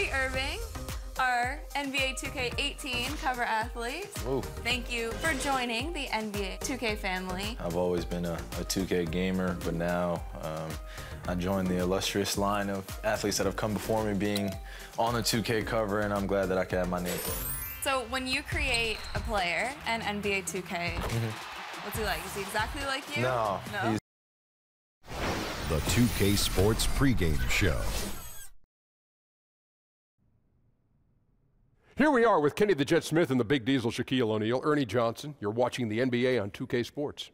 Kyrie Irving, our NBA 2K18 cover athlete. Ooh. Thank you for joining the NBA 2K family. I've always been a 2K gamer, but now I joined the illustrious line of athletes that have come before me being on the 2K cover, and I'm glad that I can have my name. So when you create a player in NBA 2K, what's he like? Is he exactly like you? No. The 2K Sports pregame show. Here we are with Kenny the Jet Smith and the Big Diesel, Shaquille O'Neal, Ernie Johnson. You're watching the NBA on 2K Sports.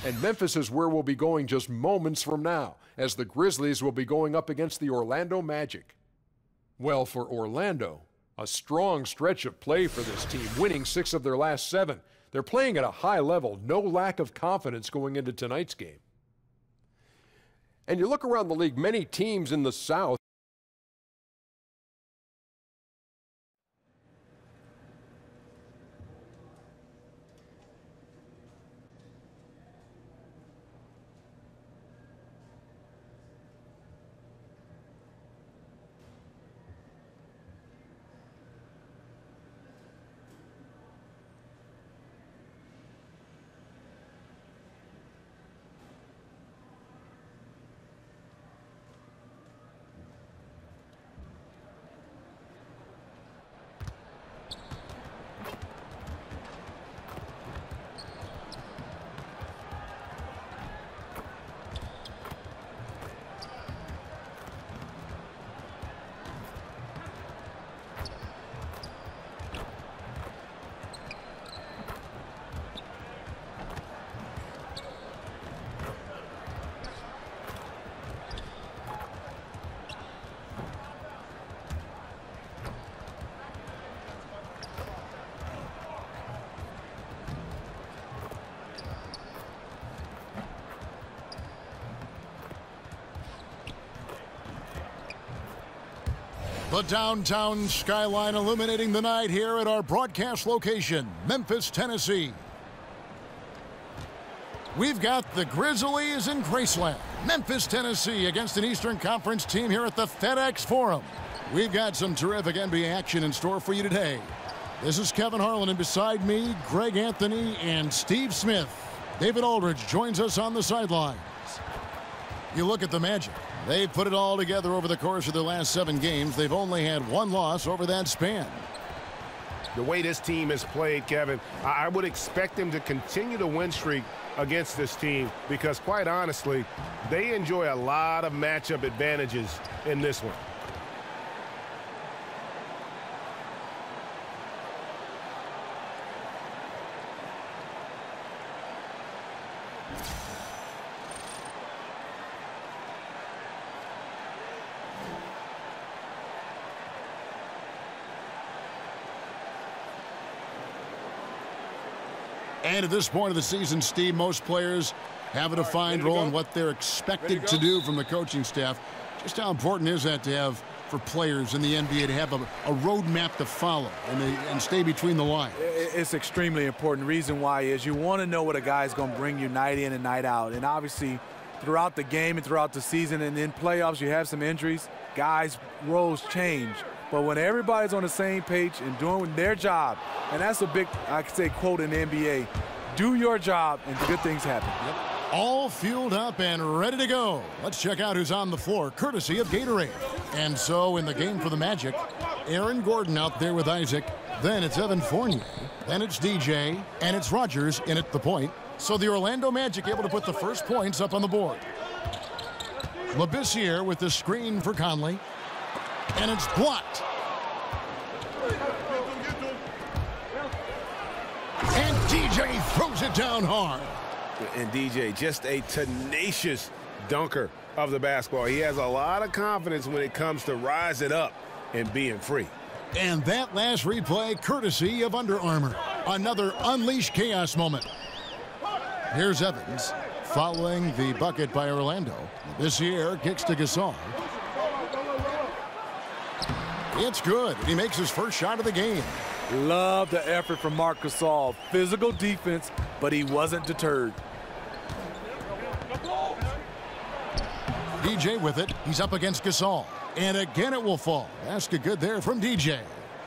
And Memphis is where we'll be going just moments from now, as the Grizzlies will be going up against the Orlando Magic. Well, for Orlando, a strong stretch of play for this team, winning 6 of their last 7. They're playing at a high level, no lack of confidence going into tonight's game. And you look around the league, many teams in the South The downtown skyline illuminating the night here at our broadcast location, Memphis, Tennessee. We've got the Grizzlies in Graceland, Memphis, Tennessee, against an Eastern Conference team here at the FedEx Forum. We've got some terrific NBA action in store for you today. This is Kevin Harlan, and beside me, Greg Anthony and Steve Smith. David Aldridge joins us on the sidelines. You look at the Magic. They've put it all together over the course of their last 7 games. They've only had 1 loss over that span. The way this team has played, Kevin, I would expect them to continue the win streak against this team because, quite honestly, they enjoy a lot of matchup advantages in this one. And at this point of the season, Steve, most players have a defined role in what they're expected to do from the coaching staff. Just how important is that to have for players in the NBA to have a roadmap to follow and stay between the lines? It's extremely important. The reason why is you want to know what a guy's going to bring you night in and night out. And obviously, throughout the game and throughout the season and in playoffs, you have some injuries. Guys' roles change. But when everybody's on the same page and doing their job, and that's a big, I could say, quote in the NBA, do your job and good things happen. Yep. All fueled up and ready to go. Let's check out who's on the floor, courtesy of Gatorade. And so in the game for the Magic, Aaron Gordon out there with Isaac. Then it's Evan Fournier. Then it's DJ. And it's Rogers in at the point. So the Orlando Magic able to put the first points up on the board. Labissiere with the screen for Conley. And it's blocked. And DJ throws it down hard. And DJ, just a tenacious dunker of the basketball. He has a lot of confidence when it comes to rising up and being free. And that last replay, courtesy of Under Armour. Another Unleash Chaos moment. Here's Evans following the bucket by Orlando. This year, kicks to Gasol. It's good. He makes his first shot of the game. Love the effort from Marc Gasol. Physical defense, but he wasn't deterred. DJ with it. He's up against Gasol. And again it will fall. Basket good there from DJ.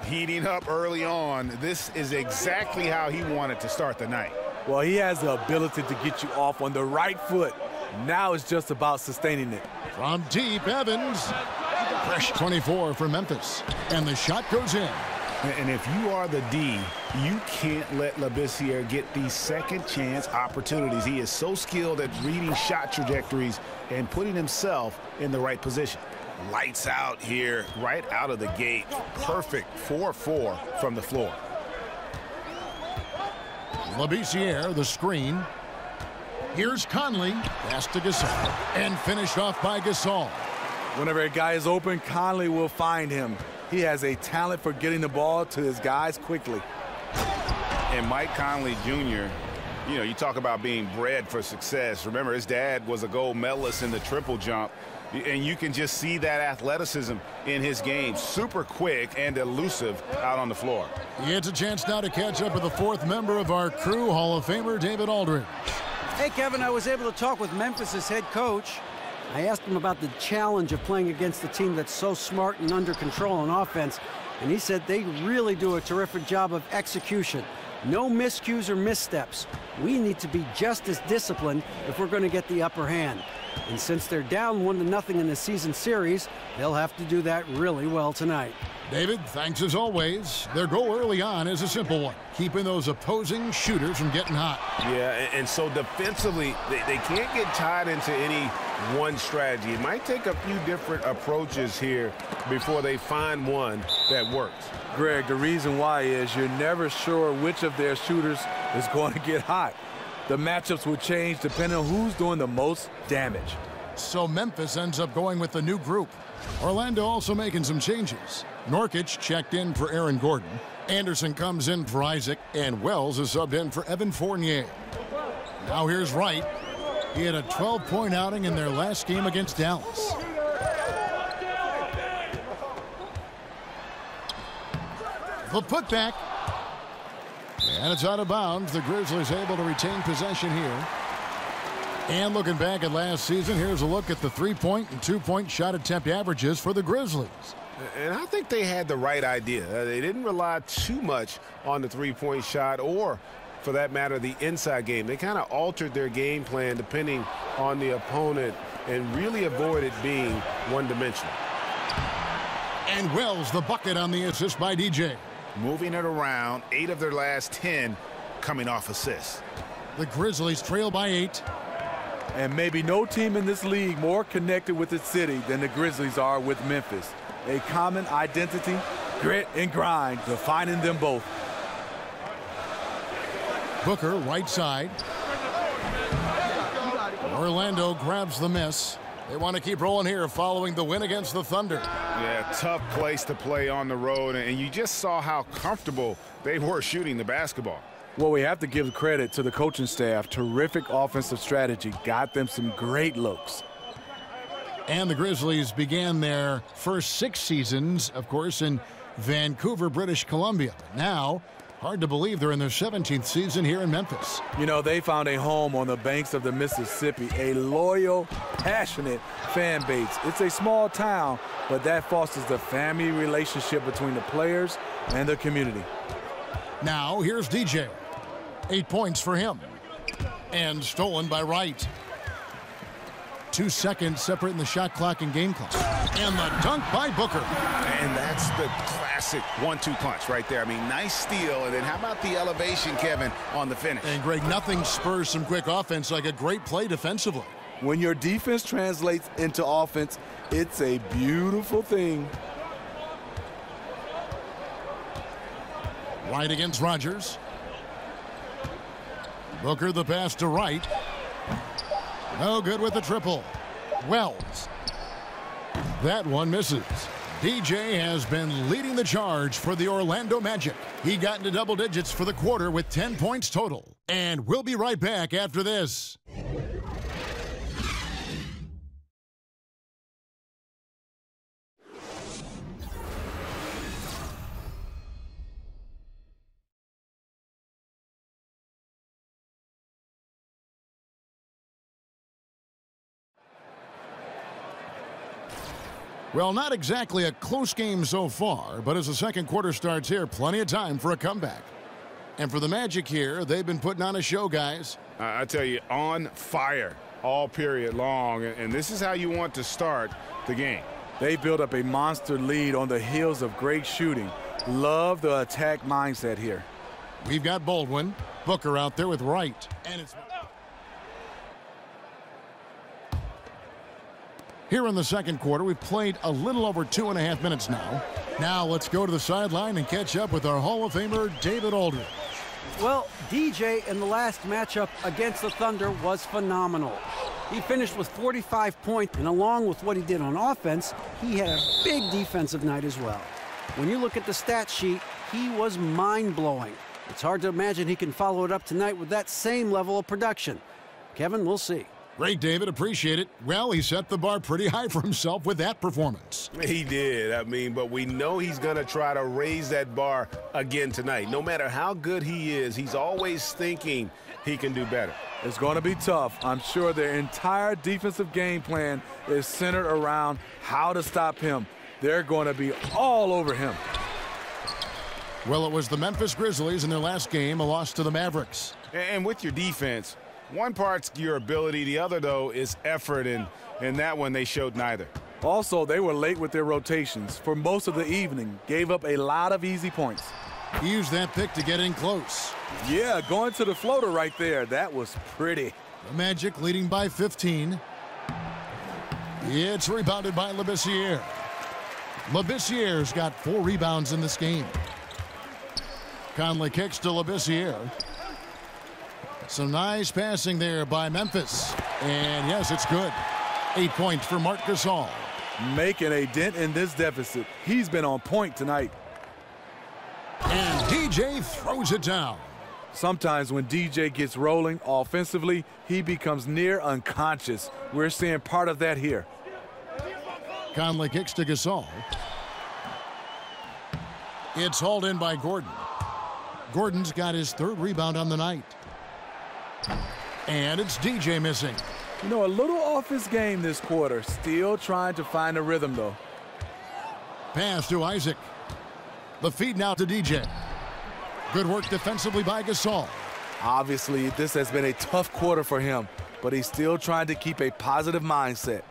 Heating up early on. This is exactly how he wanted to start the night. Well, he has the ability to get you off on the right foot. Now it's just about sustaining it. From deep, Evans. Fresh 24 for Memphis. And the shot goes in. And if you are the D, you can't let Labissiere get these second chance opportunities. He is so skilled at reading shot trajectories and putting himself in the right position. Lights out here right out of the gate. Perfect 4-4 from the floor. Labissiere, the screen. Here's Conley. Pass to Gasol. And finished off by Gasol. Whenever a guy is open, Conley will find him. He has a talent for getting the ball to his guys quickly. And Mike Conley Jr., you know, you talk about being bred for success. Remember, his dad was a gold medalist in the triple jump. And you can just see that athleticism in his game. Super quick and elusive out on the floor. He gets a chance now to catch up with the fourth member of our crew, Hall of Famer David Aldridge. Hey, Kevin, I was able to talk with Memphis's head coach. I asked him about the challenge of playing against a team that's so smart and under control on offense, and he said they really do a terrific job of execution. No miscues or missteps. We need to be just as disciplined if we're going to get the upper hand. And since they're down 1-0 in the season series, they'll have to do that really well tonight. David, thanks as always. Their goal early on is a simple one, keeping those opposing shooters from getting hot. Yeah, and so defensively, they can't get tied into any one strategy. It might take a few different approaches here before they find one that works. Greg, the reason why is you're never sure which of their shooters is going to get hot. The matchups will change depending on who's doing the most damage. So Memphis ends up going with the new group. Orlando also making some changes. Nurkic checked in for Aaron Gordon. Anderson comes in for Isaac. And Wells is subbed in for Evan Fournier. Now here's Wright. He had a 12-point outing in their last game against Dallas. The putback. And it's out of bounds. The Grizzlies able to retain possession here. And looking back at last season, here's a look at the 3-point and 2-point shot attempt averages for the Grizzlies. And I think they had the right idea. They didn't rely too much on the three-point shot or, for that matter, the inside game. They kind of altered their game plan depending on the opponent and really avoided being one-dimensional. And Wells the bucket on the assist by DJ. Moving it around, 8 of their last 10 coming off assists. The Grizzlies trail by 8. And maybe no team in this league more connected with its city than the Grizzlies are with Memphis. A common identity, grit, and grind defining them both. Booker, right side. Orlando grabs the miss. They want to keep rolling here following the win against the Thunder. Yeah, tough place to play on the road, and you just saw how comfortable they were shooting the basketball. Well, we have to give credit to the coaching staff. Terrific offensive strategy. Got them some great looks. And the Grizzlies began their first 6 seasons, of course, in Vancouver, British Columbia. But now, hard to believe they're in their 17th season here in Memphis. You know, they found a home on the banks of the Mississippi, a loyal, passionate fan base. It's a small town, but that fosters the family relationship between the players and the community. Now, here's DJ. 8 points for him. And stolen by Wright. 2 seconds separating the shot clock and game clock. And the dunk by Booker. And that's the classic 1-2 punch right there. I mean, nice steal. And then how about the elevation, Kevin, on the finish? And Greg, nothing spurs some quick offense like a great play defensively. When your defense translates into offense, it's a beautiful thing. Wright against Rogers. Booker the pass to Wright. No good with the triple. Wells. That one misses. DJ has been leading the charge for the Orlando Magic. He got into double digits for the quarter with 10 points total. And we'll be right back after this. Well, not exactly a close game so far, but as the second quarter starts here, plenty of time for a comeback. And for the Magic here, they've been putting on a show, guys. I tell you, on fire all period long, and this is how you want to start the game. They built up a monster lead on the heels of great shooting. Love the attack mindset here. We've got Baldwin, Booker out there with Wright, and it's here in the second quarter. We've played a little over 2.5 minutes now. Now let's go to the sideline and catch up with our Hall of Famer, David Aldridge. Well, DJ in the last matchup against the Thunder was phenomenal. He finished with 45 points, and along with what he did on offense, he had a big defensive night as well. When you look at the stat sheet, he was mind-blowing. It's hard to imagine he can follow it up tonight with that same level of production. Kevin, we'll see. Great, David. Appreciate it. Well, he set the bar pretty high for himself with that performance. He did. I mean, but we know he's going to try to raise that bar again tonight. No matter how good he is, he's always thinking he can do better. It's going to be tough. I'm sure their entire defensive game plan is centered around how to stop him. They're going to be all over him. Well, it was the Memphis Grizzlies in their last game, a loss to the Mavericks. And with your defense, one part's your ability, the other, though, is effort, and in that one they showed neither. Also, they were late with their rotations for most of the evening, gave up a lot of easy points. He used that pick to get in close. Yeah, going to the floater right there. That was pretty. The Magic leading by 15. It's rebounded by Labissiere. Labissiere's got 4 rebounds in this game. Conley kicks to Labissiere. Some nice passing there by Memphis. And yes, it's good. 8 points for Marc Gasol. Making a dent in this deficit. He's been on point tonight. And DJ throws it down. Sometimes when DJ gets rolling offensively, he becomes near unconscious. We're seeing part of that here. Conley kicks to Gasol. It's hauled in by Gordon. Gordon's got his 3rd rebound on the night. And it's DJ missing. You know, a little off his game this quarter. Still trying to find a rhythm, though. Pass to Isaac. The feed now to DJ. Good work defensively by Gasol. Obviously, this has been a tough quarter for him, but he's still trying to keep a positive mindset.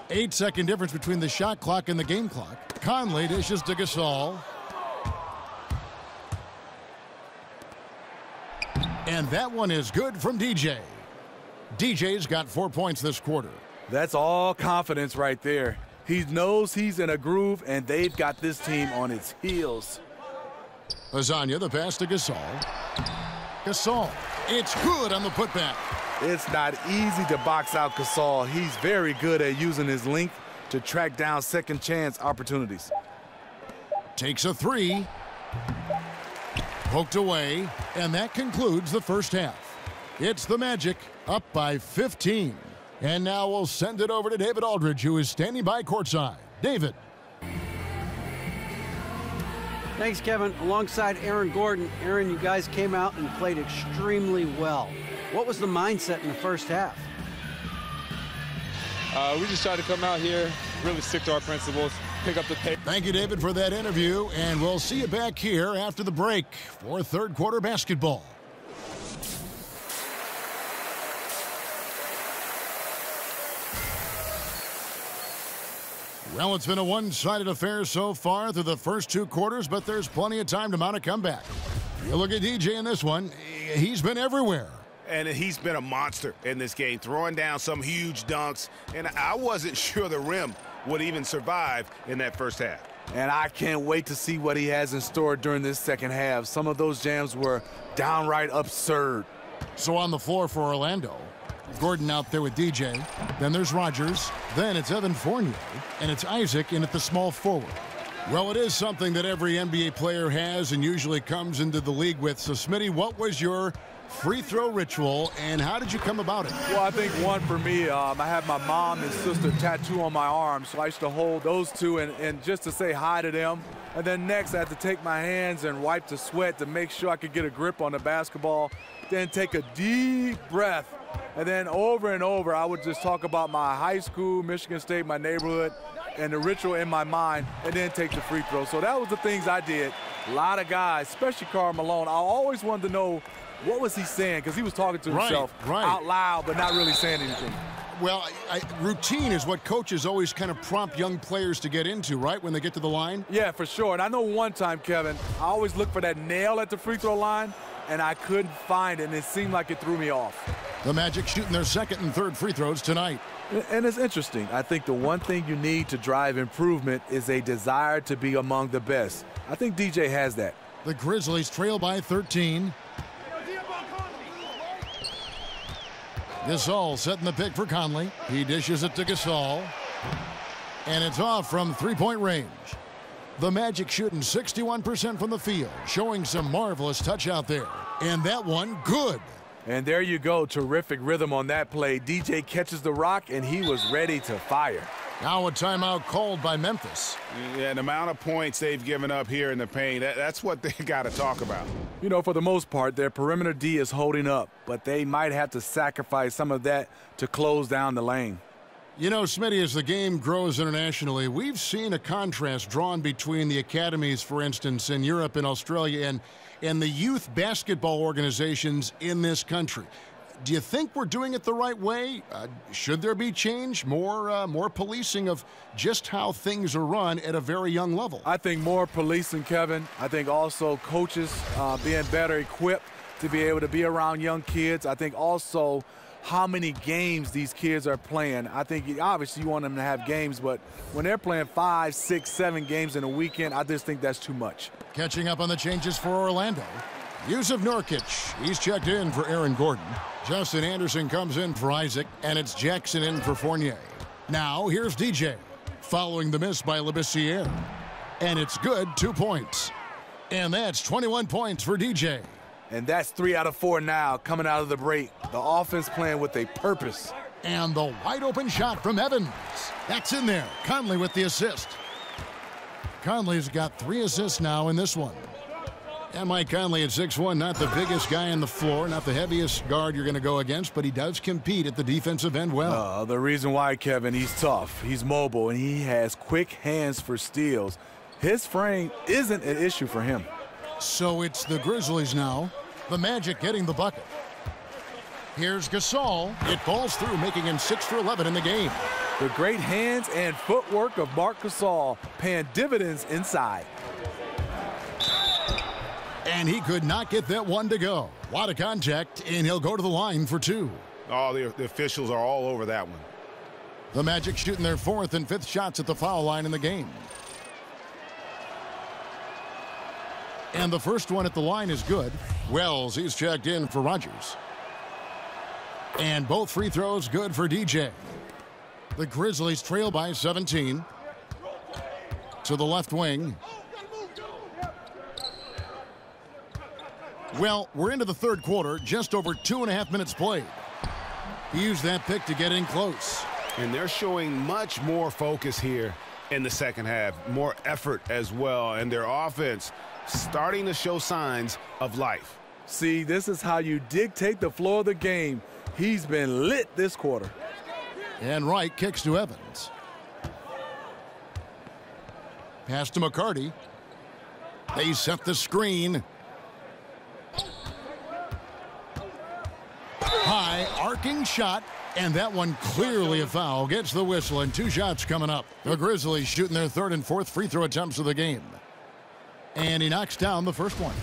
8-second difference between the shot clock and the game clock. Conley dishes to Gasol. And that one is good from DJ. DJ's got 4 points this quarter. That's all confidence right there. He knows he's in a groove, and they've got this team on its heels. Lasagna, the pass to Gasol. Gasol, it's good on the putback. It's not easy to box out Gasol. He's very good at using his length to track down second chance opportunities. Takes a 3. Poked away, and that concludes the first half. It's the Magic up by 15. And now we'll send it over to David Aldridge, who is standing by courtside. David. Thanks, Kevin. Alongside Aaron Gordon. Aaron, you guys came out and played extremely well. What was the mindset in the first half? We just tried to come out here, really stick to our principles, pick up the pace. Thank you, David, for that interview, and we'll see you back here after the break for third quarter basketball. Well, it's been a one-sided affair so far through the first 2 quarters, but there's plenty of time to mount a comeback. You look at DJ in this one, he's been everywhere. And he's been a monster in this game, throwing down some huge dunks. And I wasn't sure the rim would even survive in that first half. And I can't wait to see what he has in store during this second half. Some of those jams were downright absurd. So on the floor for Orlando, Gordon out there with DJ. Then there's Rogers. Then it's Evan Fournier. And it's Isaac in at the small forward. Well, it is something that every NBA player has and usually comes into the league with. So, Smitty, what was your free throw ritual, and how did you come about it? Well, I think one for me, I have my mom and sister tattoo on my arm, so I used to hold those two and just to say hi to them. And then next, I had to take my hands and wipe the sweat to make sure I could get a grip on the basketball. Then take a deep breath And then over and over, I would just talk about my high school, Michigan State, my neighborhood, and the ritual in my mind, and then take the free throw. So that was the things I did. A lot of guys, especially Karl Malone, I always wanted to know what was he saying, because he was talking to himself out loud, but not really saying anything. Well, routine is what coaches always kind of prompt young players to get into, right, when they get to the line? Yeah, for sure. And I know one time, Kevin, I always look for that nail at the free throw line, and I couldn't find it, and it seemed like it threw me off. The Magic shooting their second and third free throws tonight. And it's interesting. I think the one thing you need to drive improvement is a desire to be among the best. I think DJ has that. The Grizzlies trail by 13. Gasol setting the pick for Conley. He dishes it to Gasol. And it's off from three-point range. The Magic shooting 61% from the field, showing some marvelous touch out there. And that one, good. And there you go. Terrific rhythm on that play. DJ catches the rock, and he was ready to fire. Now a timeout called by Memphis. Yeah, the amount of points they've given up here in the paint, that's what they got to talk about. You know, for the most part, their perimeter D is holding up, but they might have to sacrifice some of that to close down the lane. You know, Smitty, as the game grows internationally, we've seen a contrast drawn between the academies, for instance, in Europe and Australia, and the youth basketball organizations in this country. Do you think we're doing it the right way? Should there be change, more policing of just how things are run at a very young level? I think more policing, Kevin. I think also coaches being better equipped to be able to be around young kids. I think also how many games these kids are playing. I think obviously you want them to have games, but when they're playing 5, 6, 7 games in a weekend, I just think that's too much. Catching up on the changes for Orlando. Yusuf Nurkic, he's checked in for Aaron Gordon. Justin Anderson comes in for Isaac, and it's Jackson in for Fournier. Now, here's DJ, following the miss by Labissiere. And it's good, 2 points. And that's 21 points for DJ. And that's 3 out of 4 now coming out of the break. The offense playing with a purpose. And the wide-open shot from Evans. That's in there. Conley with the assist. Conley's got 3 assists now in this one. And Mike Conley at 6'1", not the biggest guy on the floor, not the heaviest guard you're going to go against, but he does compete at the defensive end well. The reason why, Kevin, he's tough, he's mobile, and he has quick hands for steals. His frame isn't an issue for him. So it's the Grizzlies now. The Magic getting the bucket. Here's Gasol. It falls through, making him 6 for 11 in the game. The great hands and footwork of Marc Gasol paying dividends inside. And he could not get that one to go. A lot of contact, and he'll go to the line for 2. Oh, the officials are all over that one. The Magic shooting their 4th and 5th shots at the foul line in the game. And the first one at the line is good. Wells, he's checked in for Rogers. And both free throws good for DJ. The Grizzlies trail by 17. To the left wing. Well, we're into the third quarter, just over 2.5 minutes played. He used that pick to get in close. And they're showing much more focus here in the second half, more effort as well, and their offense starting to show signs of life. See, this is how you dictate the flow of the game. He's been lit this quarter. And Wright kicks to Evans. Pass to McCarty. They set the screen. High arcing shot, and that one clearly a foul. Gets the whistle, and 2 shots coming up. The Grizzlies shooting their 3rd and 4th free throw attempts of the game. And he knocks down the first one.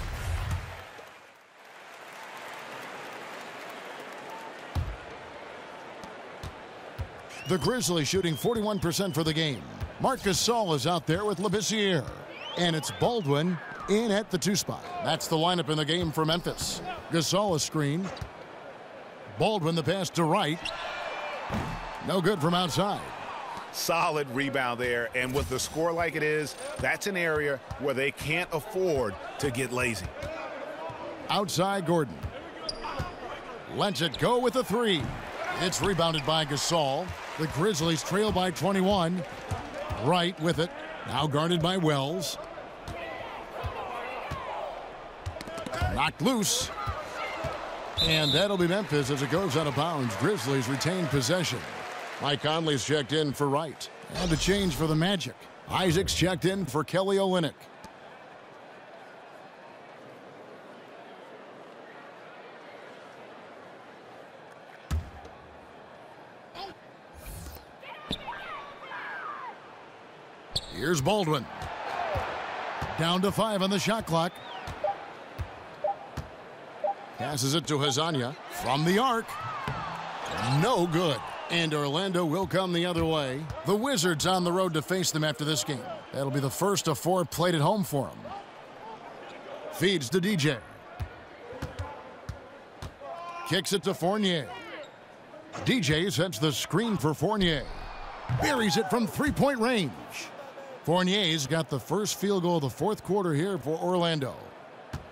The Grizzlies shooting 41% for the game. Marc Gasol is out there with Labissiere. And it's Baldwin in at the 2 spot. That's the lineup in the game for Memphis. Gasol a screen. Baldwin the pass to Wright. No good from outside. Solid rebound there, and with the score like it is, that's an area where they can't afford to get lazy. Outside Gordon. Lets it go with a 3. It's rebounded by Gasol. The Grizzlies trail by 21. Wright with it. Now guarded by Wells. Knocked loose. And that'll be Memphis as it goes out of bounds. Grizzlies retain possession. Mike Conley's checked in for Wright. And a change for the Magic. Isaac's checked in for Kelly Olynyk. Here's Baldwin. Down to 5 on the shot clock. Passes it to Hazanya from the arc. No good. And Orlando will come the other way. The Wizards on the road to face them after this game. That'll be the first of 4 played at home for them. Feeds to DJ. Kicks it to Fournier. DJ sets the screen for Fournier. Buries it from three-point range. Fournier's got the first field goal of the fourth quarter here for Orlando.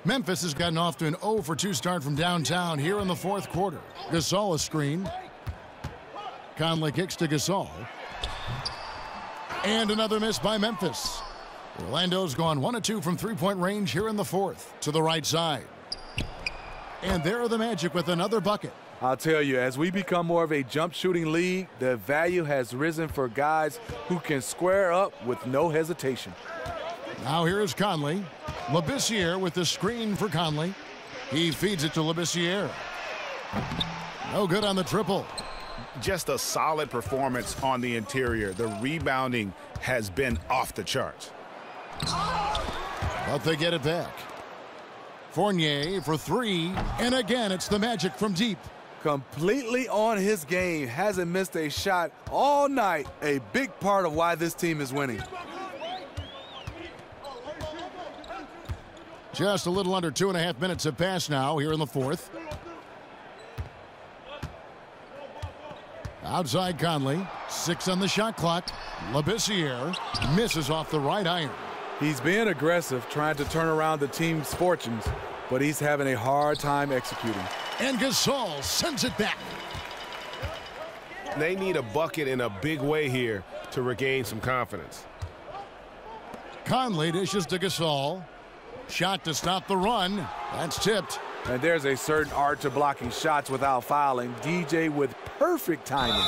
Memphis has gotten off to an 0 for 2 start from downtown here in the fourth quarter. Gasol a screen. Conley kicks to Gasol. And another miss by Memphis. Orlando's gone 1 of 2 from three-point range here in the fourth. To the right side. And there are the Magic with another bucket. I'll tell you, as we become more of a jump shooting league, the value has risen for guys who can square up with no hesitation. Now here is Conley. Labissiere with the screen for Conley. He feeds it to Labissiere. No good on the triple. Just a solid performance on the interior. The rebounding has been off the charts. But they get it back. Fournier for 3. And again, it's the Magic from deep. Completely on his game. Hasn't missed a shot all night. A big part of why this team is winning. Just a little under 2.5 minutes have passed now here in the fourth. Outside Conley. 6 on the shot clock. Labissiere misses off the right iron. He's being aggressive, trying to turn around the team's fortunes, but he's having a hard time executing. And Gasol sends it back. They need a bucket in a big way here to regain some confidence. Conley dishes to Gasol. Shot to stop the run. That's tipped. And there's a certain art to blocking shots without fouling. DJ with perfect timing.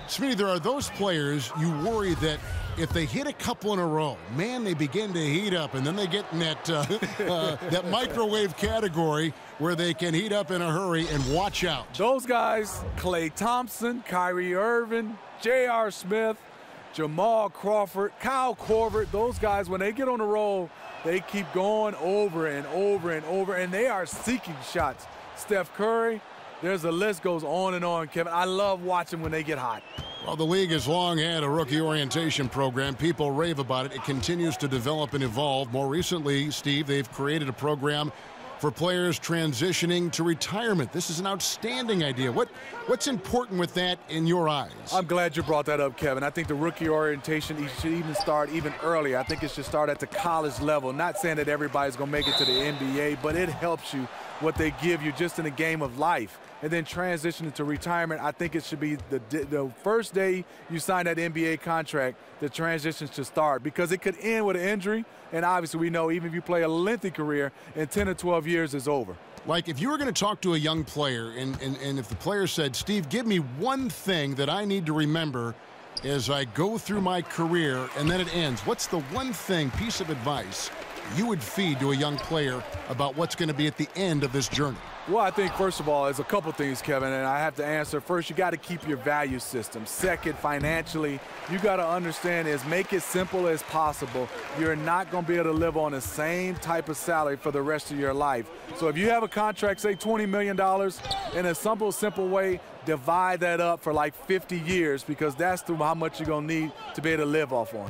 Smitty, there are those players you worry that if they hit a couple in a row, man, they begin to heat up, and then they get in that, that microwave category where they can heat up in a hurry and watch out. Those guys, Klay Thompson, Kyrie Irving, J.R. Smith, Jamal Crawford, Kyle Korver, those guys, when they get on the roll, they keep going over and over and over, and they are seeking shots. Steph Curry, there's a list goes on and on, Kevin. I love watching when they get hot. Well, the league has long had a rookie orientation program. People rave about it. It continues to develop and evolve. More recently, Steve, they've created a program for players transitioning to retirement. This is an outstanding idea. What's important with that in your eyes? I'm glad you brought that up, Kevin. I think the rookie orientation should even start even earlier. I think it should start at the college level. Not saying that everybody's going to make it to the NBA, but it helps you what they give you just in a game of life. And then transitioning to retirement, I think it should be the first day you sign that NBA contract, the transition should start, because it could end with an injury. And obviously we know even if you play a lengthy career, in 10 or 12 years it's over. Like if you were going to talk to a young player and if the player said, Steve, give me one thing that I need to remember as I go through my career and then it ends, what's the one piece of advice you would feed to a young player about what's going to be at the end of this journey? Well, I think, first of all, there's a couple things, Kevin, and I have to answer. First, you got to keep your value system. Second, financially, you got to understand is make it simple as possible. You're not going to be able to live on the same type of salary for the rest of your life. So if you have a contract, say $20 million, in a simple way, divide that up for like 50 years, because that's how much you're going to need to be able to live off on.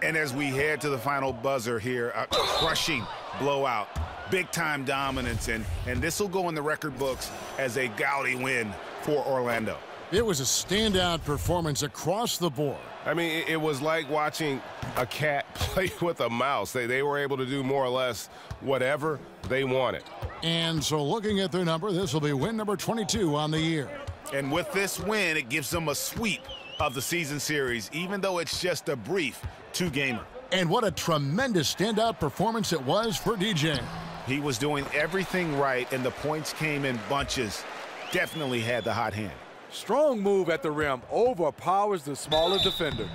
And as we head to the final buzzer here, a crushing blowout, big-time dominance, and this will go in the record books as a gaudy win for Orlando. It was a standout performance across the board. I mean, it was like watching a cat play with a mouse. They were able to do more or less whatever they wanted. And so looking at their number, this will be win number 22 on the year. And with this win, it gives them a sweep of the season series, even though it's just a brief 2-gamer. And what a tremendous standout performance it was for DJ. He was doing everything right, and the points came in bunches. Definitely had the hot hand. Strong move at the rim. Overpowers the smaller defender.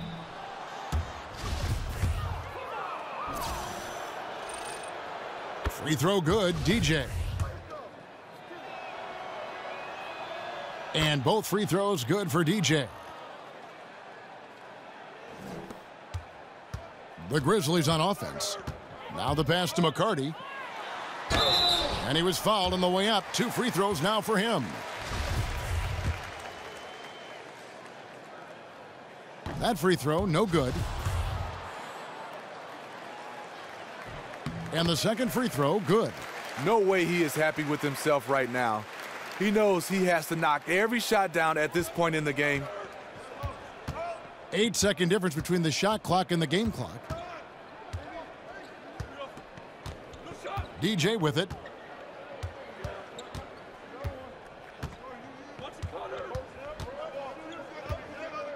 Free throw good, DJ. And both free throws good for DJ. The Grizzlies on offense. Now the pass to McCarty. And he was fouled on the way up. 2 free throws now for him. That free throw, no good. And the second free throw, good. No way he is happy with himself right now. He knows he has to knock every shot down at this point in the game. 8-second difference between the shot clock and the game clock. DJ with it.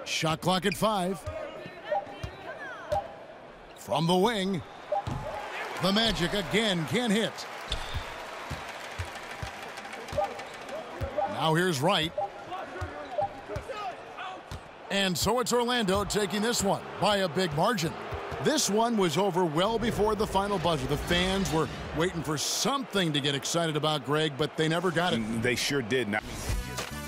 Shot clock at 5. From the wing. The Magic again can't hit. Now here's Wright. And so it's Orlando taking this one by a big margin. This one was over well before the final buzzer. The fans were waiting for something to get excited about, Greg, but they never got it. They sure did. Not just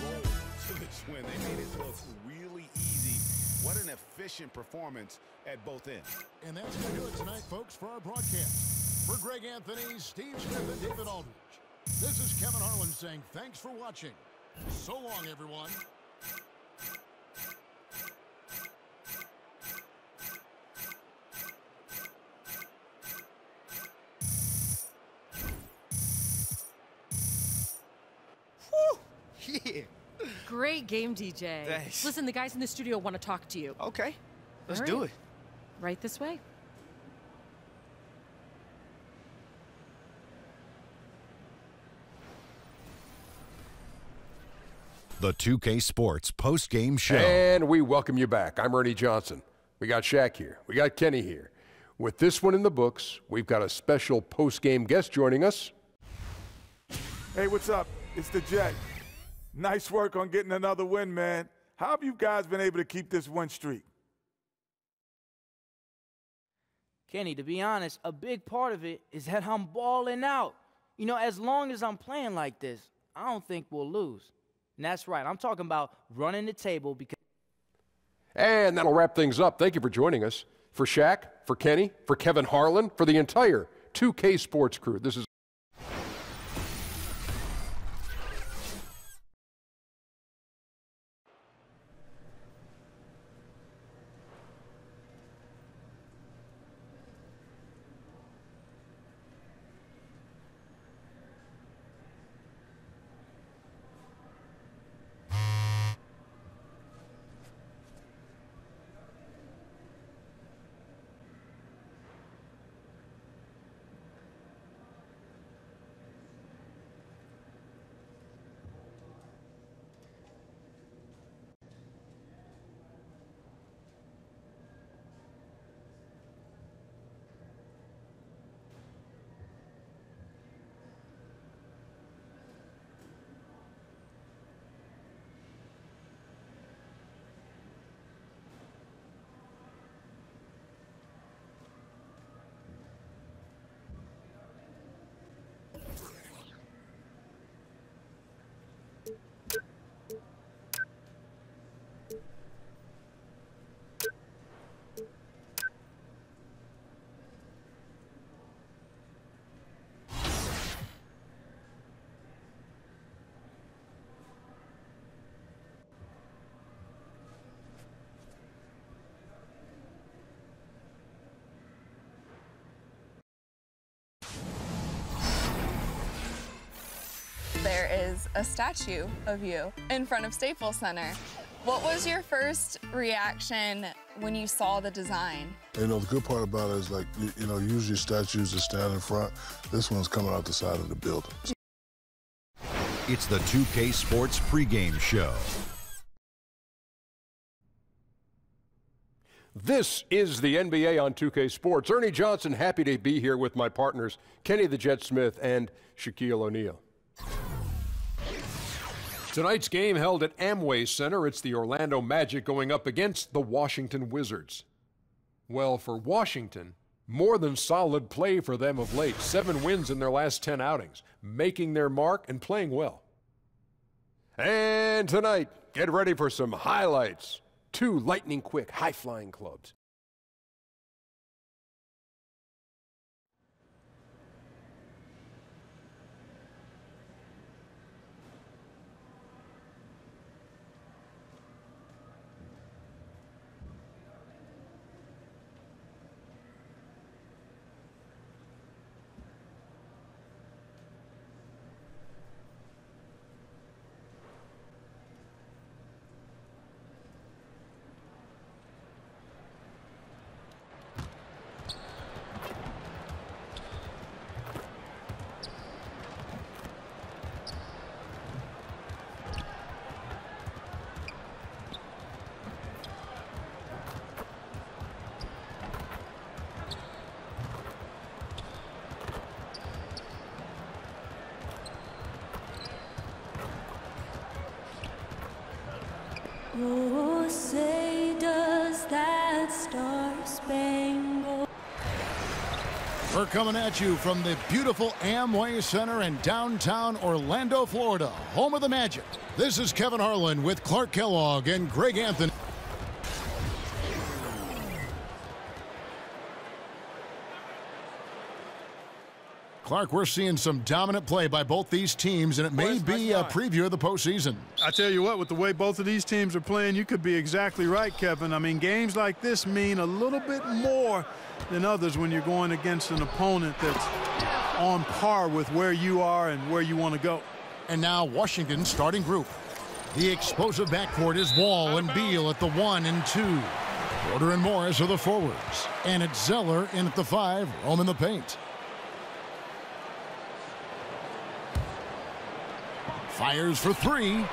rolled to this win. They made it look really easy. What an efficient performance at both ends. And that's going to do it tonight, folks, for our broadcast. For Greg Anthony, Steve Smith, and David Aldridge, this is Kevin Harlan saying thanks for watching. So long, everyone. Yeah. Great game, DJ. Thanks. Listen, the guys in the studio want to talk to you. Okay. Let's All do right. it. Right this way. The 2K Sports post-game show. And we welcome you back. I'm Ernie Johnson. We got Shaq here. We got Kenny here. With this one in the books, we've got a special post-game guest joining us. Hey, what's up? It's the Jet. Nice work on getting another win, man. How have you guys been able to keep this win streak? Kenny, to be honest, a big part of it is that I'm balling out. You know, as long as I'm playing like this, I don't think we'll lose. And that's right. I'm talking about running the table because... And that'll wrap things up. Thank you for joining us. For Shaq, for Kenny, for Kevin Harlan, for the entire 2K Sports crew, this is there is a statue of you in front of Staples Center. What was your first reaction when you saw the design? You know, the good part about it is, like, you know, usually statues that stand in front. This one's coming out the side of the building. It's the 2K Sports pregame show. This is the NBA on 2K Sports. Ernie Johnson, happy to be here with my partners, Kenny the Jet Smith and Shaquille O'Neal. Tonight's game held at Amway Center. It's the Orlando Magic going up against the Washington Wizards. Well, for Washington, more than solid play for them of late. 7 wins in their last 10 outings, making their mark and playing well. And tonight, get ready for some highlights. 2 lightning-quick, high-flying clubs. Oh, say does that star-spangled... We're coming at you from the beautiful Amway Center in downtown Orlando, Florida, home of the Magic. This is Kevin Harlan with Clark Kellogg and Greg Anthony. Clark, we're seeing some dominant play by both these teams, and it may be a preview of the postseason. I tell you what, with the way both of these teams are playing, you could be exactly right, Kevin. I mean, games like this mean a little bit more than others when you're going against an opponent that's on par with where you are and where you want to go. And now Washington's starting group. The explosive backcourt is Wall and Beal at the 1 and 2. Porter and Morris are the forwards. And it's Zeller in at the 5, roaming the paint. Fires for 3.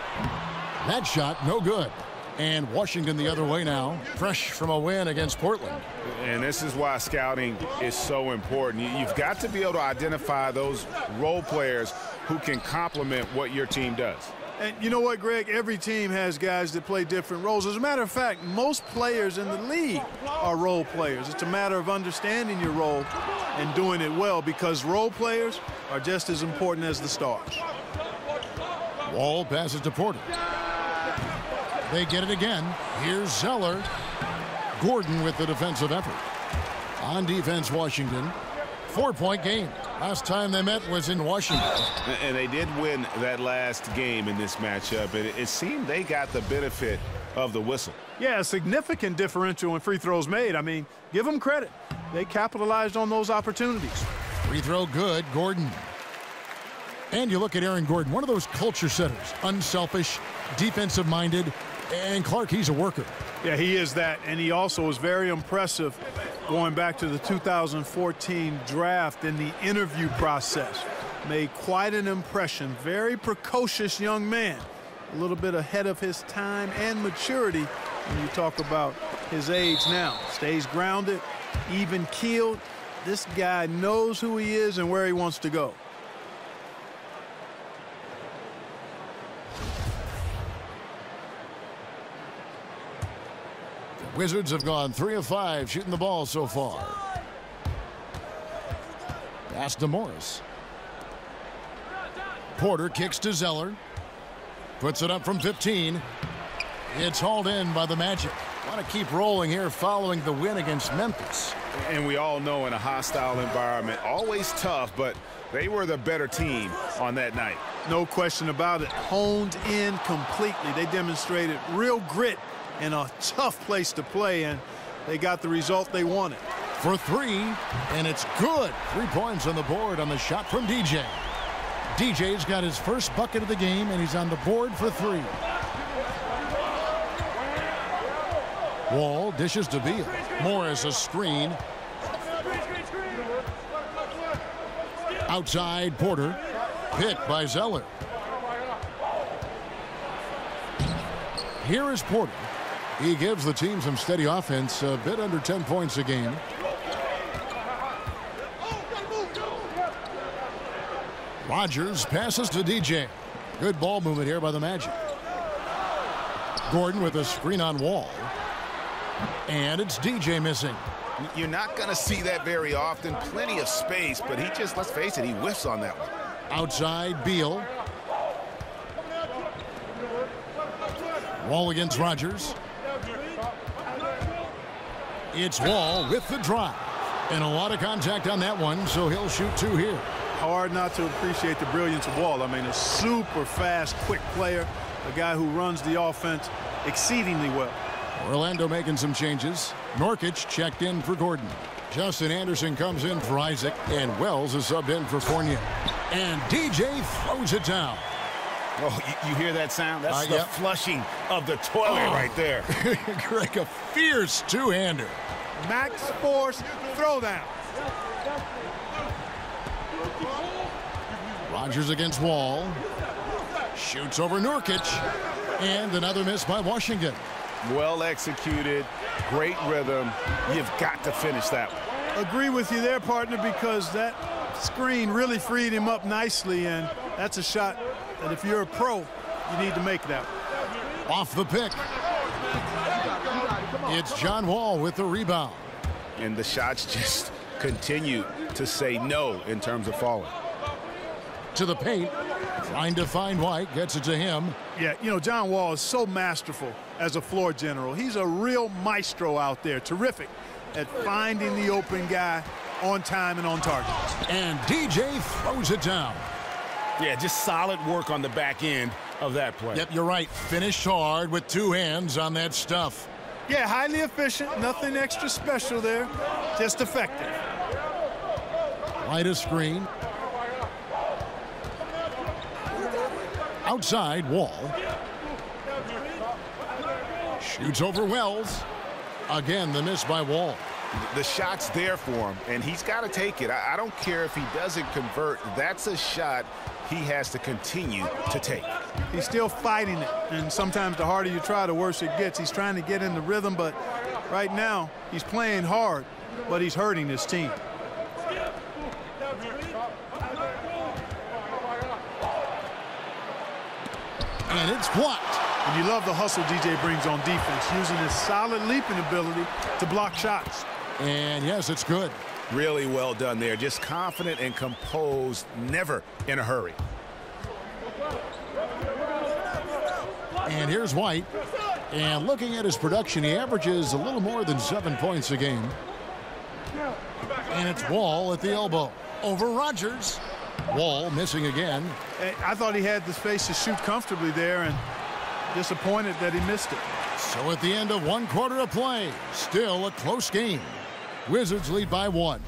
That shot, no good. And Washington the other way now, fresh from a win against Portland. And this is why scouting is so important. You've got to be able to identify those role players who can complement what your team does. And you know what, Greg? Every team has guys that play different roles. As a matter of fact, most players in the league are role players. It's a matter of understanding your role and doing it well, because role players are just as important as the stars. Wall passes to Porter. They get it again. Here's Zeller. Gordon with the defensive effort. On defense, Washington. 4-point game. Last time they met was in Washington. And they did win that last game in this matchup. And it seemed they got the benefit of the whistle. Yeah, a significant differential in free throws made. I mean, give them credit. They capitalized on those opportunities. Free throw good, Gordon. And you look at Aaron Gordon, one of those culture setters, unselfish, defensive-minded, and Clark, he's a worker. Yeah, he is that, and he also is very impressive going back to the 2014 draft in the interview process. Made quite an impression. Very precocious young man. A little bit ahead of his time and maturity when you talk about his age now. Stays grounded, even-keeled. This guy knows who he is and where he wants to go. Wizards have gone 3 of 5 shooting the ball so far. Pass to Morris. Porter kicks to Zeller. Puts it up from 15. It's hauled in by the Magic. Want to keep rolling here following the win against Memphis. And we all know in a hostile environment, always tough, but they were the better team on that night. No question about it. Honed in completely. They demonstrated real grit in a tough place to play, and they got the result they wanted. For 3, and it's good. 3 points on the board on the shot from DJ. DJ's got his first bucket of the game, and he's on the board for 3. Wall dishes to Beal. Morris a screen. Outside, Porter. Picked by Zeller. Here is Porter. He gives the team some steady offense, a bit under 10 points a game. Rogers passes to DJ. Good ball movement here by the Magic. Gordon with a screen on Wall. And it's DJ missing. You're not going to see that very often. Plenty of space, but he just, let's face it, he whiffs on that one. Outside, Beal. Wall against Rogers. It's Wall with the drive. And a lot of contact on that one, so he'll shoot 2 here. Hard not to appreciate the brilliance of Wall. I mean, a super fast, quick player, a guy who runs the offense exceedingly well. Orlando making some changes. Nurkic checked in for Gordon. Justin Anderson comes in for Isaac, and Wells is subbed in for Fournier. And DJ throws it down. Oh, you hear that sound? That's the flushing of the toilet right there. Greg, a fierce two-hander. Max force throwdown. Rogers against Wall. Shoots over Nurkic. And another miss by Washington. Well executed. Great rhythm. You've got to finish that one. Agree with you there, partner, because that screen really freed him up nicely, and that's a shot that if you're a pro, you need to make that one. Off the pick. It's John Wall with the rebound. And the shots just continue to say no in terms of falling. To the paint, trying to find White, gets it to him. Yeah, you know, John Wall is so masterful as a floor general. He's a real maestro out there, terrific at finding the open guy on time and on target. And DJ throws it down. Yeah, just solid work on the back end of that play. Yep, you're right. Finished hard with 2 hands on that stuff. Yeah, highly efficient, nothing extra special there, just effective. Light a screen. Outside, Wall. Shoots over Wells. Again, the miss by Wall. The shot's there for him, and he's got to take it. I don't care if he doesn't convert. That's a shot he has to continue to take. He's still fighting it, and sometimes the harder you try, the worse it gets. He's trying to get in the rhythm, but right now he's playing hard, but he's hurting his team. And it's blocked. And you love the hustle DJ brings on defense, using his solid leaping ability to block shots. And yes, it's good. Really well done there. Just confident and composed, never in a hurry. And here's White. And looking at his production, he averages a little more than 7 points a game. And it's Wall at the elbow. Over Rogers. Wall missing again. I thought he had the space to shoot comfortably there, and disappointed that he missed it. So at the end of 1 quarter of play, still a close game. Wizards lead by 1.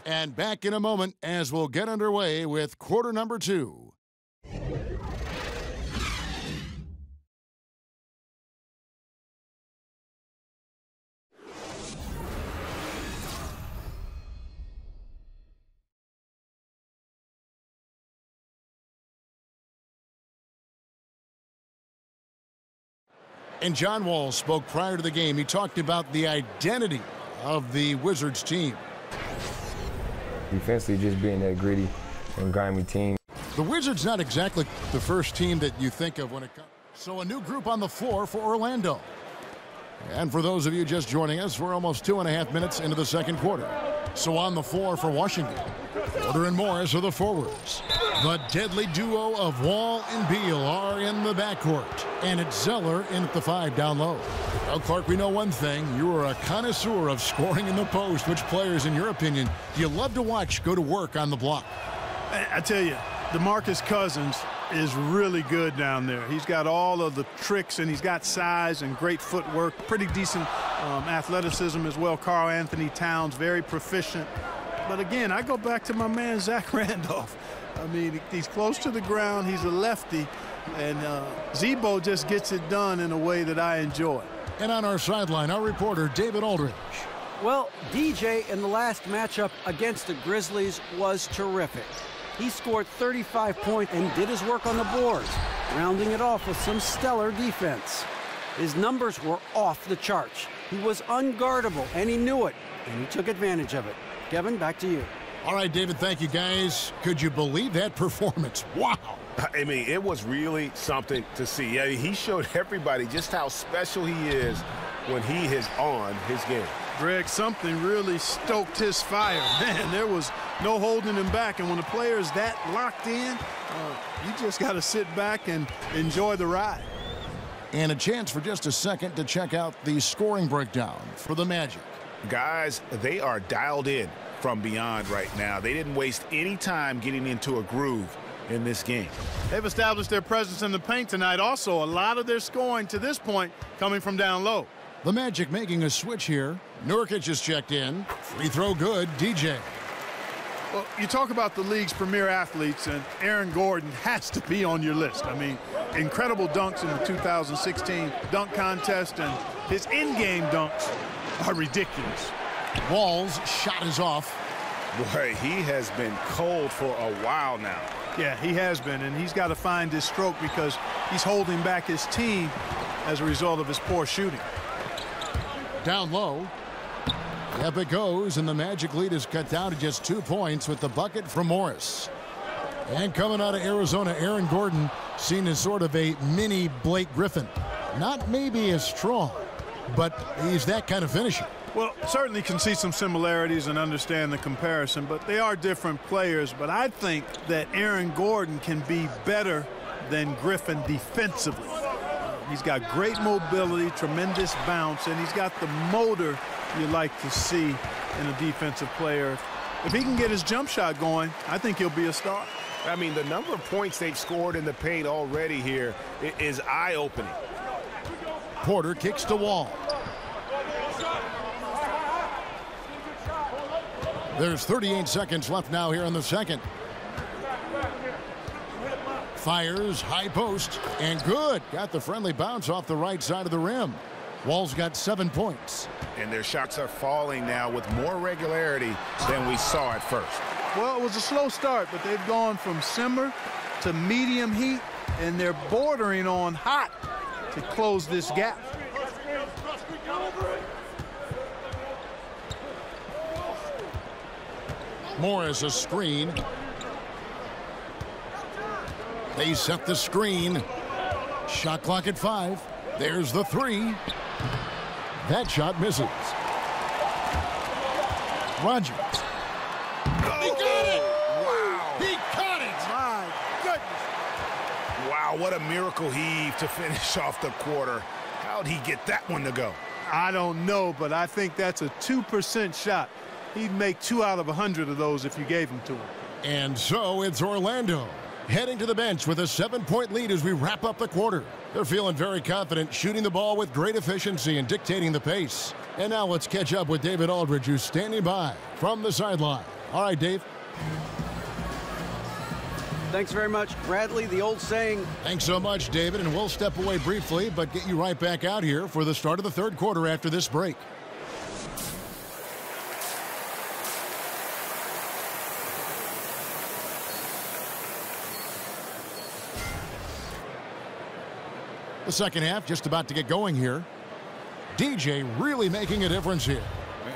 And back in a moment as we'll get underway with quarter number 2. And John Wall spoke prior to the game. He talked about the identity of the Wizards team. Defensively, just being that gritty and grimy team. The Wizards not exactly the first team that you think of when it comes. So a new group on the floor for Orlando. And for those of you just joining us, we're almost 2.5 minutes into the second quarter. So on the floor for Washington, Porter and Morris are the forwards. The deadly duo of Wall and Beal are in the backcourt. And it's Zeller in at the 5 down low. Well, Clark, we know one thing. You are a connoisseur of scoring in the post. Which players, in your opinion, do you love to watch go to work on the block? I tell you, DeMarcus Cousins is really good down there. He's got all of the tricks, and he's got size and great footwork, pretty decent athleticism as well. Karl Anthony Towns, very proficient. But again, I go back to my man Zach Randolph. I mean, he's close to the ground. He's a lefty, and Zebo just gets it done in a way that I enjoy. And on our sideline, our reporter, David Aldridge. Well, DJ in the last matchup against the Grizzlies was terrific. He scored 35 points and did his work on the boards, rounding it off with some stellar defense. His numbers were off the charts. He was unguardable, and he knew it, and he took advantage of it. Kevin, back to you. All right, David, thank you, guys. Could you believe that performance? Wow. I mean, it was really something to see. I mean, he showed everybody just how special he is when he is on his game. Greg, something really stoked his fire. Man, there was no holding him back. And when the player is that locked in, you just got to sit back and enjoy the ride. And a chance for just a second to check out the scoring breakdown for the Magic. Guys, they are dialed in from beyond right now. They didn't waste any time getting into a groove in this game. They've established their presence in the paint tonight. Also, a lot of their scoring to this point coming from down low. The Magic making a switch here. Nurkic has checked in. Free throw good. DJ. Well, you talk about the league's premier athletes, and Aaron Gordon has to be on your list. I mean, incredible dunks in the 2016 dunk contest, and his in-game dunks are ridiculous. Wall's shot is off. Boy, he has been cold for a while now. Yeah, he has been, and he's got to find his stroke because he's holding back his team as a result of his poor shooting. Down low. Up it goes, and the Magic lead is cut down to just 2 points with the bucket from Morris. And coming out of Arizona, Aaron Gordon, seen as sort of a mini Blake Griffin. Not maybe as strong, but he's that kind of finisher. Well, certainly can see some similarities and understand the comparison, but they are different players. But I think that Aaron Gordon can be better than Griffin defensively. He's got great mobility, tremendous bounce, and he's got the motor you like to see in a defensive player. If he can get his jump shot going, I think he'll be a star. I mean, the number of points they've scored in the paint already here is eye-opening. Porter kicks to Wall. There's 38 seconds left now here in the second. Fires, high post, and good. Got the friendly bounce off the right side of the rim. Wall's got 7 points. And their shots are falling now with more regularity than we saw at first. Well, it was a slow start, but they've gone from simmer to medium heat, and they're bordering on hot to close this gap. Morris a screen. They set the screen. Shot clock at 5. There's the 3. That shot misses. Rogers. He got it! Wow. He caught it! My goodness. Wow, what a miracle heave to finish off the quarter. How'd he get that one to go? I don't know, but I think that's a 2% shot. He'd make 2 out of 100 of those if you gave them to him. And so it's Orlando heading to the bench with a 7-point lead as we wrap up the quarter. They're feeling very confident, shooting the ball with great efficiency and dictating the pace. And now let's catch up with David Aldridge, who's standing by from the sideline. All right, Dave. Thanks very much, Bradley. The old saying. Thanks so much, David, and we'll step away briefly, but get you right back out here for the start of the third quarter after this break. The second half just about to get going here. DJ really making a difference here.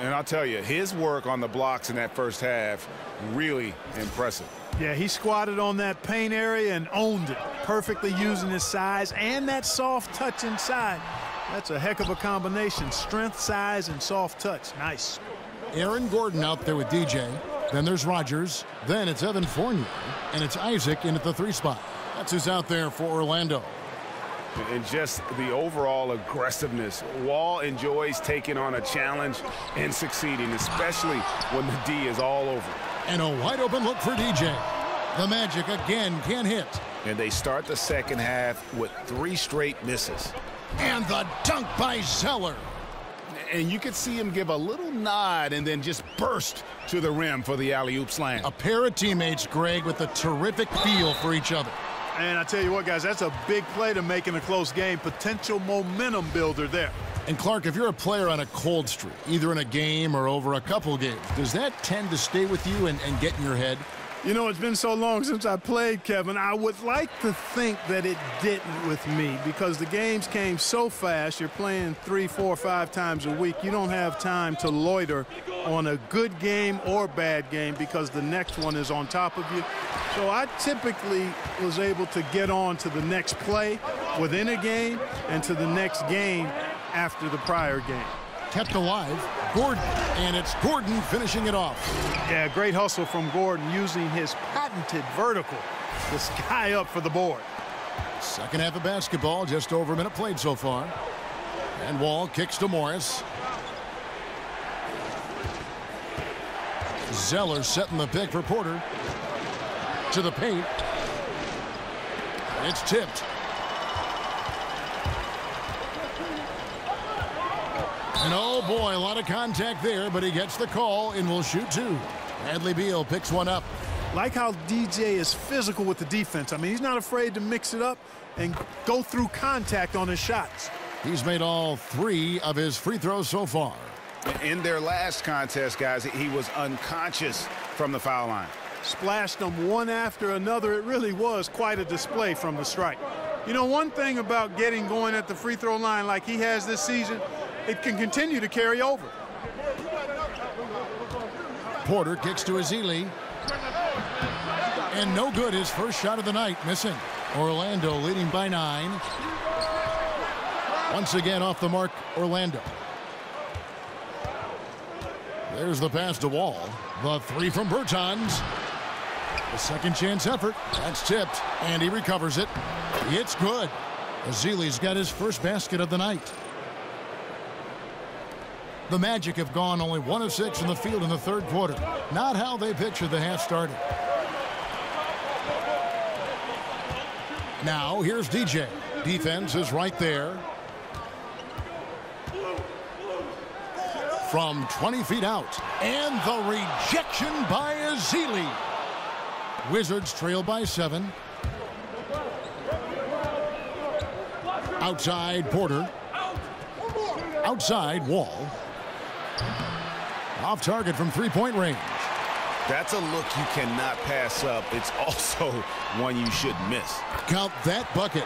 And I'll tell you, his work on the blocks in that first half, really impressive. Yeah, he squatted on that paint area and owned it, perfectly using his size and that soft touch inside. That's a heck of a combination, strength, size, and soft touch. Nice. Aaron Gordon out there with DJ. Then there's Rogers. Then it's Evan Fournier. And it's Isaac in at the 3 spot. That's who's out there for Orlando. And just the overall aggressiveness. Wall enjoys taking on a challenge and succeeding, especially when the D is all over. And a wide open look for DJ. The Magic again can't hit. And they start the second half with 3 straight misses. And the dunk by Zeller. And you could see him give a little nod and then just burst to the rim for the alley-oop slam. A pair of teammates, Greg, with a terrific feel for each other. And I tell you what, guys, that's a big play to make in a close game. Potential momentum builder there. And, Clark, if you're a player on a cold streak, either in a game or over a couple games, does that tend to stay with you and get in your head? You know, it's been so long since I played, Kevin. I would like to think that it didn't with me because the games came so fast. You're playing 3, 4, 5 times a week. You don't have time to loiter on a good game or bad game because the next one is on top of you. So I typically was able to get on to the next play within a game and to the next game after the prior game. Kept alive, Gordon, and it's Gordon finishing it off. Yeah, great hustle from Gordon using his patented vertical to sky up for the board. Second half of basketball, just over a minute played so far. And Wall kicks to Morris. Zeller setting the pick for Porter. To the paint. It's tipped. And oh boy, a lot of contact there, but he gets the call and will shoot 2. Bradley Beal picks one up. Like how DJ is physical with the defense. I mean, he's not afraid to mix it up and go through contact on his shots. He's made all 3 of his free throws so far. In their last contest, guys, he was unconscious from the foul line. Splashed them one after another. It really was quite a display from the strike. You know, one thing about getting going at the free throw line like he has this season, it can continue to carry over. Porter kicks to Ezeli. And no good, his first shot of the night, missing. Orlando leading by 9. Once again off the mark, Orlando. There's the pass to Wall. The 3 from Bertans. The second chance effort. That's tipped, and he recovers it. It's good. Ezeli's got his first basket of the night. The Magic have gone only 1 of 6 from the field in the third quarter. Not how they pictured the half started. Now here's DJ. Defense is right there. From 20 feet out. And the rejection by Ezeli. Wizards trail by 7. Outside Porter. Outside Wall. Off target from 3-point range. That's a look you cannot pass up. It's also one you shouldn't miss. Count that bucket.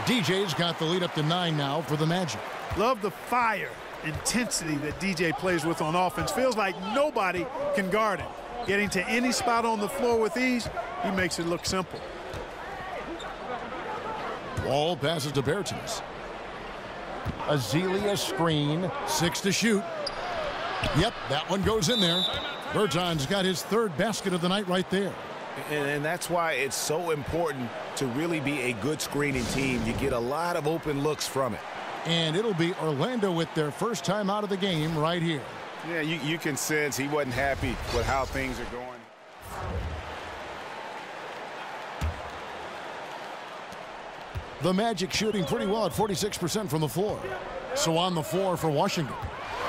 DJ's got the lead up to 9 now for the Magic. Love the fire, intensity that DJ plays with on offense. Feels like nobody can guard him. Getting to any spot on the floor with ease, he makes it look simple. Wall passes to Bertans. Ezeli a screen. 6 to shoot. Yep, that one goes in there. Bertans got his 3rd basket of the night right there. And that's why it's so important to really be a good screening team. You get a lot of open looks from it. And it'll be Orlando with their first time out of the game right here. Yeah, you can sense he wasn't happy with how things are going. The Magic shooting pretty well at 46% from the floor. So on the floor for Washington,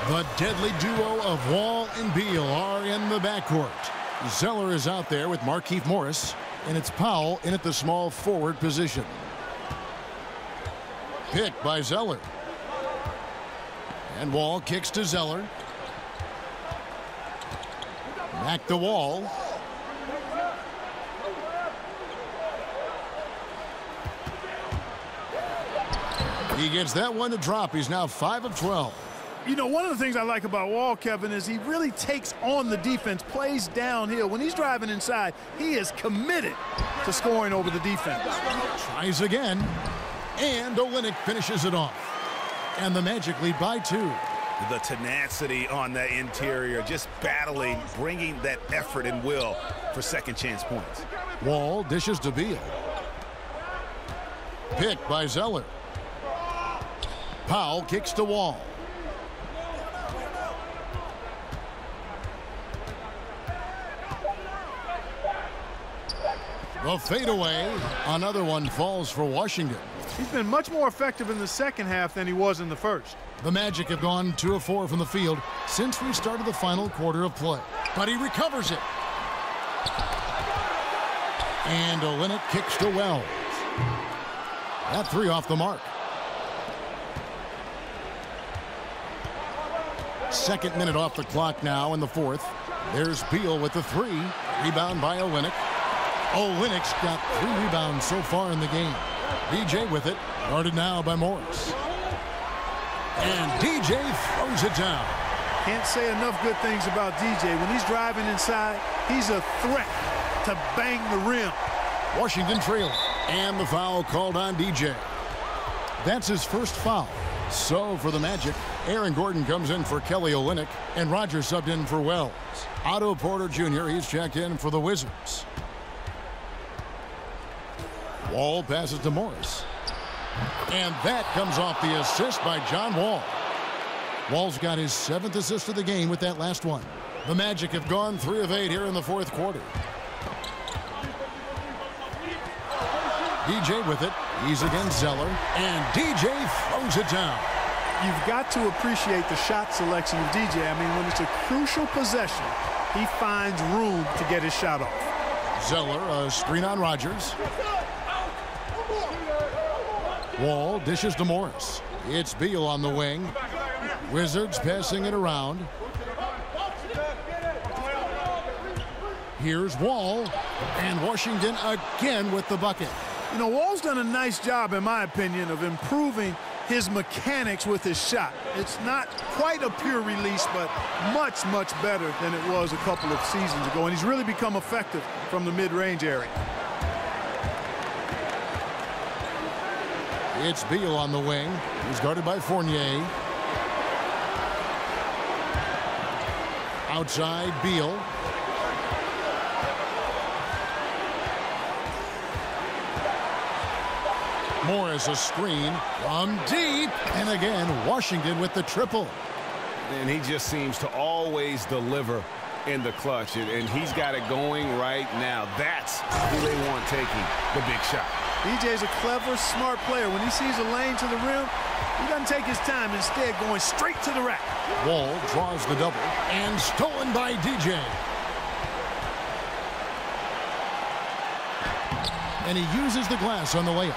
the deadly duo of Wall and Beal are in the backcourt. Zeller is out there with Markieff Morris, and it's Powell in at the small forward position. Picked by Zeller. And Wall kicks to Zeller. Back to Wall. He gets that one to drop. He's now 5 of 12. You know, one of the things I like about Wall, Kevin, is he really takes on the defense, plays downhill. When he's driving inside, he is committed to scoring over the defense. Tries again, and Olynyk finishes it off. And the Magic lead by 2. The tenacity on that interior, just battling, bringing that effort and will for second chance points. Wall dishes to Beal. Picked by Zeller. Powell kicks to Wall. The fadeaway. Another one falls for Washington. He's been much more effective in the second half than he was in the first. The Magic have gone 2 of 4 from the field since we started the final quarter of play. But he recovers it. And Olynyk kicks to Wells. That 3 off the mark. Second minute off the clock now in the fourth. There's Beal with the 3. Rebound by Olynyk. Olynyk's got 3 rebounds so far in the game. DJ with it. Guarded now by Morris. And DJ throws it down. Can't say enough good things about DJ. When he's driving inside, he's a threat to bang the rim. Washington trailing. And the foul called on DJ. That's his first foul. So for the Magic, Aaron Gordon comes in for Kelly Olynyk, and Rogers subbed in for Wells. Otto Porter Jr., he's checked in for the Wizards. Wall passes to Morris. And that comes off the assist by John Wall. Wall's got his 7th assist of the game with that last one. The Magic have gone 3 of 8 here in the 4th quarter. DJ with it. He's against Zeller. And DJ throws it down. You've got to appreciate the shot selection of DJ. I mean, when it's a crucial possession, he finds room to get his shot off. Zeller, a screen on Rogers. Wall dishes to Morris. It's Beal on the wing. Wizards passing it around. Here's Wall. And Washington again with the bucket. You know, Wall's done a nice job, in my opinion, of improving his mechanics with his shot. It's not quite a pure release, but much, much better than it was a couple of seasons ago. And he's really become effective from the mid-range area. It's Beal on the wing. He's guarded by Fournier. Outside, Beal. Morris a screen from deep. And again, Washington with the triple. And he just seems to always deliver in the clutch. And he's got it going right now. That's who they want taking the big shot. DJ's a clever, smart player. When he sees a lane to the rim, he doesn't take his time, instead going straight to the rack. Wall draws the double and stolen by DJ. And he uses the glass on the layup.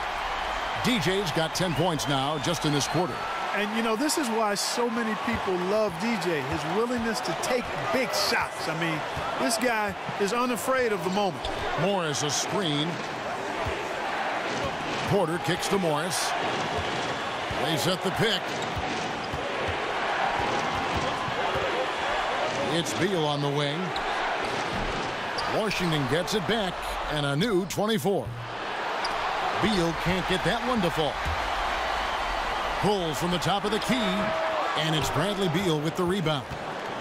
DJ's got 10 points now just in this quarter. And, you know, this is why so many people love DJ, his willingness to take big shots. I mean, this guy is unafraid of the moment. Morris a screen. Porter kicks to Morris. They set the pick. It's Beal on the wing. Washington gets it back, and a new 24. Beal can't get that one to fall. Pulls from the top of the key, and it's Bradley Beal with the rebound.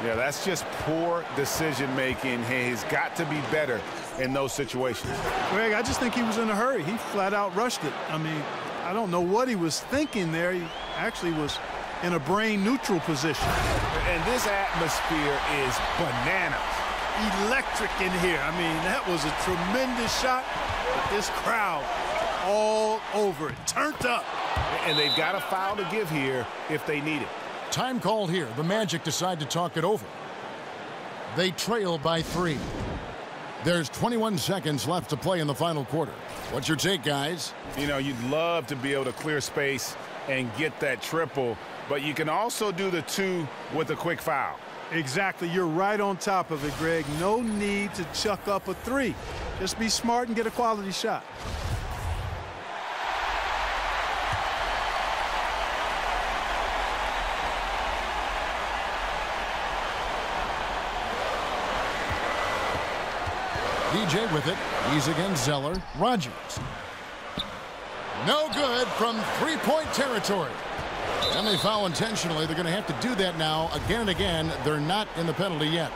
Yeah, that's just poor decision-making. He's got to be better in those situations. Greg, I just think he was in a hurry. He flat out rushed it. I mean, I don't know what he was thinking there. He actually was in a brain-neutral position. And this atmosphere is bananas. Electric in here. I mean, that was a tremendous shot. But this crowd all over it, turned up. And they've got a foul to give here if they need it. Time called here. The Magic decide to talk it over. They trail by 3. There's 21 seconds left to play in the final quarter. What's your take, guys? You know, you'd love to be able to clear space and get that triple, but you can also do the 2 with a quick foul. Exactly. You're right on top of it, Greg. No need to chuck up a 3. Just be smart and get a quality shot. DJ with it. He's against Zeller. Rogers. No good from 3-point territory. And they foul intentionally. They're going to have to do that now again and again. They're not in the penalty yet.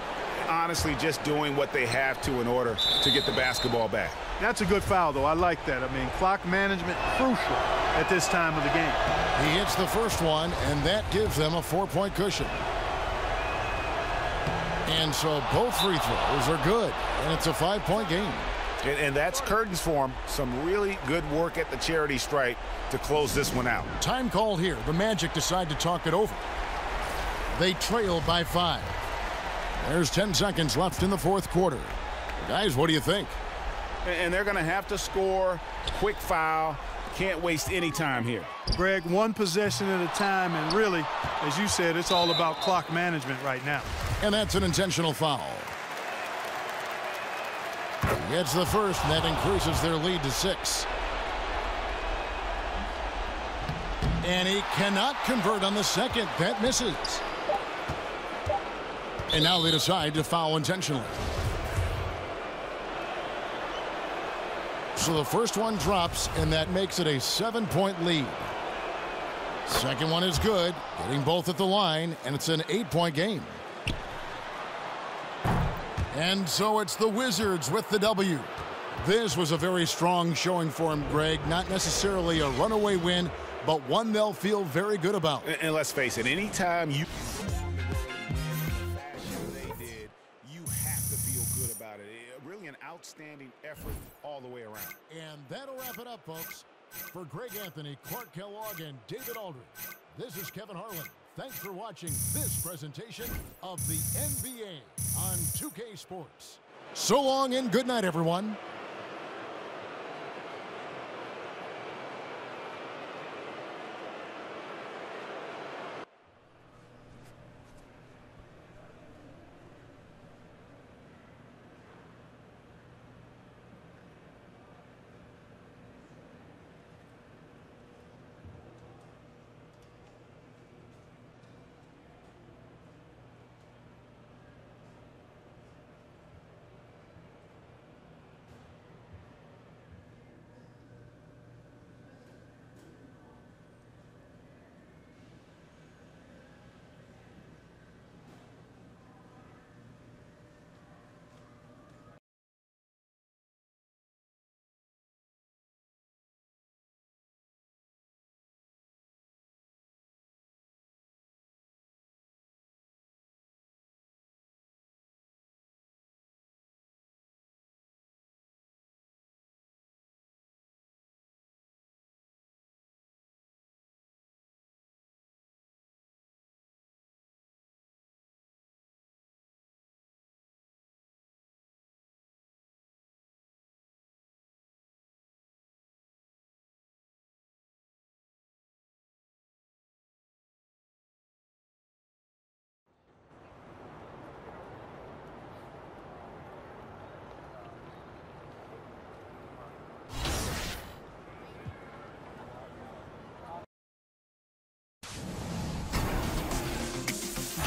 Honestly, just doing what they have to in order to get the basketball back. That's a good foul, though. I like that. I mean, clock management crucial at this time of the game. He hits the first one, and that gives them a 4-point cushion. And so both free throws are good, and it's a 5-point game. And that's curtains for him. Some really good work at the charity stripe to close this one out. Time called here. The Magic decide to talk it over. They trail by 5. There's 10 seconds left in the 4th quarter. Guys, what do you think? And they're going to have to score. Quick foul. Can't waste any time here. Greg, one possession at a time, and really, as you said, it's all about clock management right now. And that's an intentional foul. gets the first, and that increases their lead to 6. And he cannot convert on the second. That misses. And now they decide to foul intentionally. So the first one drops, and that makes it a 7-point lead. Second one is good, getting both at the line, and it's an 8-point game. And so it's the Wizards with the W. This was a very strong showing for him, Greg. Not necessarily a runaway win, but one they'll feel very good about. And let's face it, anytime you outstanding effort all the way around. And that'll wrap it up, folks. For Greg Anthony, Clark Kellogg, and David Aldridge, this is Kevin Harlan. Thanks for watching this presentation of the NBA on 2K Sports. So long and good night, everyone.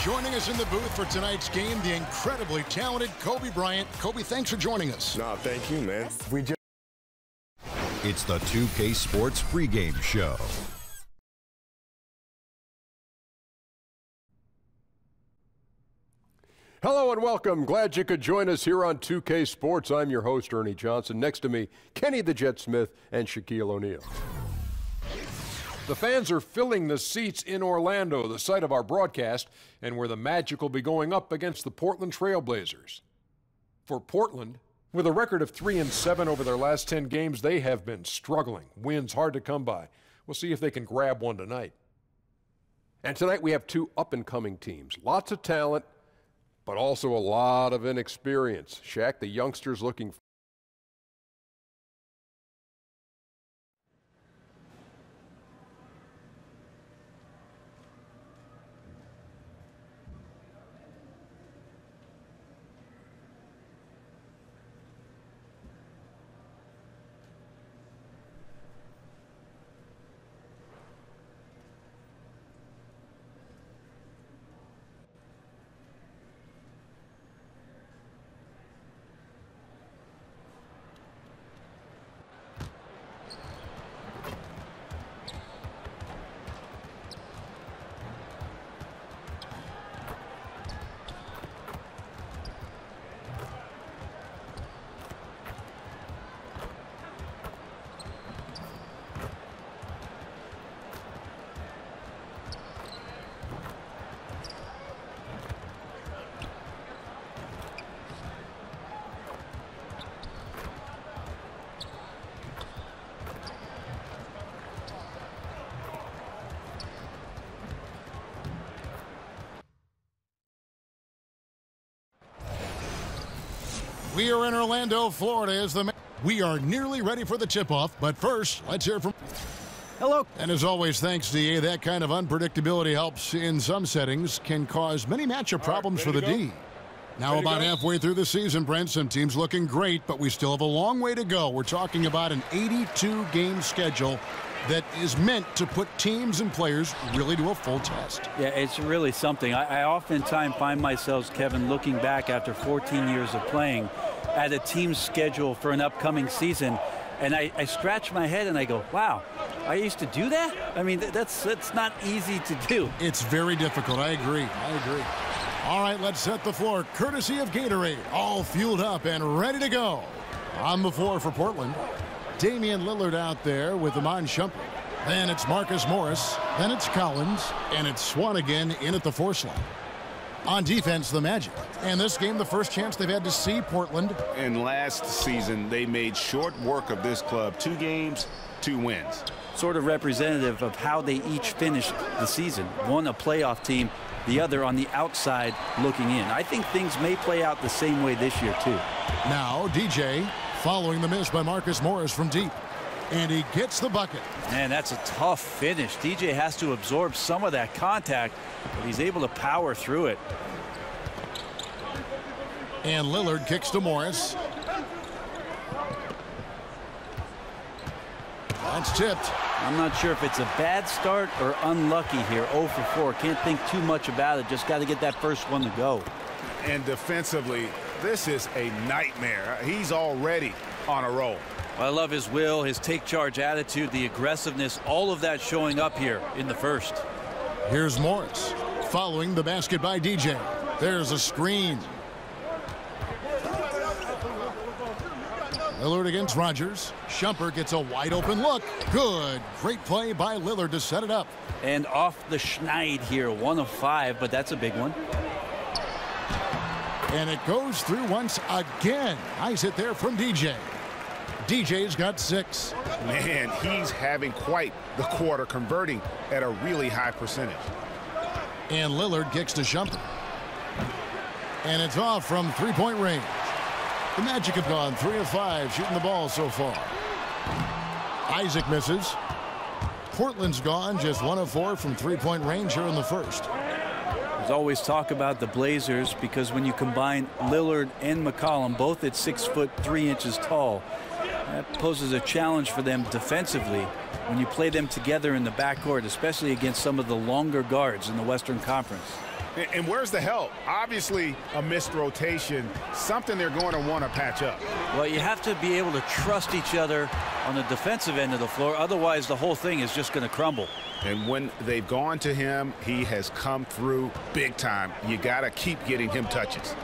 Joining us in the booth for tonight's game, the incredibly talented Kobe Bryant. Kobe, thanks for joining us. No, thank you, man. It's the 2K Sports pregame show. Hello and welcome. Glad you could join us here on 2K Sports. I'm your host, Ernie Johnson. Next to me, Kenny the Jet Smith and Shaquille O'Neal. The fans are filling the seats in Orlando, the site of our broadcast, and where the Magic will be going up against the Portland Trail Blazers. For Portland, with a record of 3-7 over their last 10 games, they have been struggling. Wins hard to come by. We'll see if they can grab one tonight. And tonight we have two up-and-coming teams. Lots of talent, but also a lot of inexperience. Shaq, the youngsters looking for We are in Orlando, Florida. We are nearly ready for the tip-off, but first, let's hear from... Hello. And as always, thanks to you. That kind of unpredictability helps in some settings, can cause many matchup problems for the D. Now about halfway through the season, Brent, some teams looking great, but we still have a long way to go. We're talking about an 82-game schedule that is meant to put teams and players really to a full test. Yeah, it's really something. I oftentimes find myself, Kevin, looking back after 14 years of playing at a team's schedule for an upcoming season, and I scratch my head and I go, wow, I used to do that? I mean, that's not easy to do. It's very difficult. I agree. All right, let's set the floor. Courtesy of Gatorade, all fueled up and ready to go. On the floor for Portland, Damian Lillard out there with Iman Shumpert. Then it's Marcus Morris. Then it's Collins. And it's Swan again in at the 4 slot. On defense, the Magic. And this game, the first chance they've had to see Portland. And last season, they made short work of this club. 2 games, 2 wins. Sort of representative of how they each finished the season. One a playoff team, the other on the outside looking in. I think things may play out the same way this year, too. Now, DJ following the miss by Marcus Morris from deep. And he gets the bucket. Man, that's a tough finish. DJ has to absorb some of that contact, but he's able to power through it. And Lillard kicks to Morris. That's tipped. I'm not sure if it's a bad start or unlucky here. 0 for 4. Can't think too much about it. Just got to get that first one to go. And defensively, this is a nightmare. He's already on a roll. Well, I love his will, his take charge attitude, the aggressiveness, all of that showing up here in the first. Here's Morris following the basket by DJ. There's a screen. Lillard against Rogers. Shumpert gets a wide open look. Good. Great play by Lillard to set it up. And off the schneid here, 1 of 5, but that's a big one. And it goes through once again. Nice hit there from DJ. DJ's got 6. Man, he's having quite the quarter, converting at a really high percentage. And Lillard kicks to Shumpert. And it's off from 3-point range. The Magic have gone 3 of 5 shooting the ball so far. Isaac misses. Portland's gone just 1 of 4 from 3-point range here in the first. There's always talk about the Blazers because when you combine Lillard and McCollum, both at 6'3" tall, that poses a challenge for them defensively when you play them together in the backcourt, especially against some of the longer guards in the Western Conference. And where's the help? Obviously, a missed rotation, something they're going to want to patch up. Well, you have to be able to trust each other on the defensive end of the floor. Otherwise, the whole thing is just going to crumble. And when they've gone to him, he has come through big time. You got to keep getting him touches.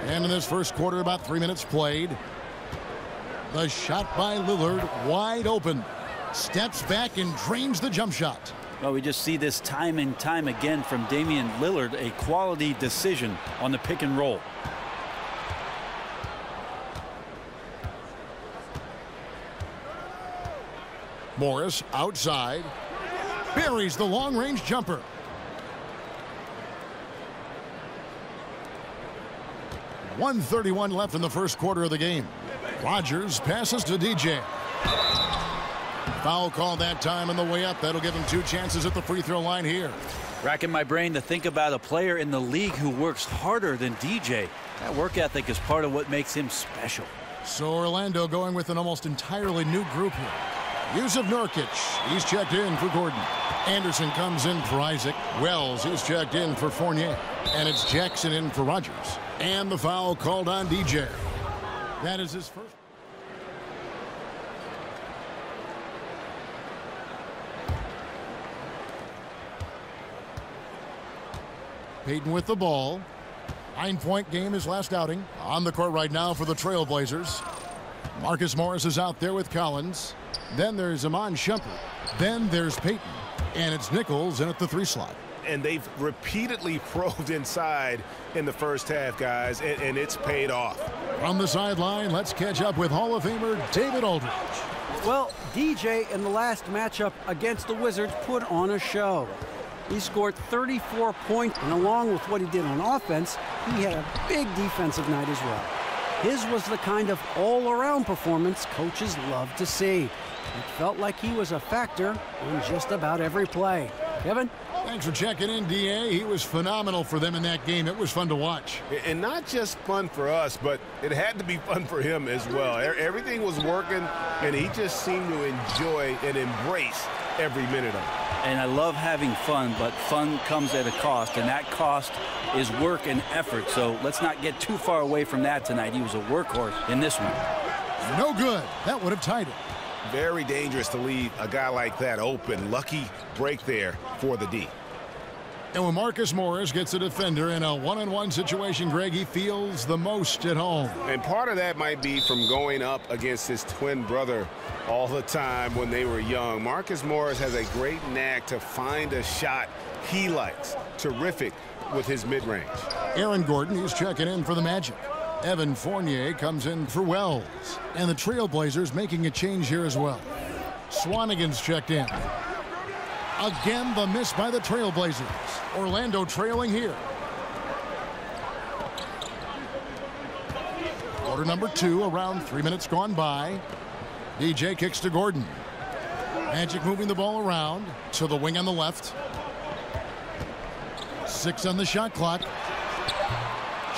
And in this first quarter, about 3 minutes played. The shot by Lillard, wide open. Steps back and drains the jump shot. Well, we just see this time and time again from Damian Lillard, a quality decision on the pick and roll. Morris outside. Buries the long-range jumper. .131 left in the first quarter of the game. Rogers passes to DJ. Foul call that time on the way up. That'll give him 2 chances at the free throw line here. Racking my brain to think about a player in the league who works harder than DJ. That work ethic is part of what makes him special. So Orlando going with an almost entirely new group here. Yusuf Nurkic, he's checked in for Gordon. Anderson comes in for Isaac. Wells, he's checked in for Fournier. And it's Jackson in for Rogers. And the foul called on DJ. That is his first. Payton with the ball. 9-point game his last outing. On the court right now for the Trailblazers. Marcus Morris is out there with Collins. Then there's Iman Shumpert. Then there's Payton. And it's Nichols in at the 3 slot. And they've repeatedly probed inside in the first half, guys, and it's paid off. From the sideline, let's catch up with Hall of Famer David Aldridge. Well, DJ in the last matchup against the Wizards put on a show. He scored 34 points, and along with what he did on offense, he had a big defensive night as well. His was the kind of all-around performance coaches love to see. It felt like he was a factor in just about every play. Kevin? Thanks for checking in, D.A. He was phenomenal for them in that game. It was fun to watch. And not just fun for us, but it had to be fun for him as well. Everything was working, and he just seemed to enjoy and embrace every minute of it. And I love having fun, but fun comes at a cost, and that cost is work and effort. So let's not get too far away from that tonight. He was a workhorse in this one. No good. That would have tied it. Very dangerous to leave a guy like that open. Lucky break there for the D. And when Marcus Morris gets a defender in a one-on-one situation, Greg, he feels the most at home. And part of that might be from going up against his twin brother all the time when they were young. Marcus Morris has a great knack to find a shot he likes. Terrific with his mid-range. Aaron Gordon, he's checking in for the Magic. Evan Fournier comes in for Wells. And the Trailblazers making a change here as well. Swanigan's checked in. Again, the miss by the Trailblazers. Orlando trailing here. Quarter number 2, around 3 minutes gone by. DJ kicks to Gordon. Magic moving the ball around to the wing on the left. 6 on the shot clock.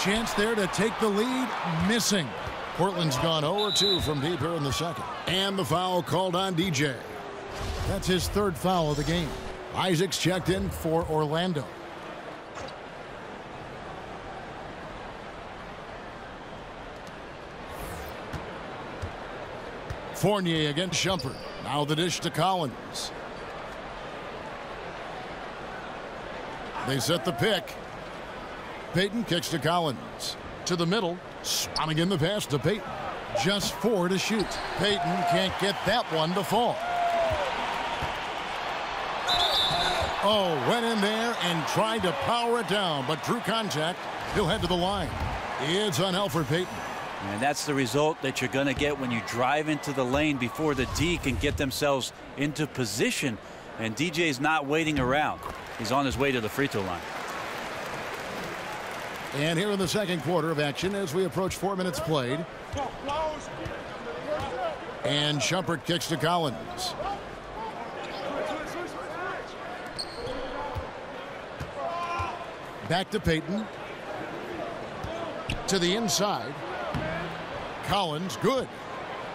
Chance there to take the lead. Missing. Portland's gone 0-2 from deep here in the second. And the foul called on DJ. That's his 3rd foul of the game. Isaac's checked in for Orlando. Fournier against Shumpert. Now the dish to Collins. They set the pick. Payton kicks to Collins. To the middle. Swanigan the pass to Payton. Just 4 to shoot. Payton can't get that one to fall. Oh, went in there and tried to power it down, but drew contact. He'll head to the line. It's on Elfrid Payton. And that's the result that you're going to get when you drive into the lane before the D can get themselves into position. And DJ's not waiting around. He's on his way to the free throw line. And here in the second quarter of action as we approach 4 minutes played. And Shumpert kicks to Collins. Back to Payton. To the inside. Collins, good.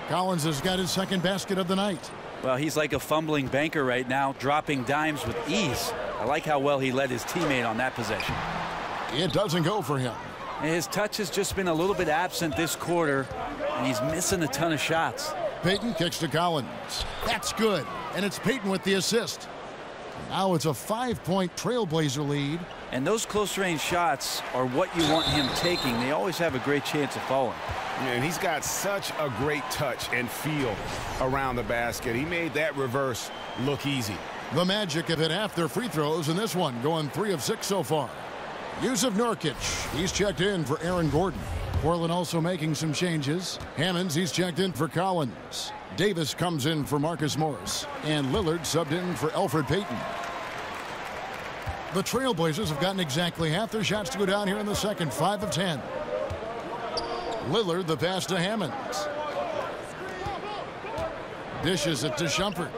Collins has got his second basket of the night. Well, he's like a fumbling banker right now, dropping dimes with ease. I like how well he led his teammate on that possession. It doesn't go for him. His touch has just been a little bit absent this quarter, and he's missing a ton of shots. Payton kicks to Collins. That's good. And it's Payton with the assist. Now it's a 5-point Trailblazer lead. And those close-range shots are what you want him taking. They always have a great chance of falling. And he's got such a great touch and feel around the basket. He made that reverse look easy. The Magic have hit half their free throws in this one, going 3 of 6 so far. Yusuf Nurkic, he's checked in for Aaron Gordon. Portland also making some changes. Hammonds, he's checked in for Collins. Davis comes in for Marcus Morris. And Lillard subbed in for Elfrid Payton. The Trailblazers have gotten exactly half their shots to go down here in the second, 5 of 10. Lillard, the pass to Hammonds. Dishes it to Shumpert.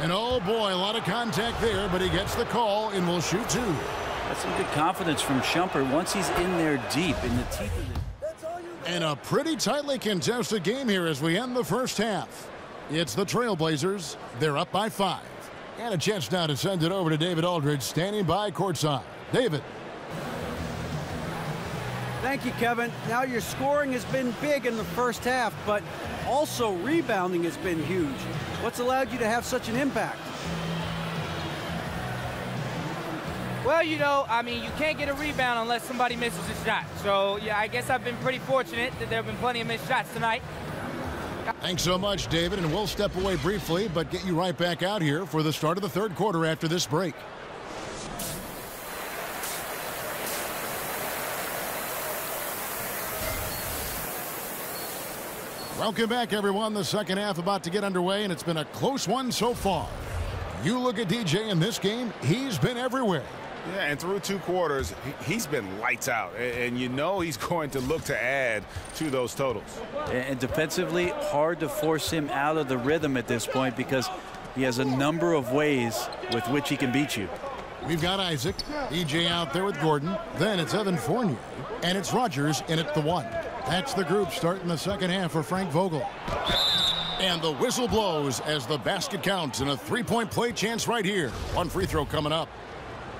And oh boy, a lot of contact there, but he gets the call and will shoot 2. That's some good confidence from Shumpert once he's in there deep in the teeth of it. And a pretty tightly contested game here as we end the first half. It's the Trailblazers. They're up by 5. And a chance now to send it over to David Aldridge, standing by courtside. David. Thank you, Kevin. Now your scoring has been big in the first half, but also rebounding has been huge. What's allowed you to have such an impact? Well, you know, I mean, you can't get a rebound unless somebody misses a shot. So, yeah, I guess I've been pretty fortunate that there have been plenty of missed shots tonight. Thanks so much, David, and we'll step away briefly, but get you right back out here for the start of the third quarter after this break. Welcome back, everyone. The second half about to get underway, and it's been a close one so far. You look at DJ in this game, he's been everywhere. Yeah, and through 2 quarters, he's been lights out. And you know he's going to look to add to those totals. And defensively, hard to force him out of the rhythm at this point because He has a number of ways with which he can beat you. We've got Isaac, EJ out there with Gordon. Then it's Evan Fournier, and it's Rogers in at the 1. That's the group starting the second half for Frank Vogel. And the whistle blows as the basket counts, and a three-point play chance right here. One free throw coming up.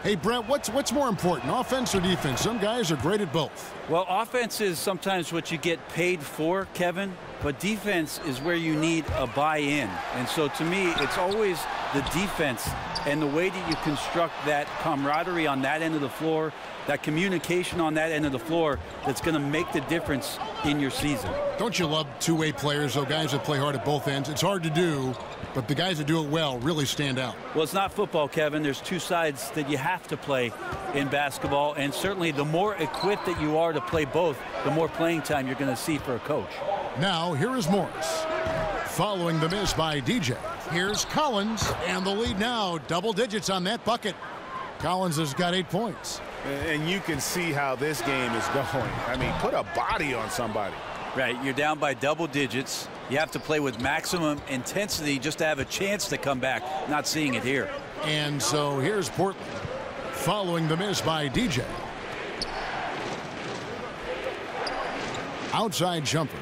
Hey, Brett, what's more important, offense or defense? Some guys are great at both. Well, offense is sometimes what you get paid for, Kevin, but defense is where you need a buy-in. And so to me, it's always the defense and the way that you construct that camaraderie on that end of the floor, that communication on that end of the floor, that's going to make the difference in your season. Don't you love two-way players, though, guys that play hard at both ends? It's hard to do, but the guys that do it well really stand out. Well, it's not football, Kevin. There's two sides that you have to play in basketball, and certainly the more equipped that you are to play both, the more playing time you're going to see for a coach. Now, here is Morris. Following the miss by DJ, here's Collins, and the lead now, double digits on that bucket. Collins has got 8 points. And you can see how this game is going. I mean, put a body on somebody. Right, you're down by double digits. You have to play with maximum intensity just to have a chance to come back. Not seeing it here. And so here's Portland. Following the miss by DJ. Outside jumper.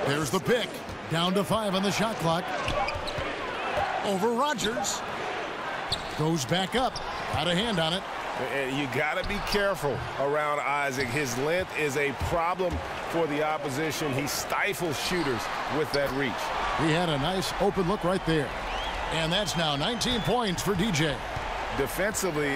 There's the pick. Down to 5 on the shot clock. Over Rogers. Goes back up. Got a hand on it. You got to be careful around Isaac. His length is a problem for the opposition. He stifles shooters with that reach. He had a nice open look right there. And that's now 19 points for DJ. Defensively,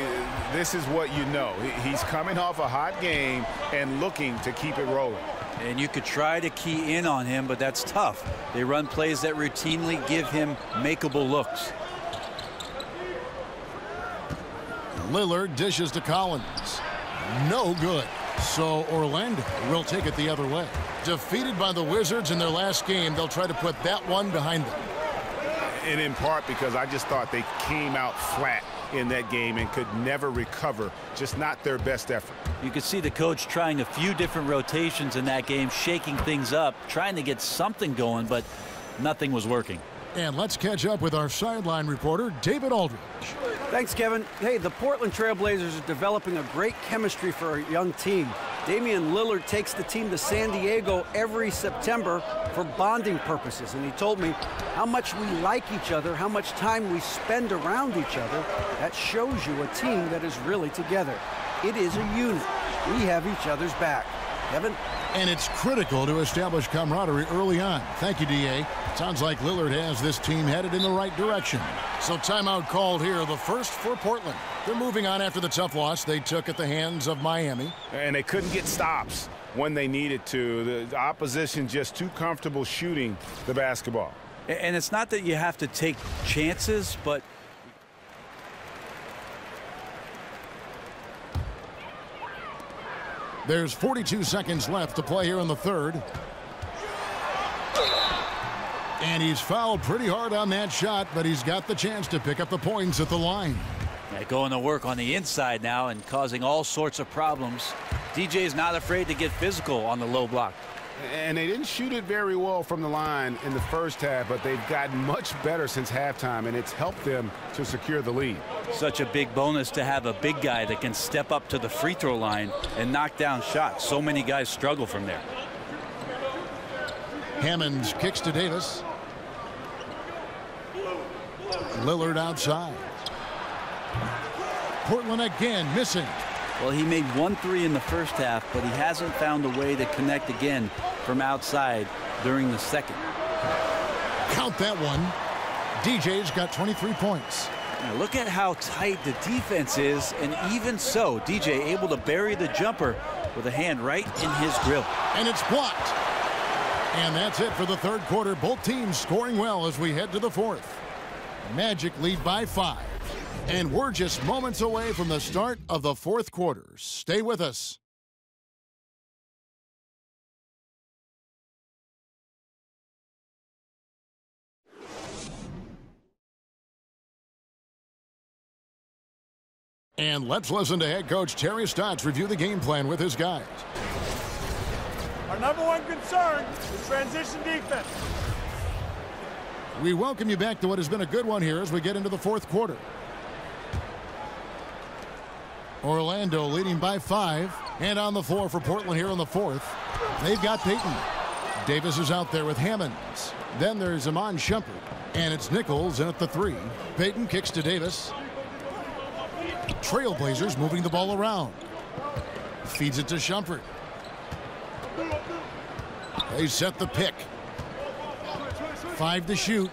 this is what you know. He's coming off a hot game and looking to keep it rolling. And you could try to key in on him, but that's tough. They run plays that routinely give him makeable looks. Lillard dishes to Collins. No good. So Orlando will take it the other way. Defeated by the Wizards in their last game, they'll try to put that one behind them. And in part because I just thought they came out flat in that game and could never recover. Just not their best effort. You could see the coach trying a few different rotations in that game, shaking things up, trying to get something going, but nothing was working. And let's catch up with our sideline reporter, David Aldridge. Thanks, Kevin. Hey, the Portland Trail Blazers are developing a great chemistry for a young team. Damian Lillard takes the team to San Diego every September for bonding purposes, and he told me how much we like each other, how much time we spend around each other. That shows you a team that is really together. It is a unit. We have each other's back. Kevin? And it's critical to establish camaraderie early on. Thank you, D.A. Sounds like Lillard has this team headed in the right direction. So timeout called here, the first for Portland. They're moving on after the tough loss they took at the hands of Miami. And they couldn't get stops when they needed to. The opposition just too comfortable shooting the basketball. And it's not that you have to take chances, but there's 42 seconds left to play here in the third. And he's fouled pretty hard on that shot, but he's got the chance to pick up the points at the line. Going to work on the inside now and causing all sorts of problems. DJ's not afraid to get physical on the low block. And they didn't shoot it very well from the line in the first half, but they've gotten much better since halftime, and it's helped them to secure the lead. Such a big bonus to have a big guy that can step up to the free throw line and knock down shots. So many guys struggle from there. Hammonds kicks to Davis. Lillard outside. Portland again missing. Well, he made 1 3 in the first half, but he hasn't found a way to connect again from outside during the second. Count that one. DJ's got 23 points. Now look at how tight the defense is, and even so, DJ able to bury the jumper with a hand right in his grill. And it's blocked. And that's it for the third quarter. Both teams scoring well as we head to the fourth. Magic lead by 5. And we're just moments away from the start of the fourth quarter. Stay with us. And let's listen to head coach Terry Stotts review the game plan with his guys. Our number one concern is transition defense. We welcome you back to what has been a good one here as we get into the fourth quarter. Orlando leading by 5. And on the floor for Portland here in the fourth, they've got Payton. Davis is out there with Hammonds. Then there's Iman Shumpert. And it's Nichols in at the 3. Payton kicks to Davis. Trailblazers moving the ball around. Feeds it to Shumpert. They set the pick. 5 to shoot.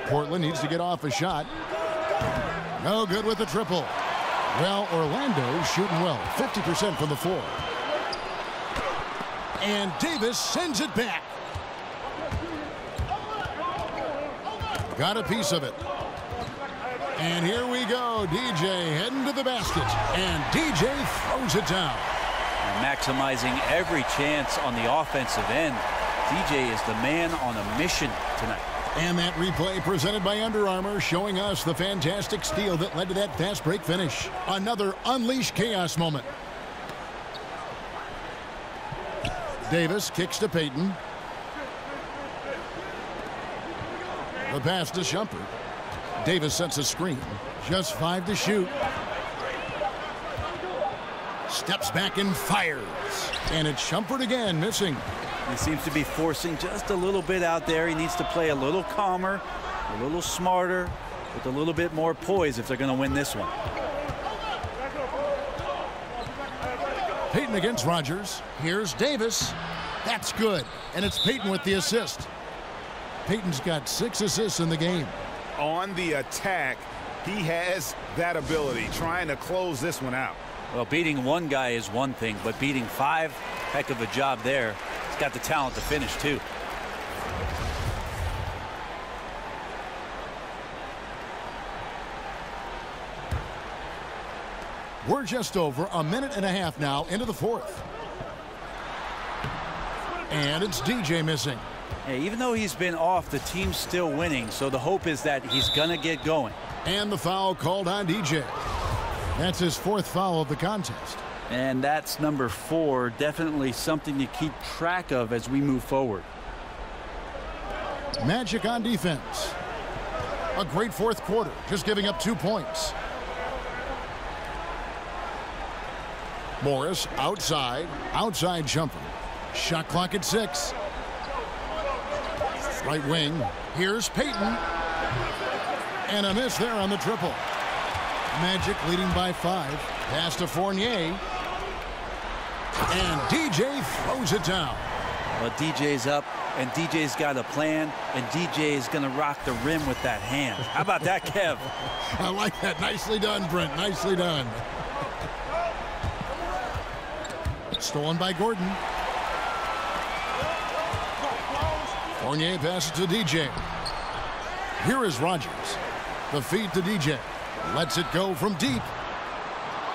Portland needs to get off a shot. No good with the triple. Well, Orlando shooting well. 50% from the floor. And Davis sends it back. Got a piece of it. And here we go. DJ heading to the basket. And DJ throws it down. And maximizing every chance on the offensive end. DJ is the man on a mission tonight. And that replay presented by Under Armour showing us the fantastic steal that led to that fast break finish. Another unleashed chaos moment. Davis kicks to Payton. The pass to Shumpert. Davis sets a screen. Just 5 to shoot. Steps back and fires. And it's Shumpert again, missing. He seems to be forcing just a little bit out there. He needs to play a little calmer, a little smarter, with a little bit more poise if they're going to win this one. Payton against Rogers. Here's Davis. That's good. And it's Payton with the assist. Payton's got 6 assists in the game. On the attack, he has that ability, trying to close this one out. Well, beating one guy is one thing, but beating 5, heck of a job there. He's got the talent to finish, too. We're just over a minute and a half now into the fourth. And it's DJ missing. Yeah, even though he's been off, the team's still winning, so the hope is that he's going to get going. And the foul called on DJ. That's his 4th foul of the contest. And that's number 4, definitely something to keep track of as we move forward. Magic on defense. A great fourth quarter, just giving up 2 points. Morris outside Shumpert. Shot clock at 6. Right wing. Here's Payton. And a miss there on the triple. Magic leading by 5. Pass to Fournier. And DJ throws it down. Well, DJ's up, and DJ's got a plan, and DJ is going to rock the rim with that hand. How about that, Kev? I like that. Nicely done, Brent. Nicely done. Stolen by Gordon. Fournier passes to DJ. Here is Rogers. The feed to DJ. Lets it go from deep.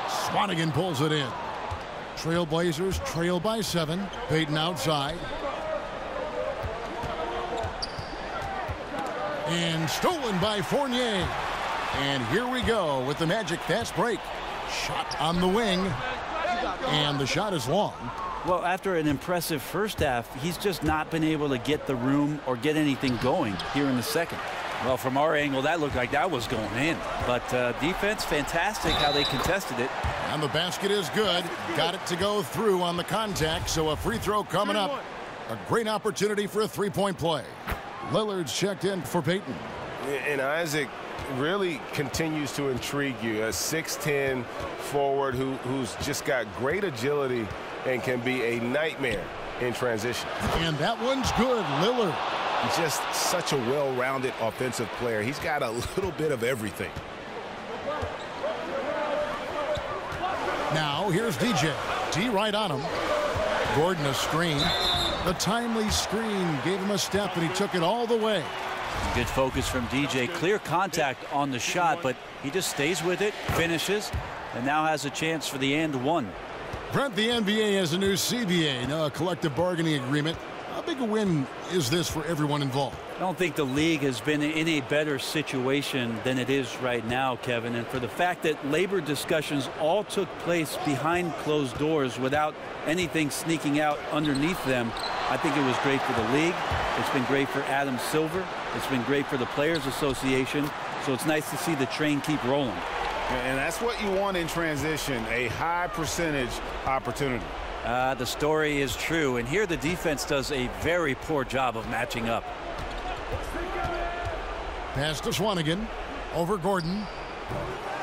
Swanigan pulls it in. Trailblazers trail by 7. Payton outside. And stolen by Fournier. And here we go with the Magic fast break. Shot on the wing. And the shot is long. Well, after an impressive first half, he's just not been able to get the room or get anything going here in the second. Well, from our angle, that looked like that was going in. But defense, fantastic how they contested it. And the basket is good. Got it to go through on the contact, so a free throw coming up. A great opportunity for a three-point play. Lillard's checked in for Payton. And Isaac really continues to intrigue you. A 6'10 forward who's just got great agility and can be a nightmare in transition. And that one's good. Lillard. Just such a well-rounded offensive player. He's got a little bit of everything. Now here's DJ. D right on him. Gordon a screen. The timely screen gave him a step, and he took it all the way. Good focus from DJ. Clear contact on the shot, but he just stays with it, finishes, and now has a chance for the and one. Brent, the NBA has a new CBA, a collective bargaining agreement. big a win is this for everyone involved? I don't think the league has been in a better situation than it is right now, Kevin. And for the fact that labor discussions all took place behind closed doors without anything sneaking out underneath them, I think it was great for the league. It's been great for Adam Silver. It's been great for the Players Association. So it's nice to see the train keep rolling. And that's what you want in transition, a high percentage opportunity. The story is true, and here the defense does a very poor job of matching up. Pass to Swanigan, over Gordon.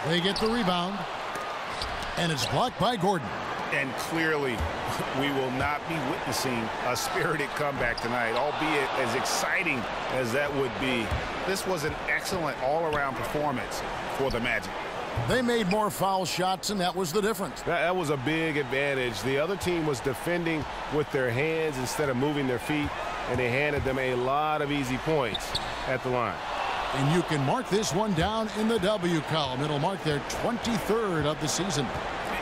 They get the rebound, and it's blocked by Gordon. And clearly, we will not be witnessing a spirited comeback tonight, albeit as exciting as that would be. This was an excellent all-around performance for the Magic. They made more foul shots, and that was the difference. That was a big advantage. The other team was defending with their hands instead of moving their feet, and they handed them a lot of easy points at the line. And you can mark this one down in the W column. It'll mark their 23rd of the season.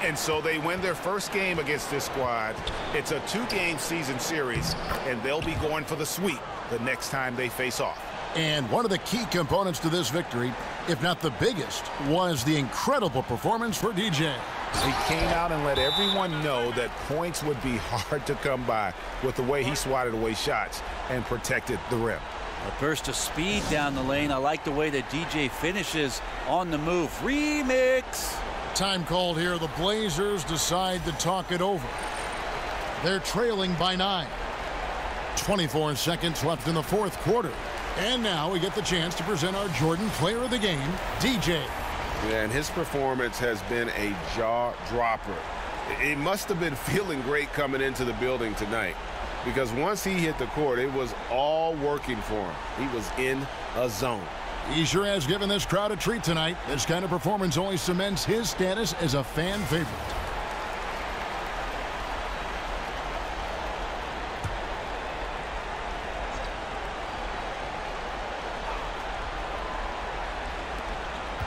And so they win their first game against this squad. It's a 2-game season series, and they'll be going for the sweep the next time they face off. And one of the key components to this victory, if not the biggest, was the incredible performance for DJ. He came out and let everyone know that points would be hard to come by with the way he swatted away shots and protected the rim. A burst of speed down the lane. I like the way that DJ finishes on the move. Remix. Time called here. The Blazers decide to talk it over. They're trailing by 9. 24 seconds left in the fourth quarter. And now we get the chance to present our Jordan Player of the Game, DJ. Yeah, and his performance has been a jaw-dropper. It must have been feeling great coming into the building tonight, because once he hit the court, it was all working for him. He was in a zone. He sure has given this crowd a treat tonight. This kind of performance only cements his status as a fan favorite.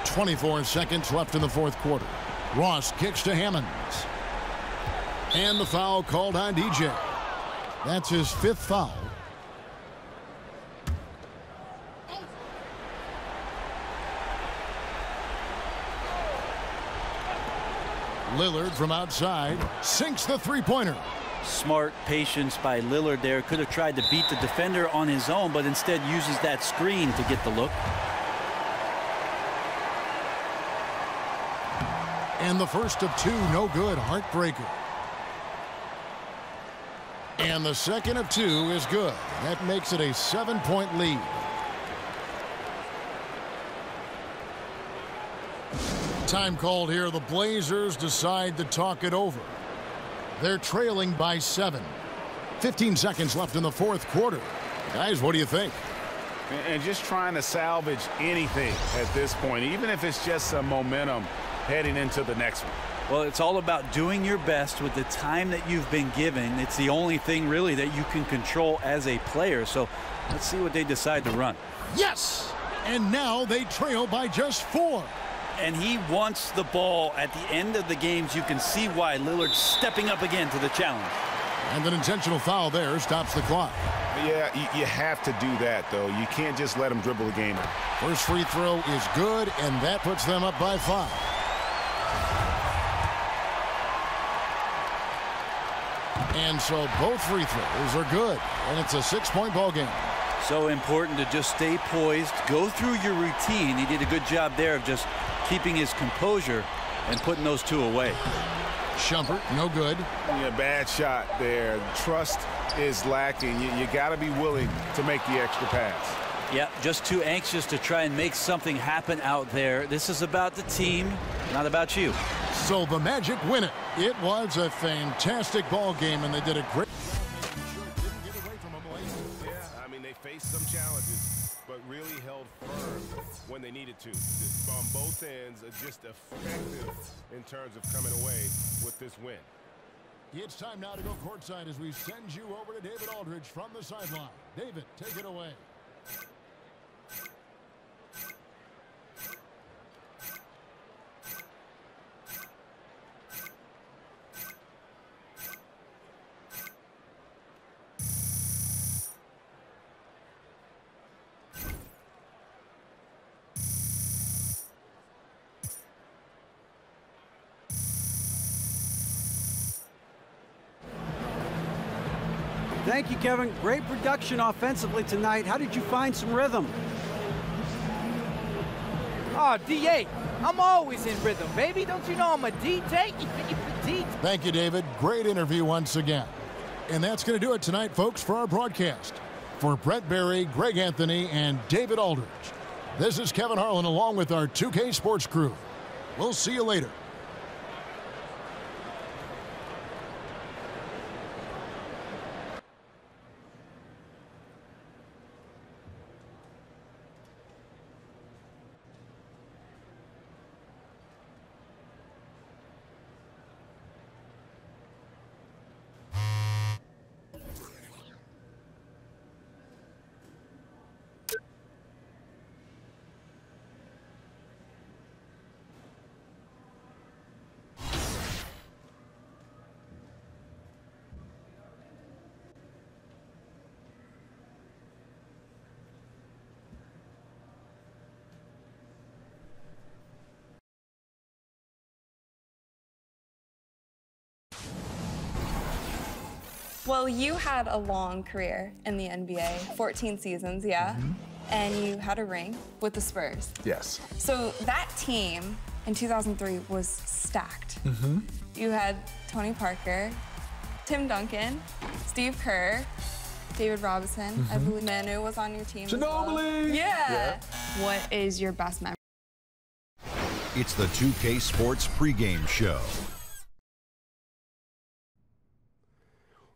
.24 seconds left in the fourth quarter. Ross kicks to Hammonds. And the foul called on DJ. That's his 5th foul. Lillard from outside sinks the three-pointer. Smart patience by Lillard there. Could have tried to beat the defender on his own, but instead uses that screen to get the look. And the first of 2, no good. Heartbreaker. And the second of 2 is good. That makes it a 7-point lead. Time called here. The Blazers decide to talk it over. They're trailing by 7. 15 seconds left in the fourth quarter. Guys, what do you think? And just trying to salvage anything at this point, even if it's just some momentum heading into the next one. Well, it's all about doing your best with the time that you've been given. It's the only thing really that you can control as a player. So let's see what they decide to run. Yes! And now they trail by just 4. And he wants the ball at the end of the games. You can see why Lillard's stepping up again to the challenge. And an intentional foul there stops the clock. Yeah, you have to do that, though. You can't just let him dribble the game. First free throw is good, and that puts them up by 5. And so both free throws are good, and it's a 6-point ball game. So important to just stay poised, go through your routine. He did a good job there of just keeping his composure and putting those 2 away. Shumpert, no good. Yeah, bad shot there. Trust is lacking. You got to be willing to make the extra pass. Yeah, just too anxious to try and make something happen out there. This is about the team, not about you. So the Magic win it. It was a fantastic ball game, and they did a great Yeah, I mean, they faced some challenges, but really held firm when they needed to. On both ends, just effective in terms of coming away with this win. It's time now to go courtside as we send you over to David Aldridge from the sideline. David, take it away. Thank you, Kevin. Great production offensively tonight. How did you find some rhythm? Oh, D.A., I'm always in rhythm, baby. Don't you know I'm a DJ? Thank you, David. Great interview once again. And that's going to do it tonight, folks, for our broadcast. For Brett Berry, Greg Anthony, and David Aldridge, this is Kevin Harlan along with our 2K Sports crew. We'll see you later. Well, you had a long career in the NBA, 14 seasons, yeah? And you had a ring with the Spurs. Yes. So that team in 2003 was stacked. You had Tony Parker, Tim Duncan, Steve Kerr, David Robinson. I believe Manu was on your team. Ginobili! Well. Yeah. What is your best memory? It's the 2K Sports pregame show.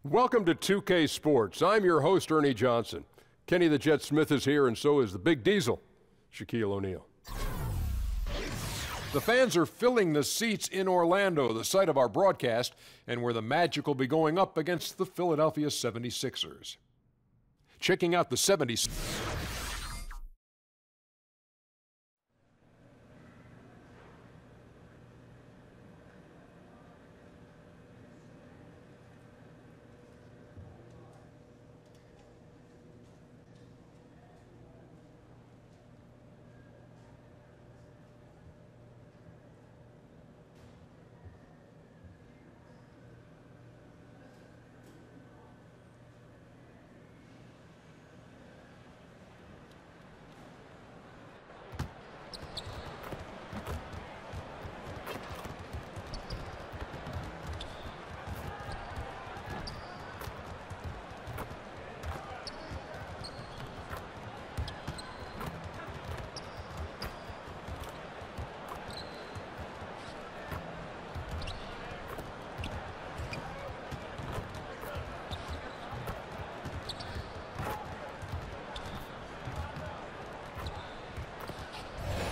Welcome to 2K Sports. I'm your host, Ernie Johnson. Kenny the Jet Smith is here, and so is the Big Diesel, Shaquille O'Neal. The fans are filling the seats in Orlando, the site of our broadcast, and where the Magic will be going up against the Philadelphia 76ers. Checking out the 76ers.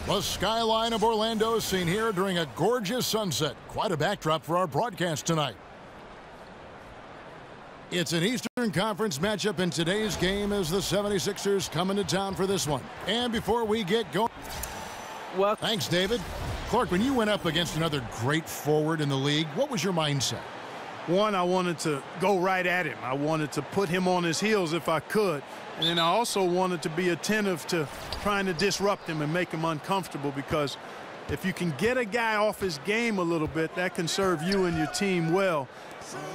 The skyline of Orlando is seen here during a gorgeous sunset. Quite a backdrop for our broadcast tonight. It's an Eastern Conference matchup in today's game as the 76ers come into town for this one. And before we get going... Well, thanks, David. Clark, when you went up against another great forward in the league, what was your mindset? One, I wanted to go right at him. I wanted to put him on his heels if I could. And then I also wanted to be attentive to trying to disrupt him and make him uncomfortable, because if you can get a guy off his game a little bit, that can serve you and your team well.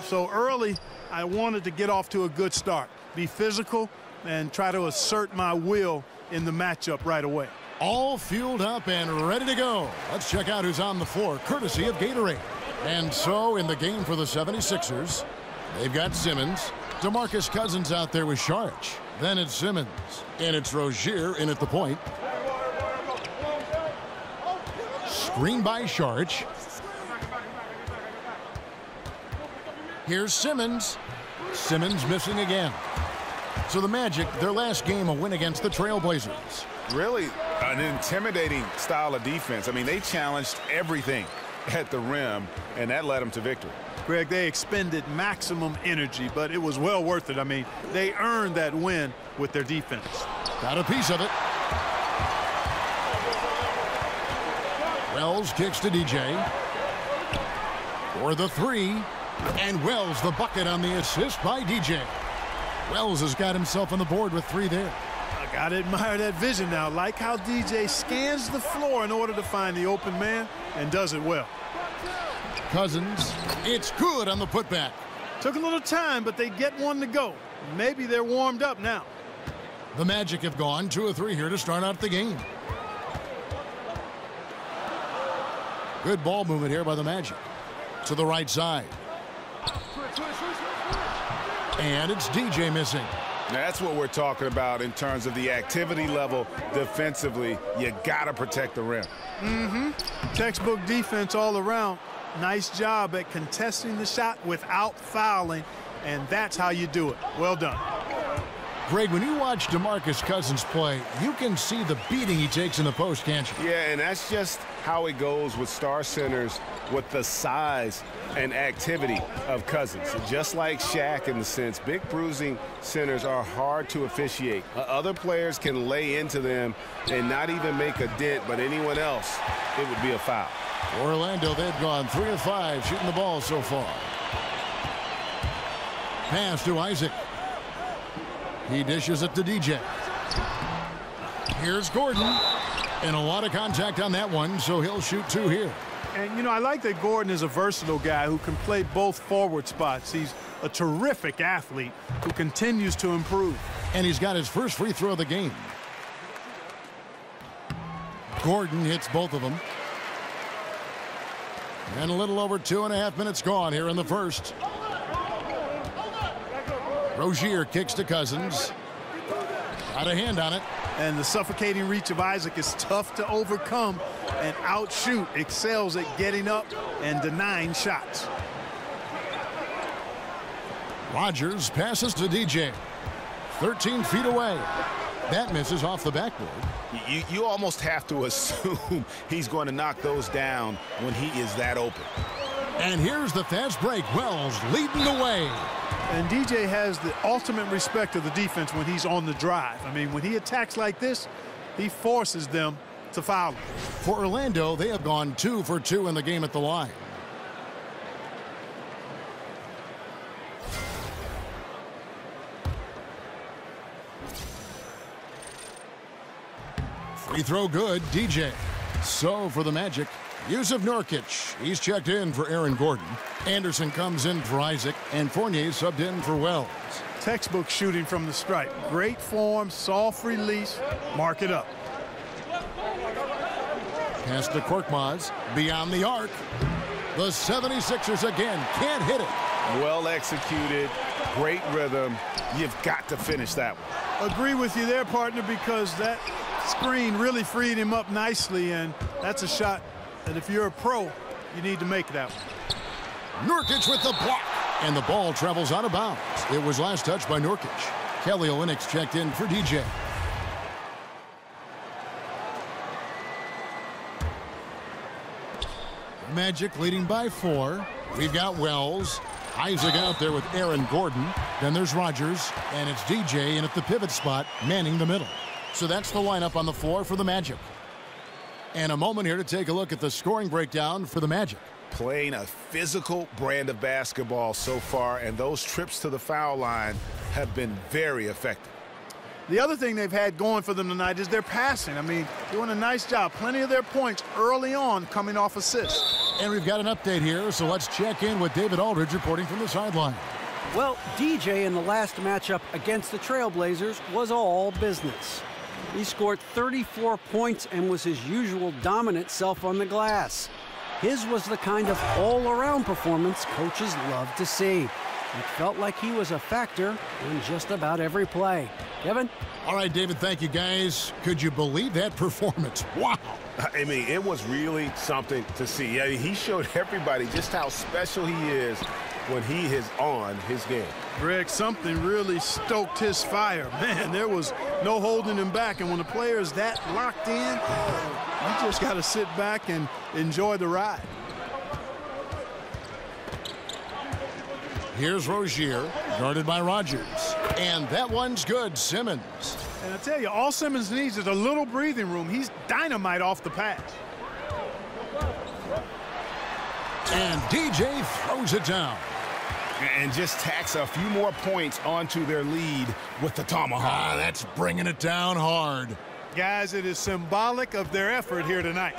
So early, I wanted to get off to a good start, be physical, and try to assert my will in the matchup right away. All fueled up and ready to go. Let's check out who's on the floor, courtesy of Gatorade. And so in the game for the 76ers, they've got Simmons, DeMarcus Cousins out there with Saric. Then it's Simmons, and it's Rozier in at the point. Screen by Saric. Here's Simmons. Simmons missing again. So the Magic, their last game, a win against the Trailblazers. Really an intimidating style of defense. I mean, they challenged everything at the rim, and that led them to victory. Greg, they expended maximum energy, but it was well worth it. I mean, they earned that win with their defense. Got a piece of it. Wells kicks to DJ. For the three. And Wells the bucket on the assist by DJ. Wells has got himself on the board with three there. I gotta admire that vision now. Like how DJ scans the floor in order to find the open man and does it well. Cousins, it's good on the putback. Took a little time, but they get one to go. Maybe they're warmed up now. The Magic have gone 2 of 3 here to start out the game. Good ball movement here by the Magic. To the right side. And it's DJ missing. Now that's what we're talking about in terms of the activity level defensively. You got to protect the rim. Textbook defense all around. Nice job at contesting the shot without fouling, and that's how you do it. Well done. Greg, when you watch DeMarcus Cousins play, you can see the beating he takes in the post, can't you? Yeah, and that's just how it goes with star centers, with the size and activity of Cousins. Just like Shaq in the sense, big bruising centers are hard to officiate. Other players can lay into them and not even make a dent, but anyone else, it would be a foul. Orlando, they've gone 3 of 5 shooting the ball so far. Pass to Isaac. He dishes it to DJ. Here's Gordon. And a lot of contact on that one, so he'll shoot 2 here. And, you know, I like that Gordon is a versatile guy who can play both forward spots. He's a terrific athlete who continues to improve. And he's got his first free throw of the game. Gordon hits both of them. And a little over 2.5 minutes gone here in the first. Rozier kicks to Cousins. Got a hand on it. And the suffocating reach of Isaac is tough to overcome, and outshoot excels at getting up and denying shots. Rogers passes to DJ. 13 feet away. That misses off the backboard. You almost have to assume he's going to knock those down when he is that open. And here's the fast break. Wells leading the way. And DJ has the ultimate respect of the defense when he's on the drive. I mean, when he attacks like this, he forces them to foul him. For Orlando, they have gone 2 for 2 in the game at the line. Free throw good, DJ. So for the Magic, Yusuf Nurkic. He's checked in for Aaron Gordon. Anderson comes in for Isaac, and Fournier subbed in for Wells. Textbook shooting from the stripe. Great form, soft release. Mark it up. Pass to Korkmaz, beyond the arc. The 76ers again can't hit it. Well executed, great rhythm. You've got to finish that one. Agree with you there, partner, because that screen really freed him up nicely, and that's a shot that if you're a pro, you need to make that one. Nurkic with the block, and the ball travels out of bounds. It was last touched by Nurkic. Kelly Olynyk checked in for DJ. Magic leading by 4. We've got Wells. Isaac out there with Aaron Gordon. Then there's Rogers, and it's DJ in at the pivot spot, manning the middle. So that's the lineup on the floor for the Magic. And a moment here to take a look at the scoring breakdown for the Magic. Playing a physical brand of basketball so far, and those trips to the foul line have been very effective. The other thing they've had going for them tonight is their passing. I mean, doing a nice job. Plenty of their points early on coming off assists. And we've got an update here, so let's check in with David Aldridge reporting from the sideline. Well, DJ in the last matchup against the Trailblazers was all business. He scored 34 points and was his usual dominant self on the glass. His was the kind of all-around performance coaches love to see. It felt like he was a factor in just about every play. Kevin? All right, David, thank you, guys. Could you believe that performance? Wow. I mean, it was really something to see. I mean, he showed everybody just how special he is when he is on his game. Greg, something really stoked his fire. Man, there was no holding him back. And when a player is that locked in, you just got to sit back and enjoy the ride. Here's Rozier, guarded by Rogers. And that one's good, Simmons. And I tell you, all Simmons needs is a little breathing room. He's dynamite off the pass. And DJ throws it down. And just tacks a few more points onto their lead with the tomahawk. That's bringing it down hard. Guys, it is symbolic of their effort here tonight.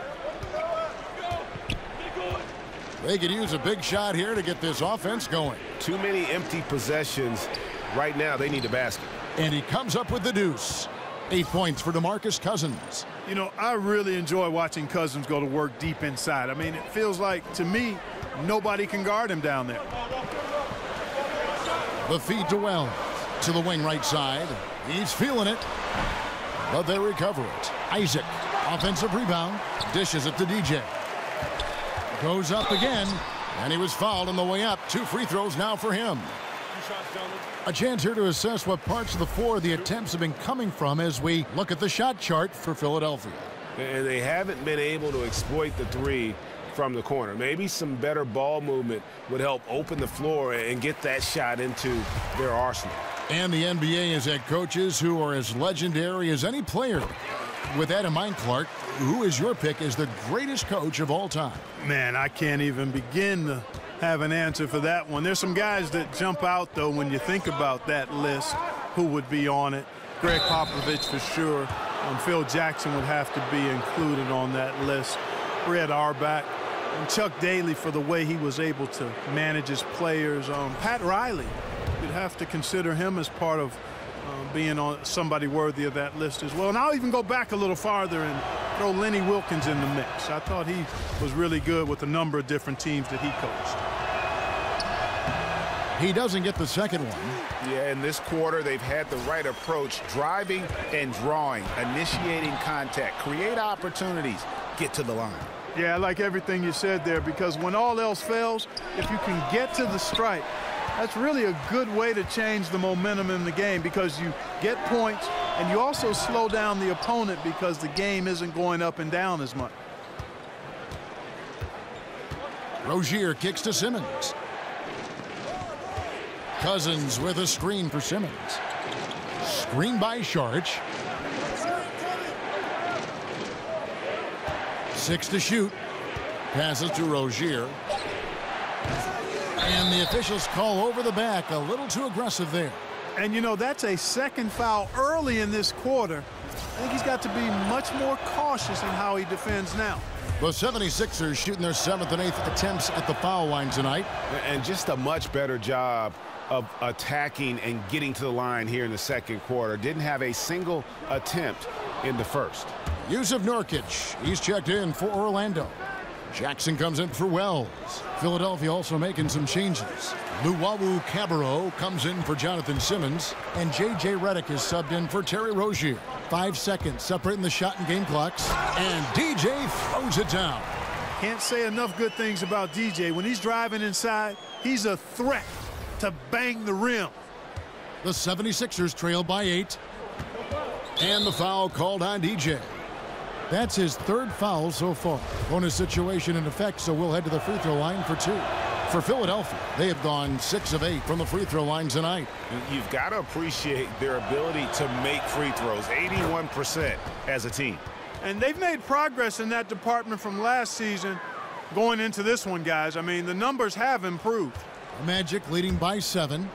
They could use a big shot here to get this offense going. Too many empty possessions Right now, they need a basket. And he comes up with the deuce. 8 points for DeMarcus Cousins. You know, I really enjoy watching Cousins go to work deep inside. I mean, it feels like, to me, nobody can guard him down there. The feed to Wells. To the wing right side. He's feeling it. But they recover it. Isaac, offensive rebound. Dishes it to DJ. Goes up again. And he was fouled on the way up. 2 free throws now for him. A chance here to assess what parts of the floor the attempts have been coming from as we look at the shot chart for Philadelphia. And they haven't been able to exploit the three from the corner. Maybe some better ball movement would help open the floor and get that shot into their arsenal. And the NBA has had coaches who are as legendary as any player. With that in mind, Clark, who is your pick as the greatest coach of all time? Man, I can't even begin to have an answer for that one. There's some guys that jump out, though, when you think about that list, who would be on it. Greg Popovich for sure. Phil Jackson would have to be included on that list. Red Auerbach. And Chuck Daly for the way he was able to manage his players. Pat Riley, you'd have to consider him as part of being on somebody worthy of that list as well. And I'll even go back a little farther and throw Lenny Wilkins in the mix. I thought he was really good with a number of different teams that he coached. He doesn't get the second one. Yeah, in this quarter, they've had the right approach, driving and drawing, initiating contact, create opportunities, get to the line. Yeah, I like everything you said there, because when all else fails, if you can get to the stripe, that's really a good way to change the momentum in the game, because you get points and you also slow down the opponent because the game isn't going up and down as much. Rozier kicks to Simmons. Cousins with a screen for Simmons. Screen by Saric. 6 to shoot. Passes to Rozier. And the officials call over the back. A little too aggressive there. And, you know, that's a second foul early in this quarter. I think he's got to be much more cautious in how he defends now. The 76ers shooting their 7th and 8th attempts at the foul line tonight. And just a much better job of attacking and getting to the line here in the second quarter. Didn't have a single attempt in the first. Yusuf Nurkic, he's checked in for Orlando. Jackson comes in for Wells. Philadelphia also making some changes. Luwawu Cabarro comes in for Jonathan Simmons, and J.J. Redick is subbed in for Terry Rozier. 5 seconds separating the shot and game clocks, and DJ throws it down. Can't say enough good things about DJ. When he's driving inside, he's a threat to bang the rim. The 76ers trail by 8, and the foul called on DJ. That's his 3rd foul so far. Bonus situation in effect, so we'll head to the free throw line for 2. For Philadelphia, they have gone 6 of 8 from the free throw line tonight. You've got to appreciate their ability to make free throws, 81% as a team. And they've made progress in that department from last season going into this one, guys. I mean, the numbers have improved. Magic leading by 7.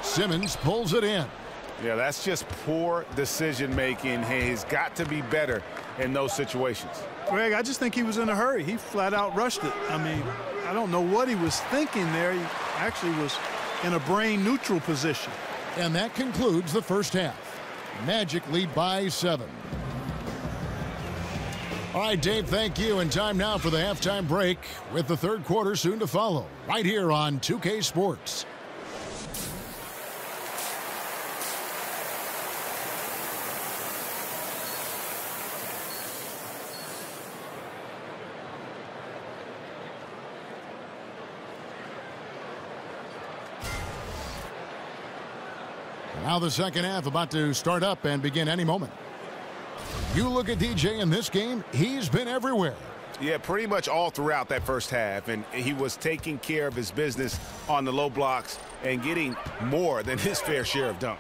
Simmons pulls it in. Yeah, that's just poor decision-making. He's got to be better in those situations. Greg, I just think he was in a hurry. He flat out rushed it. I mean, I don't know what he was thinking there. He actually was in a brain-neutral position. And that concludes the first half. Magic lead by 7. All right, Dave, thank you. And time now for the halftime break with the third quarter soon to follow right here on 2K Sports. Now the second half about to start up and begin any moment. You look at DJ in this game, he's been everywhere. Yeah, pretty much all throughout that first half, and he was taking care of his business on the low blocks and getting more than his fair share of dunks.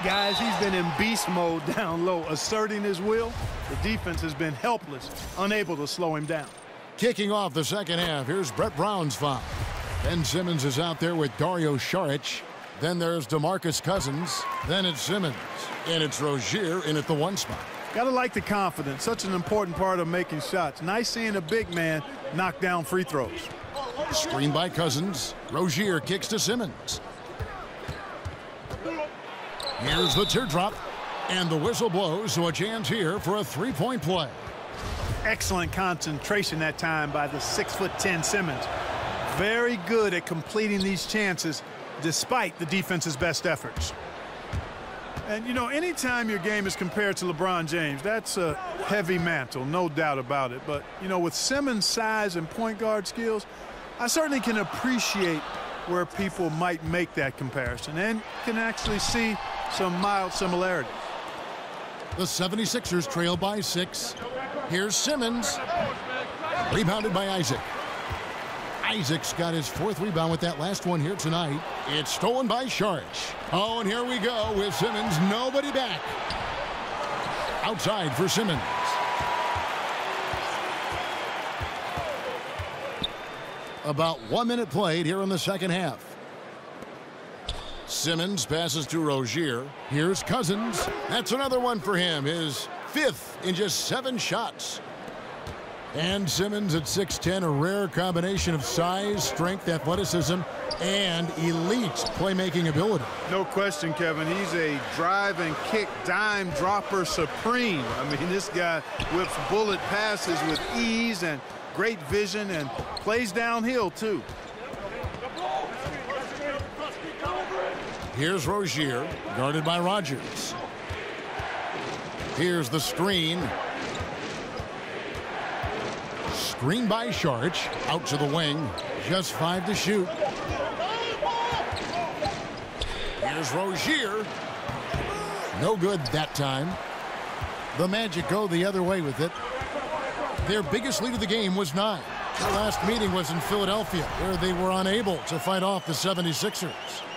Guys, he's been in beast mode down low, asserting his will. The defense has been helpless, unable to slow him down. Kicking off the second half, here's Brett Brown's foul. Ben Simmons is out there with Dario Saric. Then there's DeMarcus Cousins. Then it's Simmons. And it's Rozier in at the 1 spot. Gotta like the confidence. Such an important part of making shots. Nice seeing a big man knock down free throws. Screen by Cousins. Rozier kicks to Simmons. Here's the teardrop. And the whistle blows, so a chance here for a three-point play. Excellent concentration that time by the 6'10" Simmons. Very good at completing these chances despite the defense's best efforts. And, you know, anytime your game is compared to LeBron James, that's a heavy mantle, no doubt about it. But, you know, with Simmons' size and point guard skills, I certainly can appreciate where people might make that comparison and can actually see some mild similarities. The 76ers trail by 6. Here's Simmons. Rebounded by Isaac. Isaac's got his 4th rebound with that last one here tonight. It's stolen by Saric. Oh, and here we go with Simmons. Nobody back. Outside for Simmons. About 1 minute played here in the second half. Simmons passes to Rozier. Here's Cousins. That's another one for him. His 5th in just 7 shots. And Simmons at 6'10", a rare combination of size, strength, athleticism, and elite playmaking ability. No question, Kevin. He's a drive and kick dime dropper supreme. I mean, this guy whips bullet passes with ease and great vision and plays downhill, too. Here's Rozier, guarded by Rodgers. Here's the screen. Screen by Saric, out to the wing. Just 5 to shoot. Here's Rozier. No good that time. The Magic go the other way with it. Their biggest lead of the game was 9. Their last meeting was in Philadelphia, where they were unable to fight off the 76ers.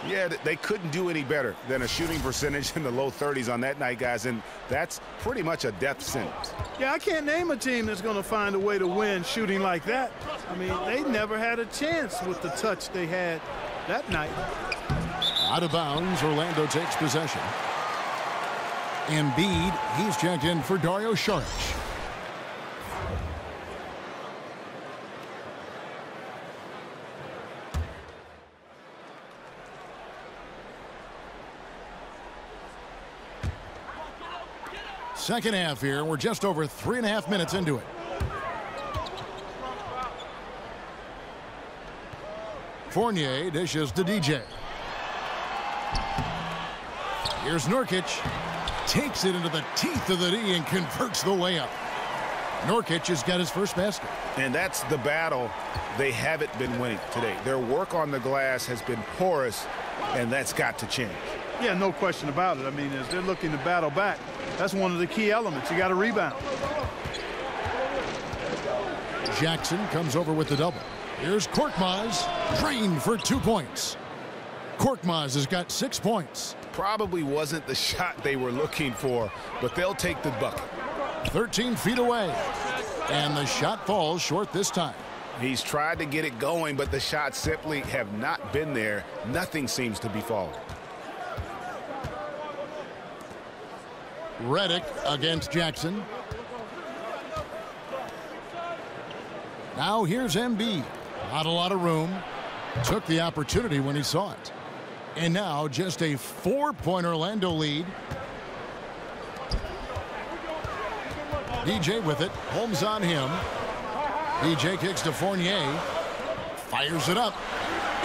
Yeah, they couldn't do any better than a shooting percentage in the low 30s on that night, guys, and that's pretty much a death sentence. Yeah, I can't name a team that's going to find a way to win shooting like that. I mean, they never had a chance with the touch they had that night. Out of bounds, Orlando takes possession. Embiid, he's checked in for Dario Saric. Second half here. We're just over 3.5 minutes into it. Fournier dishes to DJ. Here's Nurkic. Takes it into the teeth of the D and converts the layup. Nurkic has got his first basket. And that's the battle they haven't been winning today. Their work on the glass has been porous, and that's got to change. Yeah, no question about it. I mean, as they're looking to battle back, that's one of the key elements. You got to rebound. Jackson comes over with the double. Here's Korkmaz, drained for 2 points. Korkmaz has got 6 points. Probably wasn't the shot they were looking for, but they'll take the bucket. 13 feet away, and the shot falls short this time. He's tried to get it going, but the shots simply have not been there. Nothing seems to be falling. Redick against Jackson. Now here's Embiid. Not a lot of room. Took the opportunity when he saw it. And now just a 4-point Orlando lead. DJ with it. Holmes on him. DJ kicks to Fournier. Fires it up.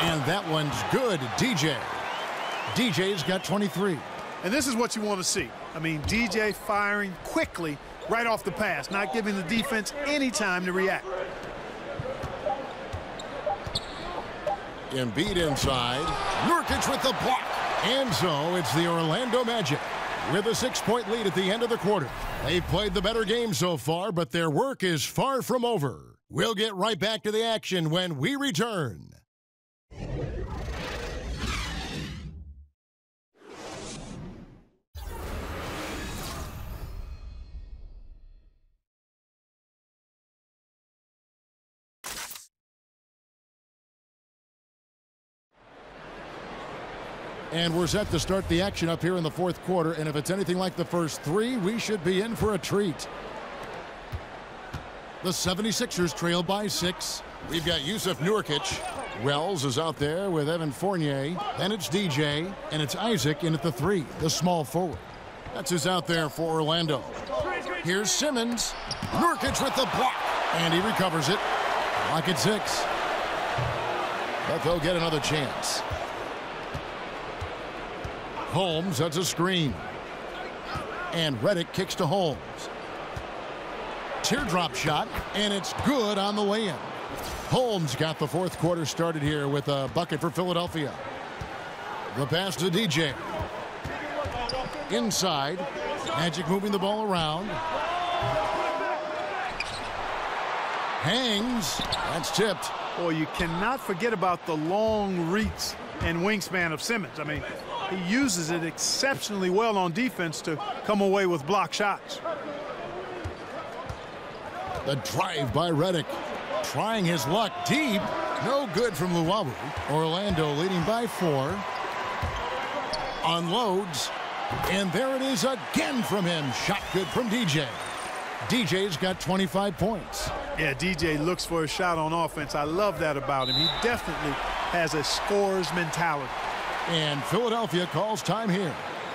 And that one's good. DJ's got 23. And this is what you want to see. I mean, DJ firing quickly right off the pass, not giving the defense any time to react. Embiid inside. Nurkic with the block. And so it's the Orlando Magic with a 6-point lead at the end of the quarter. They've played the better game so far, but their work is far from over. We'll get right back to the action when we return. And we're set to start the action up here in the fourth quarter. And if it's anything like the first 3, we should be in for a treat. The 76ers trail by 6. We've got Yusuf Nurkic. Wells is out there with Evan Fournier. Then it's DJ, and it's Isaac in at the 3, the small forward. That's who's out there for Orlando. Here's Simmons. Nurkic with the block, and he recovers it. Block at 6. But they'll get another chance. Holmes, that's a screen. And Redick kicks to Holmes. Teardrop shot, and it's good on the way in. Holmes got the fourth quarter started here with a bucket for Philadelphia. The pass to DJ. Inside. Magic moving the ball around. Hangs. That's tipped. Boy, you cannot forget about the long reach and wingspan of Simmons. I mean, he uses it exceptionally well on defense to come away with block shots. The drive by Redick. Trying his luck deep. No good from Luwawu. Orlando leading by 4. Unloads. And there it is again from him. Shot good from DJ. DJ's got 25 points. Yeah, DJ looks for a shot on offense. I love that about him. He definitely has a scorer's mentality. And Philadelphia calls time here.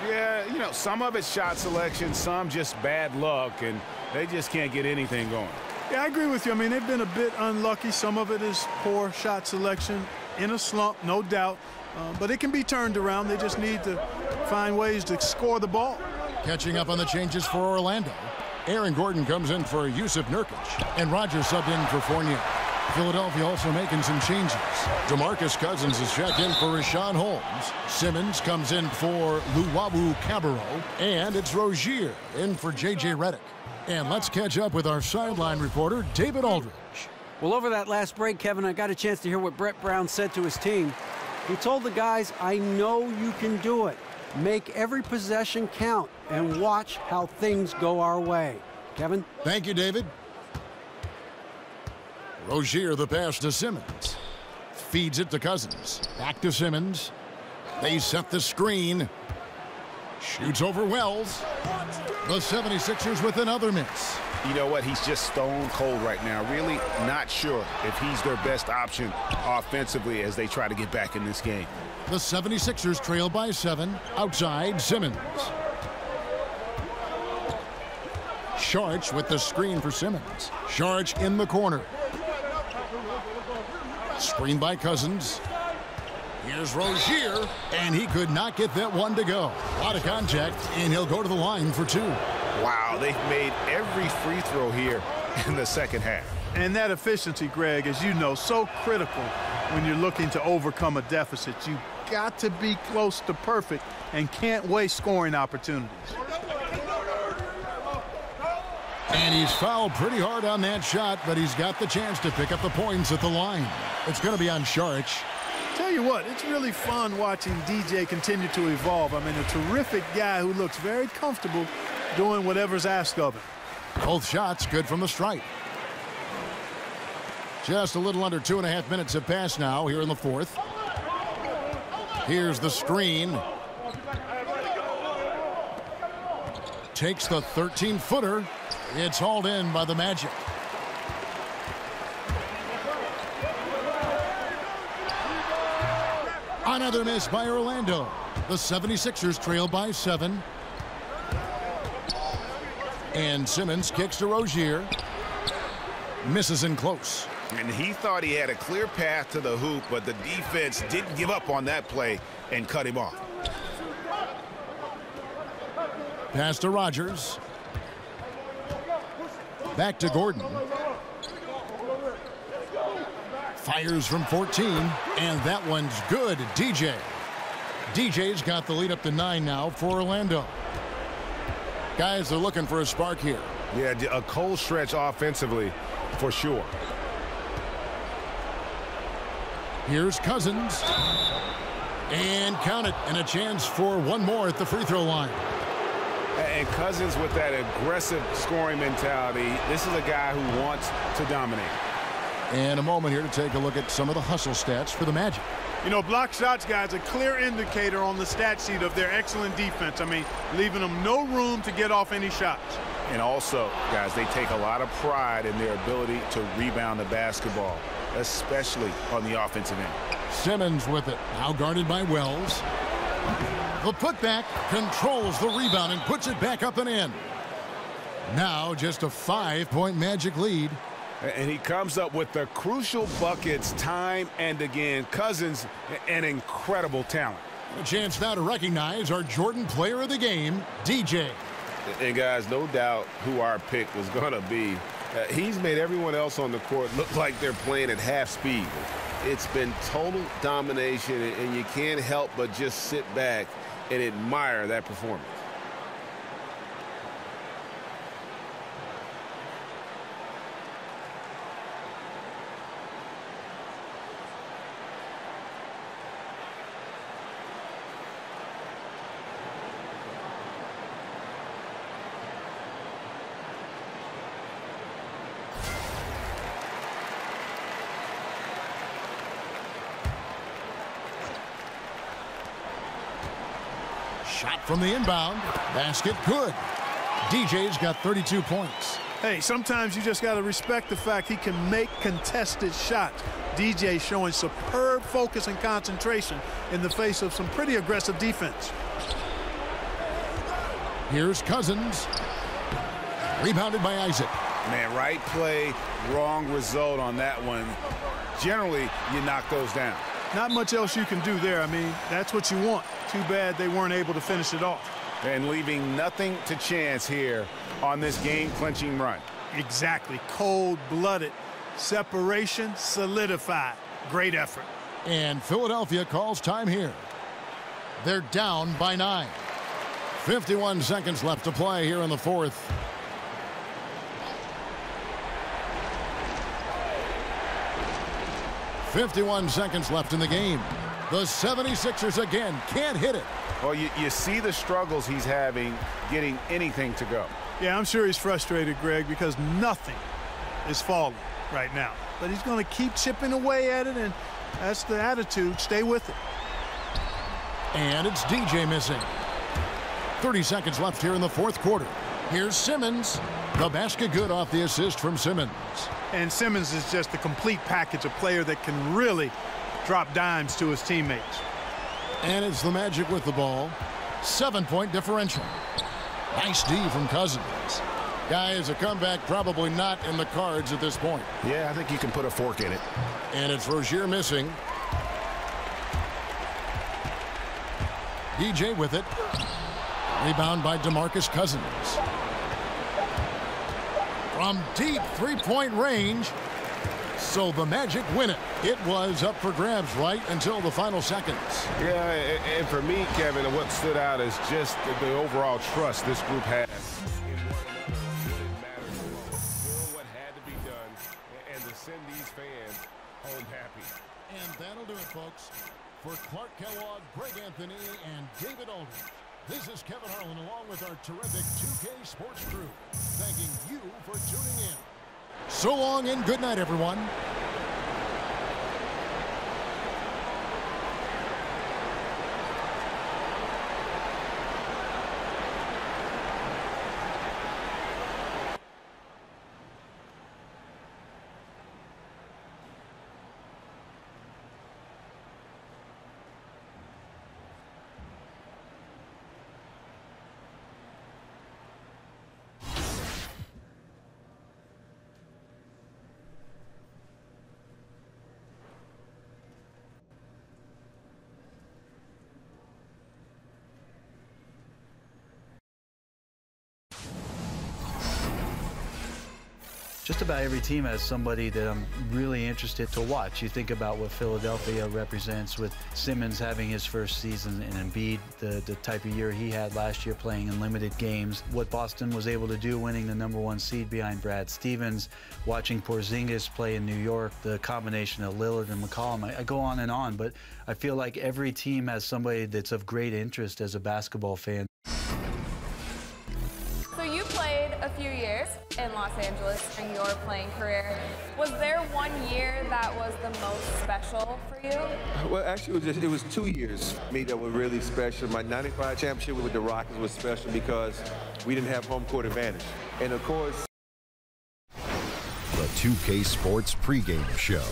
Yeah, you know, some of it's shot selection, some just bad luck, and they just can't get anything going. Yeah, I agree with you. I mean, they've been a bit unlucky. Some of it is poor shot selection. In a slump, no doubt. But it can be turned around. They just need to find ways to score the ball. Catching up on the changes for Orlando. Aaron Gordon comes in for Yusuf Nurkic, and Rogers subbed in for Fournier. Philadelphia also making some changes. DeMarcus Cousins is checked in for Rashawn Holmes. Simmons comes in for Luwawu Cabarro, and it's Rozier in for J.J. Redick. And let's catch up with our sideline reporter, David Aldridge. Well, over that last break, Kevin, I got a chance to hear what Brett Brown said to his team. He told the guys, I know you can do it. Make every possession count and watch how things go our way. Kevin? Thank you, David. Rozier the pass to Simmons. Feeds it to Cousins. Back to Simmons. They set the screen. Shoots over Wells. The 76ers with another miss. You know what? He's just stone cold right now. Really not sure if he's their best option offensively as they try to get back in this game. The 76ers trail by 7. Outside, Simmons. Sharch with the screen for Simmons. Sharch in the corner. Screen by Cousins. Here's Rozier, and he could not get that one to go. Out of contact, and he'll go to the line for 2. Wow, they've made every free throw here in the second half. And that efficiency, Greg, as you know, so critical when you're looking to overcome a deficit. You've got to be close to perfect and can't waste scoring opportunities. And he's fouled pretty hard on that shot, but he's got the chance to pick up the points at the line. It's going to be on Sharch. Tell you what, it's really fun watching DJ continue to evolve. I mean, a terrific guy who looks very comfortable doing whatever's asked of him. Both shots good from the stripe. Just a little under 2.5 minutes have passed now here in the fourth. Here's the screen. Takes the 13-footer. It's hauled in by the Magic. Another miss by Orlando. The 76ers trail by 7. And Simmons kicks to Rozier. Misses in close. And he thought he had a clear path to the hoop, but the defense didn't give up on that play and cut him off. Pass to Rogers. Back to Gordon. Fires from 14, and that one's good. DJ. DJ's got the lead up to 9 now for Orlando. Guys, they're looking for a spark here. Yeah, a cold stretch offensively for sure. Here's Cousins. And count it, and a chance for one more at the free throw line. And Cousins with that aggressive scoring mentality. This is a guy who wants to dominate. And a moment here to take a look at some of the hustle stats for the Magic. You know, block shots, guys, a clear indicator on the stat sheet of their excellent defense. I mean, leaving them no room to get off any shots. And also, guys, they take a lot of pride in their ability to rebound the basketball. especially on the offensive end. Simmons with it, now guarded by Wells. The putback controls the rebound and puts it back up and in. Now just a 5-point Magic lead. And he comes up with the crucial buckets time and again. Cousins, an incredible talent. A chance now to recognize our Jordan Player of the Game, DJ. And guys, no doubt who our pick was going to be. He's made everyone else on the court look like they're playing at half speed. It's been total domination, and you can't help but just sit back and admire that performance. Shot from the inbound. Basket good. DJ's got 32 points. Hey, sometimes you just got to respect the fact he can make contested shots. DJ showing superb focus and concentration in the face of some pretty aggressive defense. Here's Cousins. Rebounded by Isaac. Man, right play, wrong result on that one. Generally, you knock those down. Not much else you can do there. I mean, that's what you want. Too bad they weren't able to finish it off. And leaving nothing to chance here on this game-clinching run. Exactly. Cold-blooded. Separation solidified. Great effort. And Philadelphia calls time here. They're down by 9. 51 seconds left to play here in the fourth. .51 seconds left in the game. The 76ers again can't hit it. Well, you see the struggles he's having getting anything to go. Yeah, I'm sure he's frustrated, Greg, because nothing is falling right now. But he's going to keep chipping away at it, and that's the attitude. Stay with it. And it's DJ missing. 30 seconds left here in the fourth quarter. Here's Simmons. The basket good off the assist from Simmons. And Simmons is just a complete package, a player that can really drop dimes to his teammates. And it's the Magic with the ball. 7-point differential. Nice D from Cousins. Guys, a comeback probably not in the cards at this point. Yeah, I think you can put a fork in it. And it's Rozier missing. DJ with it. Rebound by DeMarcus Cousins. From deep three-point range. So the Magic win it. It was up for grabs right until the final seconds. Yeah, and for me, Kevin, what stood out is just the overall trust this group has in one another. It matters doing what had to be done and to send these fans home happy. And that'll do it, folks. For Clark Kellogg, Greg Anthony, and David Aldridge, this is Kevin Harlan along with our terrific 2K Sports crew, thanking you for tuning in. So long and good night, everyone. Just about every team has somebody that I'm really interested to watch. You think about what Philadelphia represents with Simmons having his first season and Embiid, the type of year he had last year playing in limited games. What Boston was able to do winning the #1 seed behind Brad Stevens, watching Porzingis play in New York, the combination of Lillard and McCollum. I go on, but I feel like every team has somebody that's of great interest as a basketball fan. So you played a few years in Los Angeles during your playing career. Was there one year that was the most special for you? Well, actually, it was 2 years for me that were really special. My '95 championship with the Rockets was special because we didn't have home court advantage. And, of course, The 2K Sports pregame show.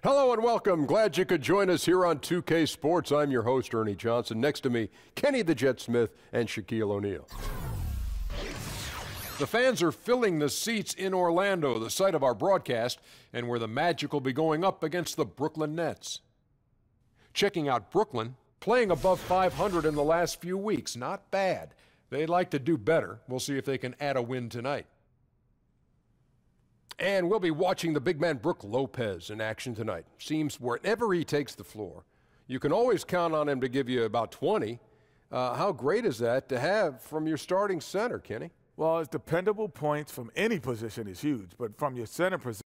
Hello and welcome. Glad you could join us here on 2K Sports. I'm your host, Ernie Johnson. Next to me, Kenny the Jet Smith and Shaquille O'Neal. The fans are filling the seats in Orlando, the site of our broadcast, and where the Magic will be going up against the Brooklyn Nets. Checking out Brooklyn, playing above 500 in the last few weeks. Not bad. They'd like to do better. We'll see if they can add a win tonight. And we'll be watching the big man Brook Lopez in action tonight. Seems wherever he takes the floor, you can always count on him to give you about 20. How great is that to have from your starting center, Kenny? Well, it's dependable points from any position is huge, but from your center position.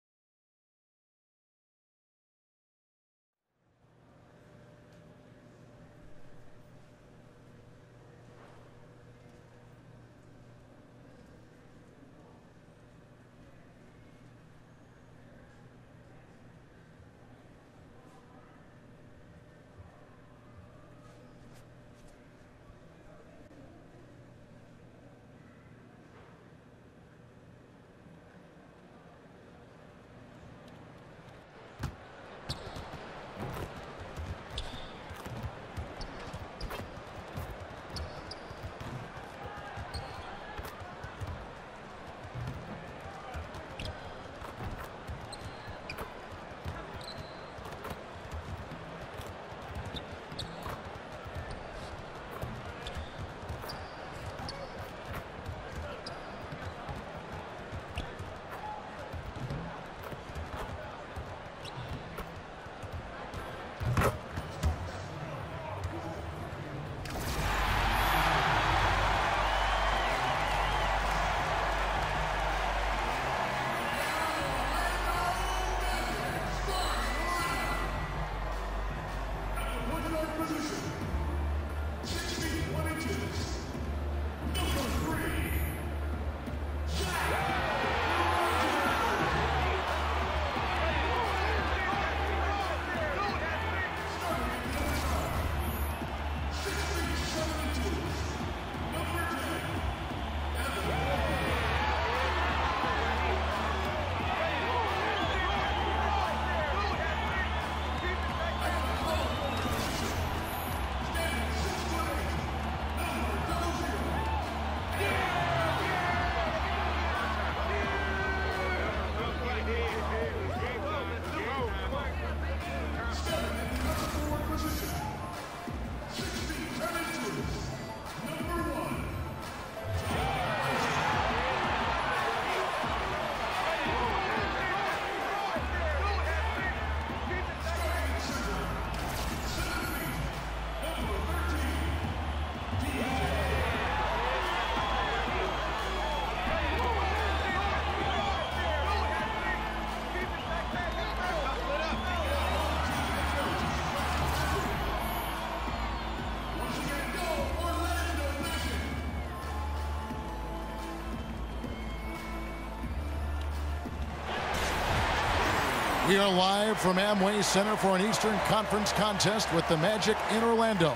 We are live from Amway Center for an Eastern Conference contest with the Magic in Orlando.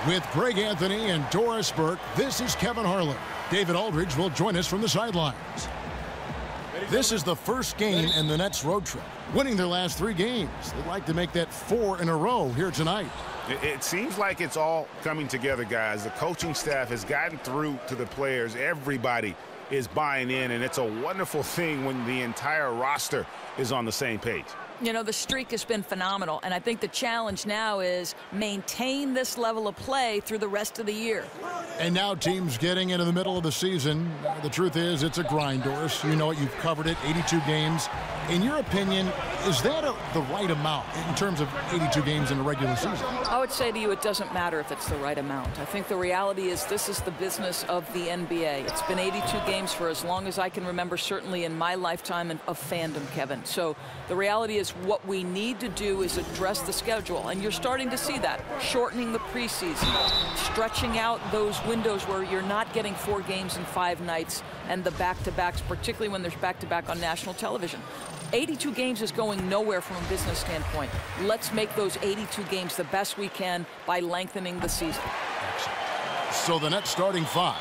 With Greg Anthony and Doris Burke, this is Kevin Harlan. David Aldridge will join us from the sidelines. This is the first game in the Nets road trip, winning their last 3 games. They'd like to make that 4 in a row here tonight. It seems like it's all coming together, guys. The coaching staff has gotten through to the players. Everybody is buying in, and it's a wonderful thing when the entire roster is on the same page. You know, the streak has been phenomenal, and I think the challenge now is maintain this level of play through the rest of the year. And now teams getting into the middle of the season. The truth is it's a grind, Doris. You know it. You've covered it, 82 games. In your opinion, is that the right amount in terms of 82 games in a regular season? I would say to you it doesn't matter if it's the right amount. I think the reality is this is the business of the NBA. It's been 82 games for as long as I can remember, certainly in my lifetime of fandom, Kevin. So the reality is what we need to do is address the schedule, and you're starting to see that. Shortening the preseason, stretching out those windows where you're not getting 4 games in 5 nights and the back-to-backs, particularly when there's back-to-back on national television. 82 games is going nowhere from a business standpoint. Let's make those 82 games the best we can by lengthening the season. So the Nets starting 5,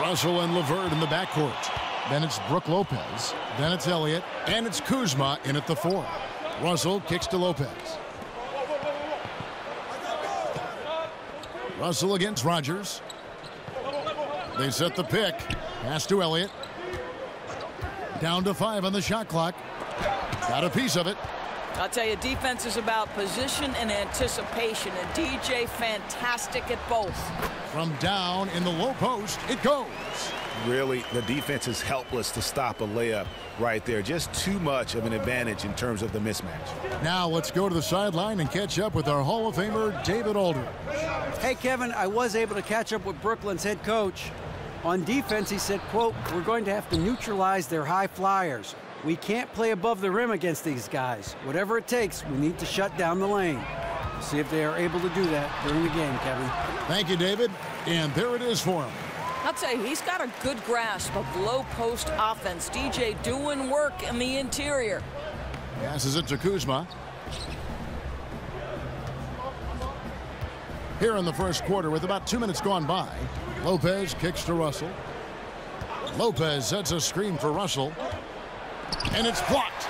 Russell and LeVert in the backcourt. Then it's Brook Lopez. Then it's Elliott. And it's Kuzma in at the 4. Russell kicks to Lopez. Russell against Rogers. They set the pick. Pass to Elliott. Down to 5 on the shot clock. Got a piece of it. I'll tell you, defense is about position and anticipation, and DJ fantastic at both. From down in the low post, it goes. Really, the defense is helpless to stop a layup right there. Just too much of an advantage in terms of the mismatch. Now let's go to the sideline and catch up with our Hall of Famer, David Aldridge. Hey, Kevin, I was able to catch up with Brooklyn's head coach. On defense, he said, quote, "We're going to have to neutralize their high flyers. We can't play above the rim against these guys. Whatever it takes, we need to shut down the lane." We'll see if they are able to do that during the game, Kevin. Thank you, David. And there it is for him. I'll tell you, he's got a good grasp of low post offense. DJ doing work in the interior. Passes it to Kuzma. Here in the first quarter with about 2 minutes gone by, Lopez kicks to Russell. Lopez sets a screen for Russell. And it's blocked.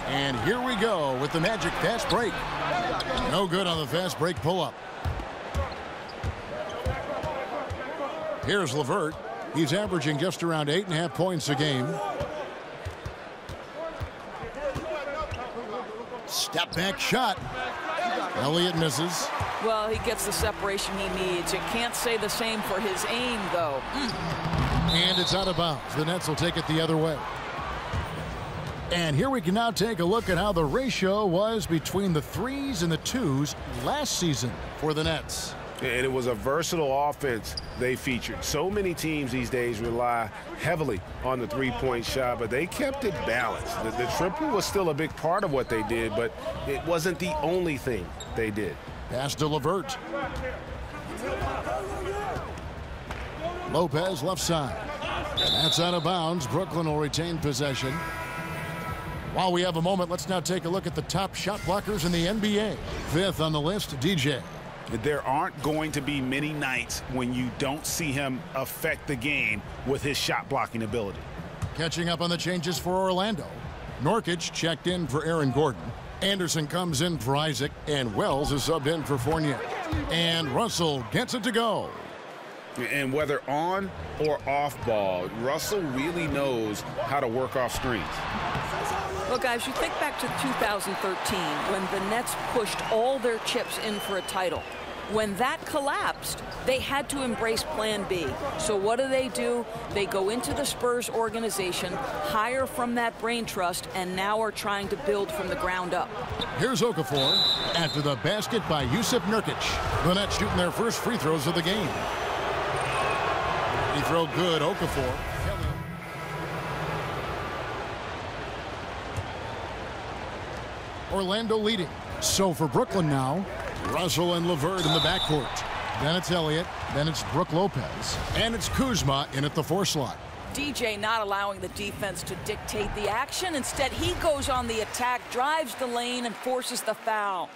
And here we go with the Magic fast break. No good on the fast break pull-up. Here's LeVert. He's averaging just around 8.5 points a game. Step back shot. Elliott misses. Well, he gets the separation he needs. You can't say the same for his aim, though. And it's out of bounds. The Nets will take it the other way. And here we can now take a look at how the ratio was between the 3s and the 2s last season for the Nets. And it was a versatile offense they featured. So many teams these days rely heavily on the three-point shot, but they kept it balanced. The triple was still a big part of what they did, but it wasn't the only thing they did. Pass to LeVert. Lopez left side. That's out of bounds. Brooklyn will retain possession. While we have a moment, let's now take a look at the top shot blockers in the NBA. 5th on the list, DJ. There aren't going to be many nights when you don't see him affect the game with his shot blocking ability. Catching up on the changes for Orlando. Nurkic checked in for Aaron Gordon. Anderson comes in for Isaac, and Wells is subbed in for Fournier. And Russell gets it to go. And whether on or off ball, Russell really knows how to work off screens. Well, guys, you think back to 2013 when the Nets pushed all their chips in for a title. When that collapsed, they had to embrace Plan B. So what do? They go into the Spurs organization, hire from that brain trust, and now are trying to build from the ground up. Here's Okafor after the basket by Jusuf Nurkic. The Nets shooting their first free throws of the game. He throw good, Okafor. Orlando leading. So for Brooklyn now, Russell and LeVert in the backcourt. Then it's Elliott. Then it's Brook Lopez. And it's Kuzma in at the 4 slot. DJ not allowing the defense to dictate the action. Instead, he goes on the attack, drives the lane, and forces the foul.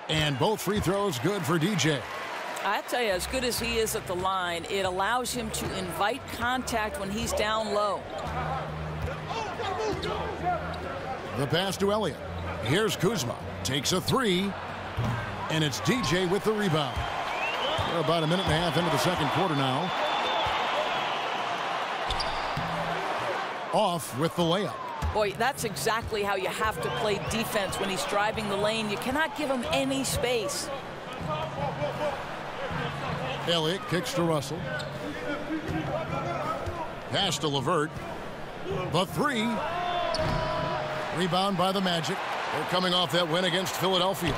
And both free throws good for DJ. I tell you, as good as he is at the line, it allows him to invite contact when he's down low. The pass to Elliott. Here's Kuzma. Takes a 3. And it's DJ with the rebound. We're about a minute and a half into the second quarter now. Off with the layup. Boy, that's exactly how you have to play defense when he's driving the lane. You cannot give him any space. Elliott kicks to Russell. Pass to LeVert. The 3. Rebound by the Magic. They're coming off that win against Philadelphia.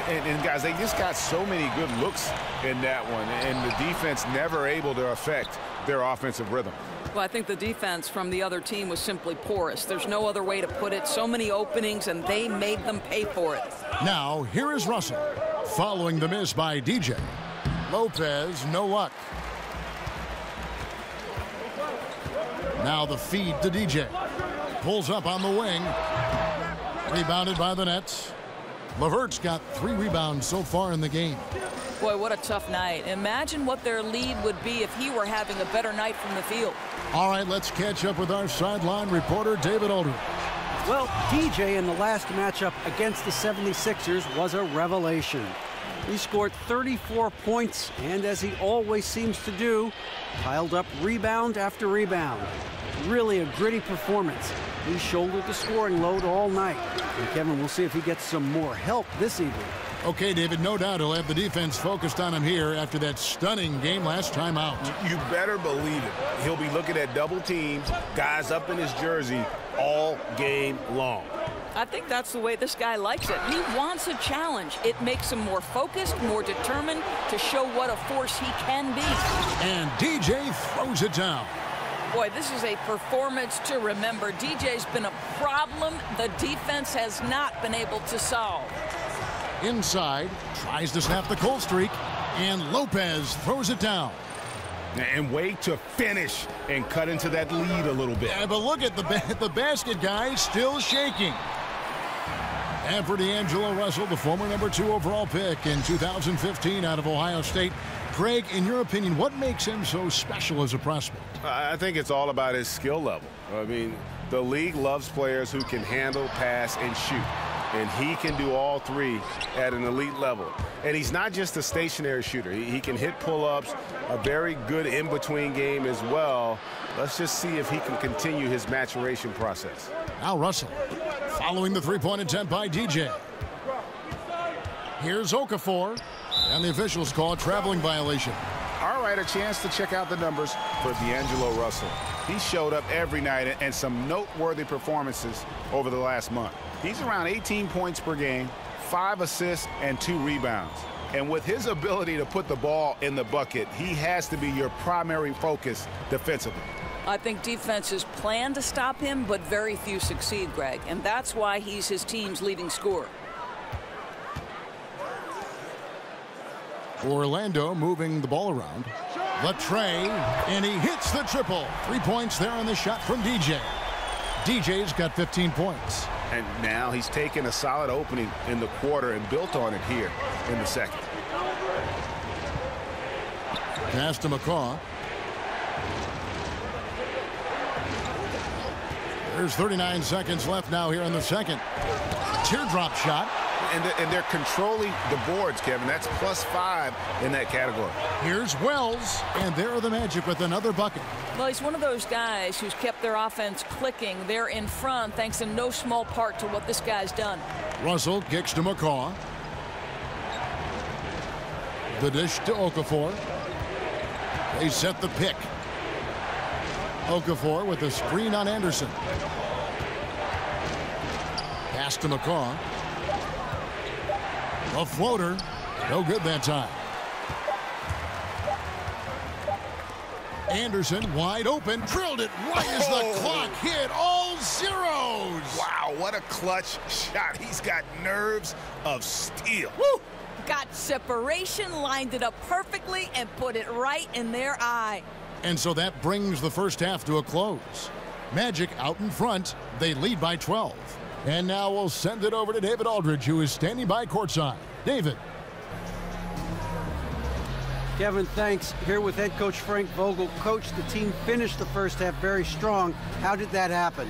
And guys, they just got so many good looks in that one, and the defense never able to affect their offensive rhythm. Well, I think the defense from the other team was simply porous. There's no other way to put it. So many openings, and they made them pay for it. Now, here is Russell. Following the miss by DJ. Lopez, no luck. Now the feed to DJ. Pulls up on the wing. Rebounded by the Nets. LeVert's got 3 rebounds so far in the game. Boy, what a tough night. Imagine what their lead would be if he were having a better night from the field. All right, let's catch up with our sideline reporter, David Aldridge. Well, DJ in the last matchup against the 76ers was a revelation. He scored 34 points, and as he always seems to do, piled up rebound after rebound. Really a gritty performance. He shouldered the scoring load all night. And Kevin, we'll see if he gets some more help this evening. Okay, David, no doubt he'll have the defense focused on him here after that stunning game last time out. You better believe it. He'll be looking at double teams, guys up in his jersey all game long. I think that's the way this guy likes it. He wants a challenge. It makes him more focused, more determined to show what a force he can be. And DJ throws it down. Boy, this is a performance to remember. DJ's been a problem the defense has not been able to solve. Inside, tries to snap the cold streak, and Lopez throws it down. And wait to finish and cut into that lead a little bit. Yeah, but look at the basket guy still shaking. And for D'Angelo Russell, the former #2 overall pick in 2015 out of Ohio State. Greg, in your opinion, what makes him so special as a prospect? I think it's all about his skill level. I mean, the league loves players who can handle, pass, and shoot. And he can do all three at an elite level. And he's not just a stationary shooter. He can hit pull-ups, a very good in-between game as well. Let's just see if he can continue his maturation process. Now Russell, following the three-point attempt by DJ. Here's Okafor, and the officials call a traveling violation. All right, a chance to check out the numbers for D'Angelo Russell. He showed up every night and some noteworthy performances over the last month. He's around 18 points per game, 5 assists, and 2 rebounds. And with his ability to put the ball in the bucket, he has to be your primary focus defensively. I think defenses plan to stop him, but very few succeed, Greg. And that's why he's his team's leading scorer. Orlando moving the ball around. The tray, and he hits the triple. 3 points there on the shot from DJ. DJ's got 15 points. And now he's taken a solid opening in the quarter and built on it here in the second. Pass to McCaw. There's 39 seconds left now here in the second. Teardrop shot. And they're controlling the boards, Kevin. That's +5 in that category. Here's Wells, and there are the Magic with another bucket. Well, he's one of those guys who's kept their offense clicking. They're in front thanks in no small part to what this guy's done. Russell kicks to McCaw. The dish to Okafor. They set the pick. Okafor with a screen on Anderson. Pass to McCaw. A floater. No good that time. Anderson wide open. Drilled it right as the clock hit all zeros. Wow, what a clutch shot. He's got nerves of steel. Woo! Got separation, lined it up perfectly, and put it right in their eye. And so that brings the first half to a close. Magic out in front. They lead by 12. And now we'll send it over to David Aldridge, who is standing by courtside. David. Kevin, thanks. Here with head coach Frank Vogel. Coach, the team finished the first half very strong. How did that happen?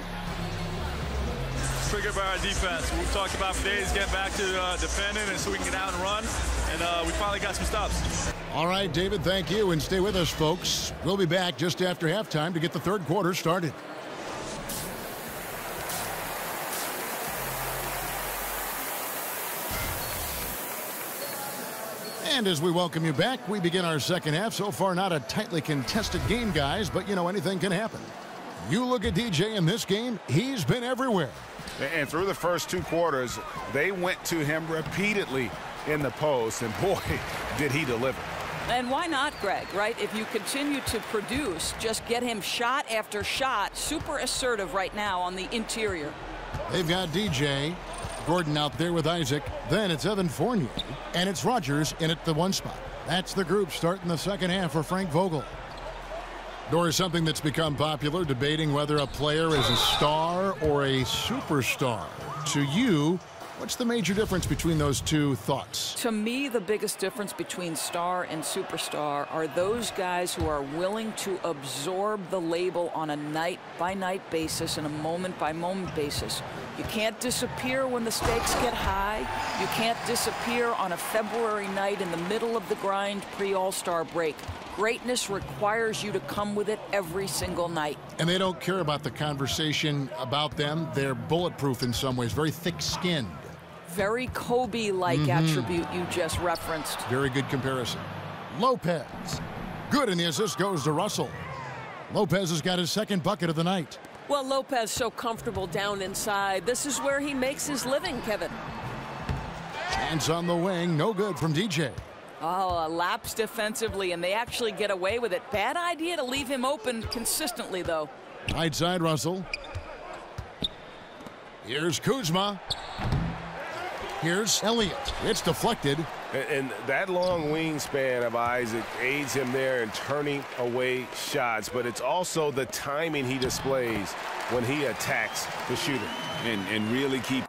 Triggered by our defense. We talked about for days, getting back to defending and so we can get out and run. And we finally got some stops. All right, David, thank you. And stay with us, folks. We'll be back just after halftime to get the third quarter started. And as we welcome you back, we begin our second half. So far, not a tightly contested game, guys, but, you know, anything can happen. You look at DJ in this game, he's been everywhere. And through the first 2 quarters, they went to him repeatedly in the post, and boy, did he deliver. And why not, Greg, right? If you continue to produce, just get him shot after shot. Super assertive right now on the interior. They've got DJ. Gordon out there with Isaac. Then it's Evan Fournier. And it's Rogers in at the 1 spot. That's the group starting the second half for Frank Vogel. Or something that's become popular, debating whether a player is a star or a superstar. To you, What's the major difference between those two thoughts? To me, the biggest difference between star and superstar are those guys who are willing to absorb the label on a night-by-night basis and a moment-by-moment basis. You can't disappear when the stakes get high. You can't disappear on a February night in the middle of the grind pre-All-Star break. Greatness requires you to come with it every single night. And they don't care about the conversation about them. They're bulletproof in some ways, very thick-skinned. Very Kobe-like attribute you just referenced. Very good comparison. Lopez. Good, and the assist goes to Russell. Lopez has got his second bucket of the night. Well, Lopez so comfortable down inside. This is where he makes his living, Kevin. Hands on the wing, no good from DJ. Oh, a lapse defensively, and they actually get away with it. Bad idea to leave him open consistently, though. Right side, Russell. Here's Kuzma. Here's Elliott. It's deflected. And that long wingspan of Isaac aids him there in turning away shots, but it's also the timing he displays when he attacks the shooter. And really keep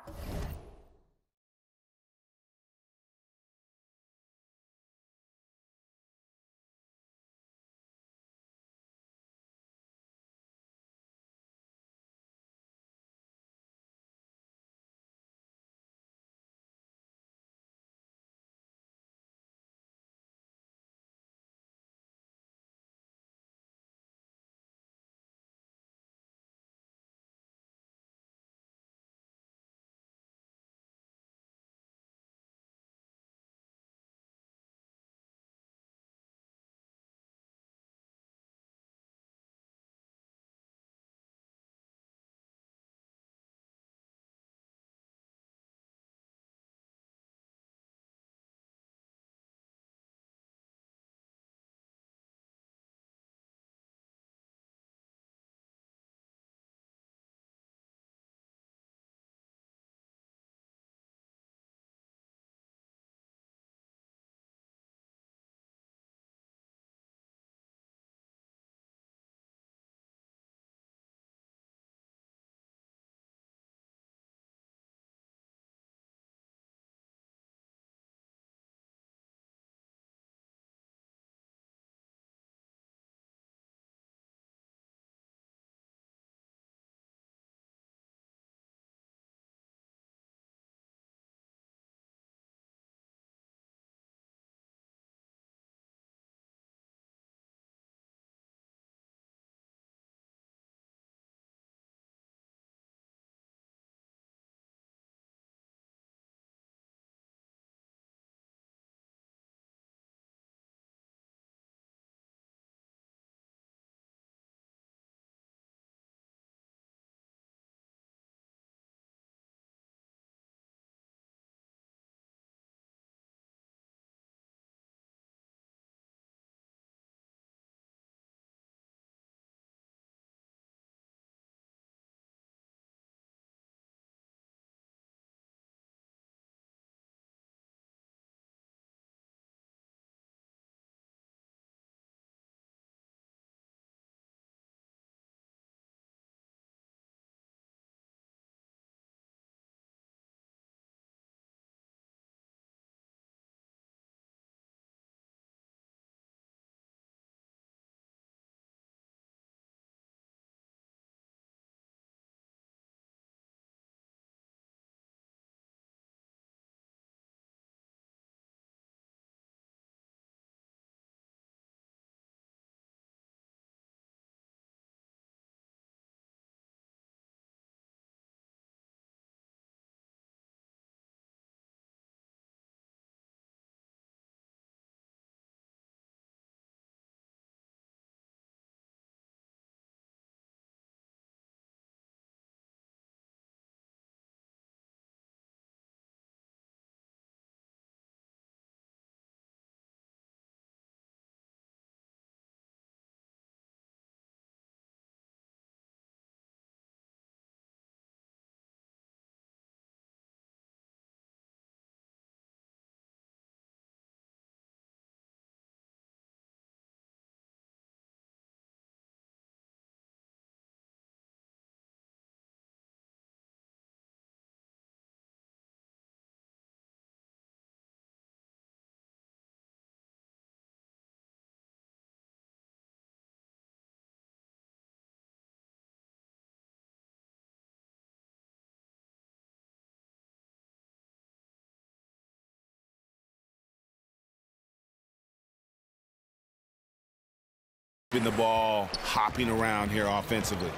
keeping the ball hopping around here offensively.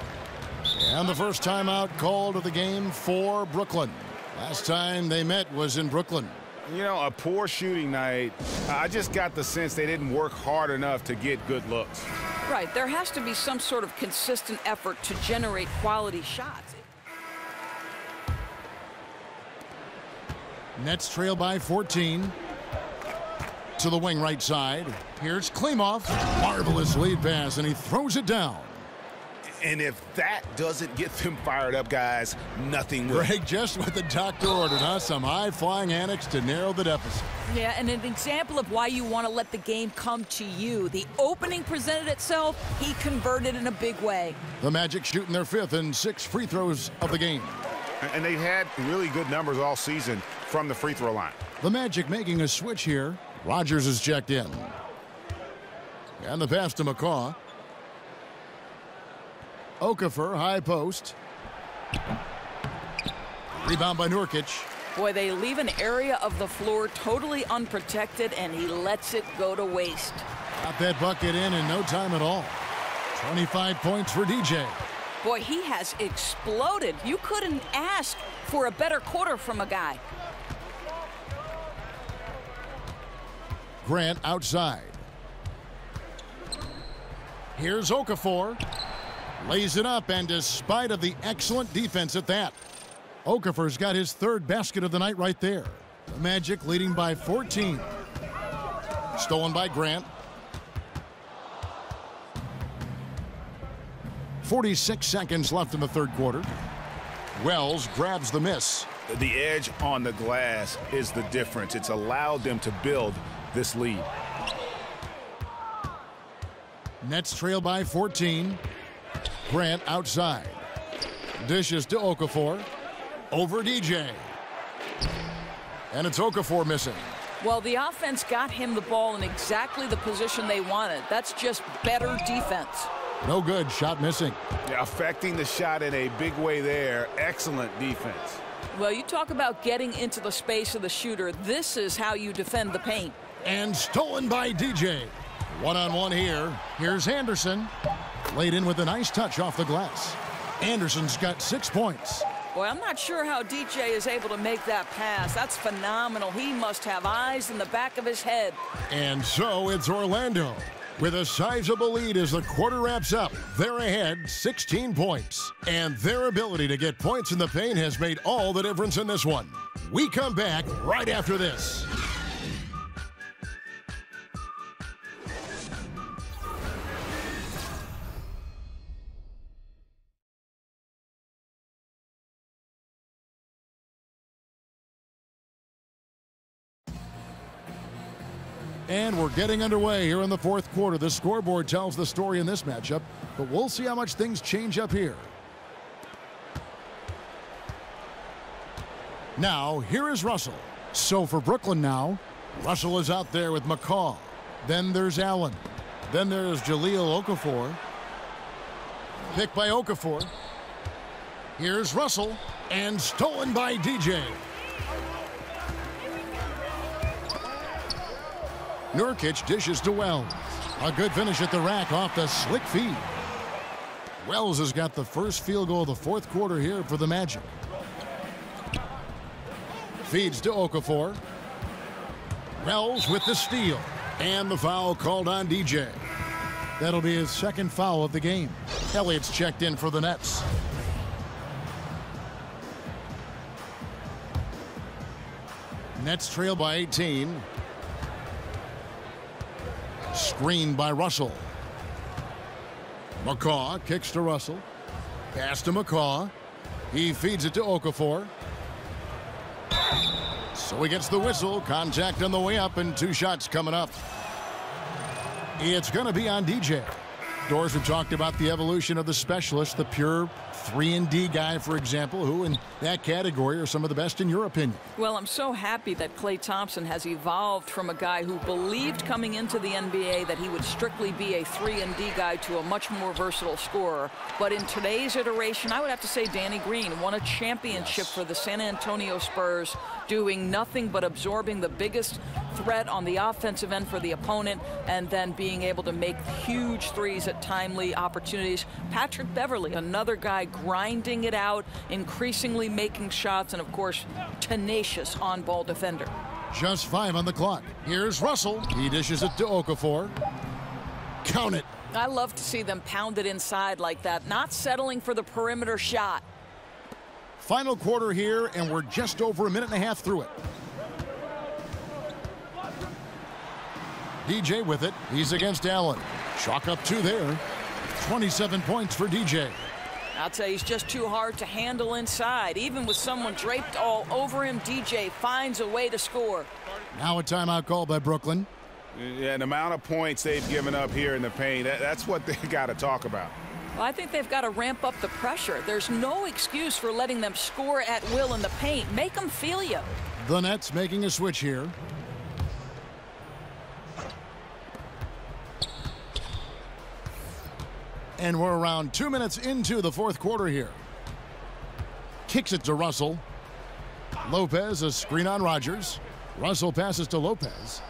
And the first timeout called of the game for Brooklyn. Last time they met was in Brooklyn. You know, a poor shooting night. I just got the sense they didn't work hard enough to get good looks. Right. There has to be some sort of consistent effort to generate quality shots. Nets trail by 14. To the wing right side. Here's Klimov. Marvelous lead pass, and he throws it down. And if that doesn't get them fired up, guys, nothing will. Greg, just what the doctor ordered, huh? Some high-flying annex to narrow the deficit. Yeah, and an example of why you want to let the game come to you. The opening presented itself. He converted in a big way. The Magic shooting their 5th and 6th free throws of the game. And they've had really good numbers all season from the free throw line. The Magic making a switch here. Rodgers is checked in. And the pass to McCaw. Okafor, high post. Rebound by Nurkic. Boy, they leave an area of the floor totally unprotected, and he lets it go to waste. Got that bucket in no time at all. 25 points for DJ. Boy, he has exploded. You couldn't ask for a better quarter from a guy. Grant outside. Here's Okafor. Lays it up, and despite of the excellent defense at that, Okafor's got his 3rd basket of the night right there. The Magic leading by 14. Stolen by Grant. 46 seconds left in the 3rd quarter. Wells grabs the miss. The edge on the glass is the difference. It's allowed them to build this lead. Nets trail by 14. Grant outside. Dishes to Okafor. Over DJ. And it's Okafor missing. Well, the offense got him the ball in exactly the position they wanted. That's just better defense. No good. Shot missing. Yeah, affecting the shot in a big way there. Excellent defense. Well, you talk about getting into the space of the shooter. This is how you defend the paint. And stolen by DJ. One-on-one here. Here's Anderson. Laid in with a nice touch off the glass. Anderson's got 6 points. Boy, I'm not sure how DJ is able to make that pass. That's phenomenal. He must have eyes in the back of his head. And so it's Orlando with a sizable lead as the quarter wraps up. They're ahead 16 points. And their ability to get points in the paint has made all the difference in this one. We come back right after this. And we're getting underway here in the 4th quarter. The scoreboard tells the story in this matchup, but we'll see how much things change up here. Now, here is Russell. So for Brooklyn now, Russell is out there with McCaw. Then there's Allen. Then there's Jahlil Okafor. Picked by Okafor. Here's Russell, and stolen by DJ. Nurkic dishes to Wells. A good finish at the rack off the slick feed. Wells has got the first field goal of the 4th quarter here for the Magic. Feeds to Okafor. Wells with the steal. And the foul called on DJ. That'll be his 2nd foul of the game. Elliott's checked in for the Nets. Nets trail by 18. Screened by Russell. McCaw kicks to Russell. Pass to McCaw. He feeds it to Okafor. So he gets the whistle. Contact on the way up, and 2 shots coming up. It's going to be on DJ. Doors have talked about the evolution of the specialist, the pure 3-and-D guy, for example, who in that category are some of the best in your opinion. Well, I'm so happy that Klay Thompson has evolved from a guy who believed coming into the NBA that he would strictly be a 3-and-D guy to a much more versatile scorer. But in today's iteration, I would have to say Danny Green won a championship for the San Antonio Spurs, doing nothing but absorbing the biggest threat on the offensive end for the opponent, and then being able to make huge threes at timely opportunities. Patrick Beverley, another guy grinding it out, increasingly making shots, and of course, tenacious on-ball defender. Just 5 on the clock. Here's Russell. He dishes it to Okafor. Count it. I love to see them pound it inside like that, not settling for the perimeter shot. Final quarter here, and we're just over a minute and a half through it. DJ with it. He's against Allen. Chalk up 2 there. 27 points for DJ. I'll tell you, he's just too hard to handle inside. Even with someone draped all over him, DJ finds a way to score. Now a timeout call by Brooklyn. Yeah, the amount of points they've given up here in the paint, that's what they got to talk about. Well, I think they've got to ramp up the pressure. There's no excuse for letting them score at will in the paint. Make them feel you. The Nets making a switch here. And we're around 2 minutes into the fourth quarter here. Kicks it to Russell. Lopez, a screen on Rodgers. Russell passes to Lopez.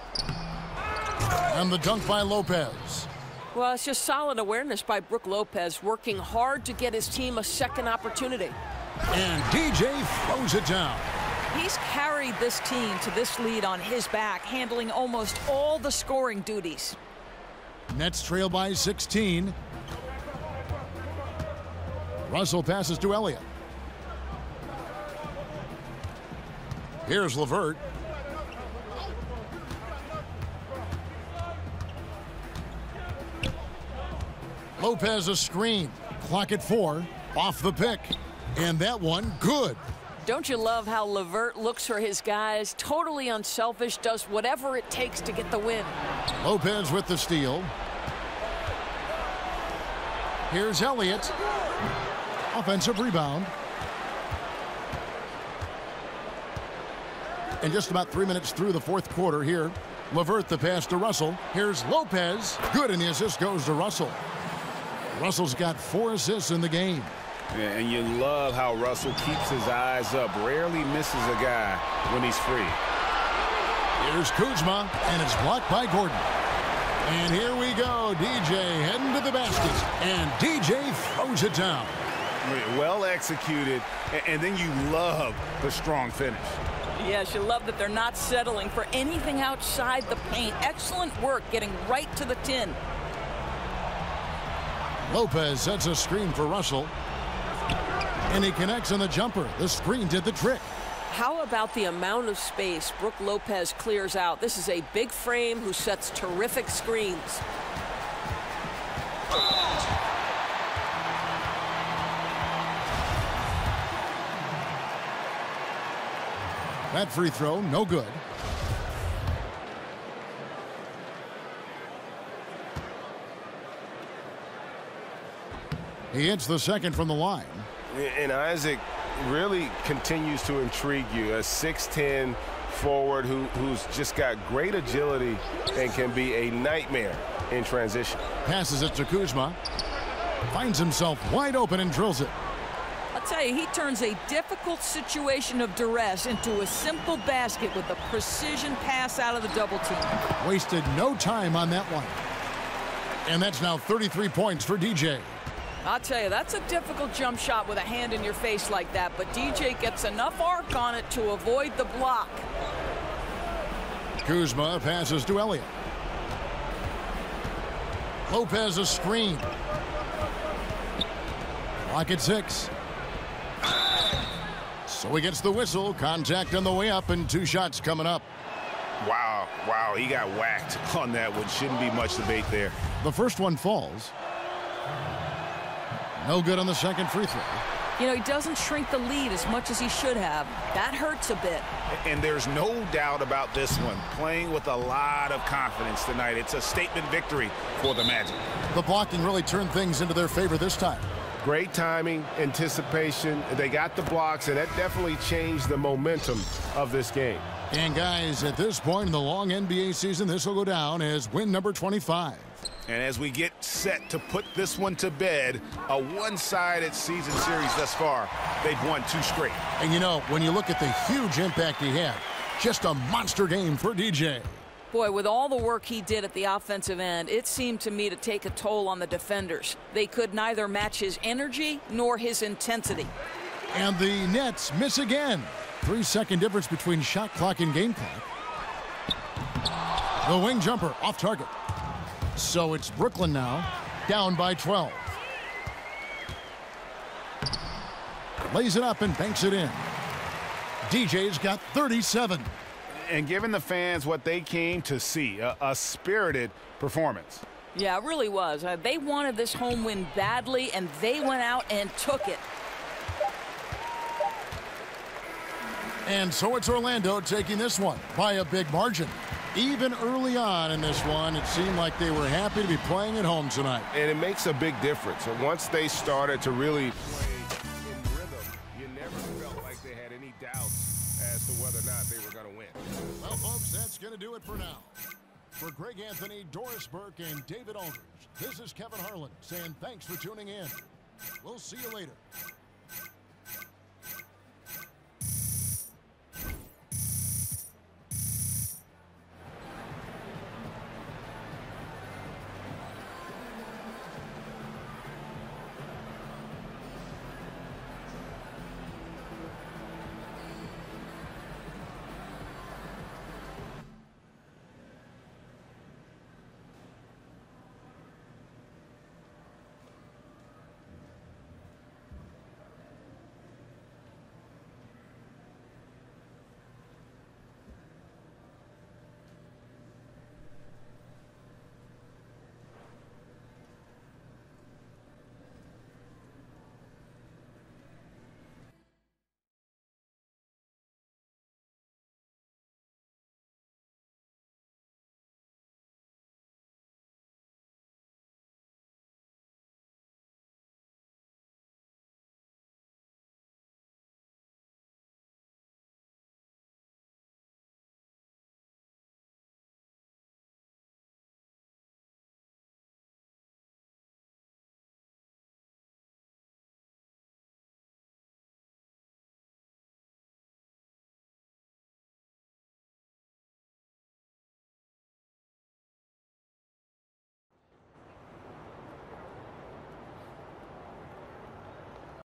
And the dunk by Lopez. Well, it's just solid awareness by Brook Lopez, working hard to get his team a second opportunity. And DJ throws it down. He's carried this team to this lead on his back, handling almost all the scoring duties. Nets trail by 16. Russell passes to Elliott. Here's LeVert. Lopez a screen. Clock at 4. Off the pick. And that one good. Don't you love how LeVert looks for his guys? Totally unselfish, does whatever it takes to get the win. Lopez with the steal. Here's Elliott. Offensive rebound. And just about 3 minutes through the fourth quarter here. LeVert the pass to Russell. Here's Lopez. Good, and the assist goes to Russell. Russell's got 4 assists in the game. Yeah, and you love how Russell keeps his eyes up. Rarely misses a guy when he's free. Here's Kuzma, and it's blocked by Gordon. And here we go. DJ heading to the basket. And DJ throws it down. Well executed, and then you love the strong finish. Yes, you love that they're not settling for anything outside the paint. Excellent work getting right to the tin. Lopez sets a screen for Russell. And he connects on the jumper. The screen did the trick. How about the amount of space Brook Lopez clears out? This is a big frame who sets terrific screens. That free throw, no good. He hits the second from the line. And Isaac really continues to intrigue you. A 6'10" forward who's just got great agility and can be a nightmare in transition. Passes it to Kuzma. Finds himself wide open and drills it. I'll tell you, he turns a difficult situation of duress into a simple basket with a precision pass out of the double team. Wasted no time on that one. And that's now 33 points for DJ. I'll tell you, that's a difficult jump shot with a hand in your face like that, but DJ gets enough arc on it to avoid the block. Kuzma passes to Elliott. Lopez a screen. Clock at 6. So he gets the whistle. Contact on the way up, and 2 shots coming up. Wow, he got whacked on that one. Shouldn't be much debate there. The first one falls. No good on the second free throw. You know, he doesn't shrink the lead as much as he should have. That hurts a bit. And there's no doubt about this one. Playing with a lot of confidence tonight. It's a statement victory for the Magic. The blocking really turned things into their favor this time. Great timing, anticipation. They got the blocks, and that definitely changed the momentum of this game. And guys, at this point in the long NBA season, this will go down as win number 25. And as we get set to put this one to bed, a one-sided season series thus far, they've won 2 straight. And you know, when you look at the huge impact he had, Just a monster game for DJ. Boy, with all the work he did at the offensive end, it seemed to me to take a toll on the defenders. They could neither match his energy nor his intensity. And the Nets miss again. 3-second difference between shot clock and game clock. The wing jumper off target. So it's Brooklyn now, down by 12. Lays it up and banks it in. DJ's got 37. And giving the fans what they came to see, a spirited performance. Yeah, it really was. They wanted this home win badly, and they went out and took it. And so it's Orlando taking this one by a big margin. Even early on in this one, it seemed like they were happy to be playing at home tonight. And it makes a big difference. And once they started to really play in rhythm, you never felt like they had any doubts as to whether or not they were going to win. Well, folks, that's going to do it for now. For Greg Anthony, Doris Burke, and David Aldridge, this is Kevin Harlan saying thanks for tuning in. We'll see you later.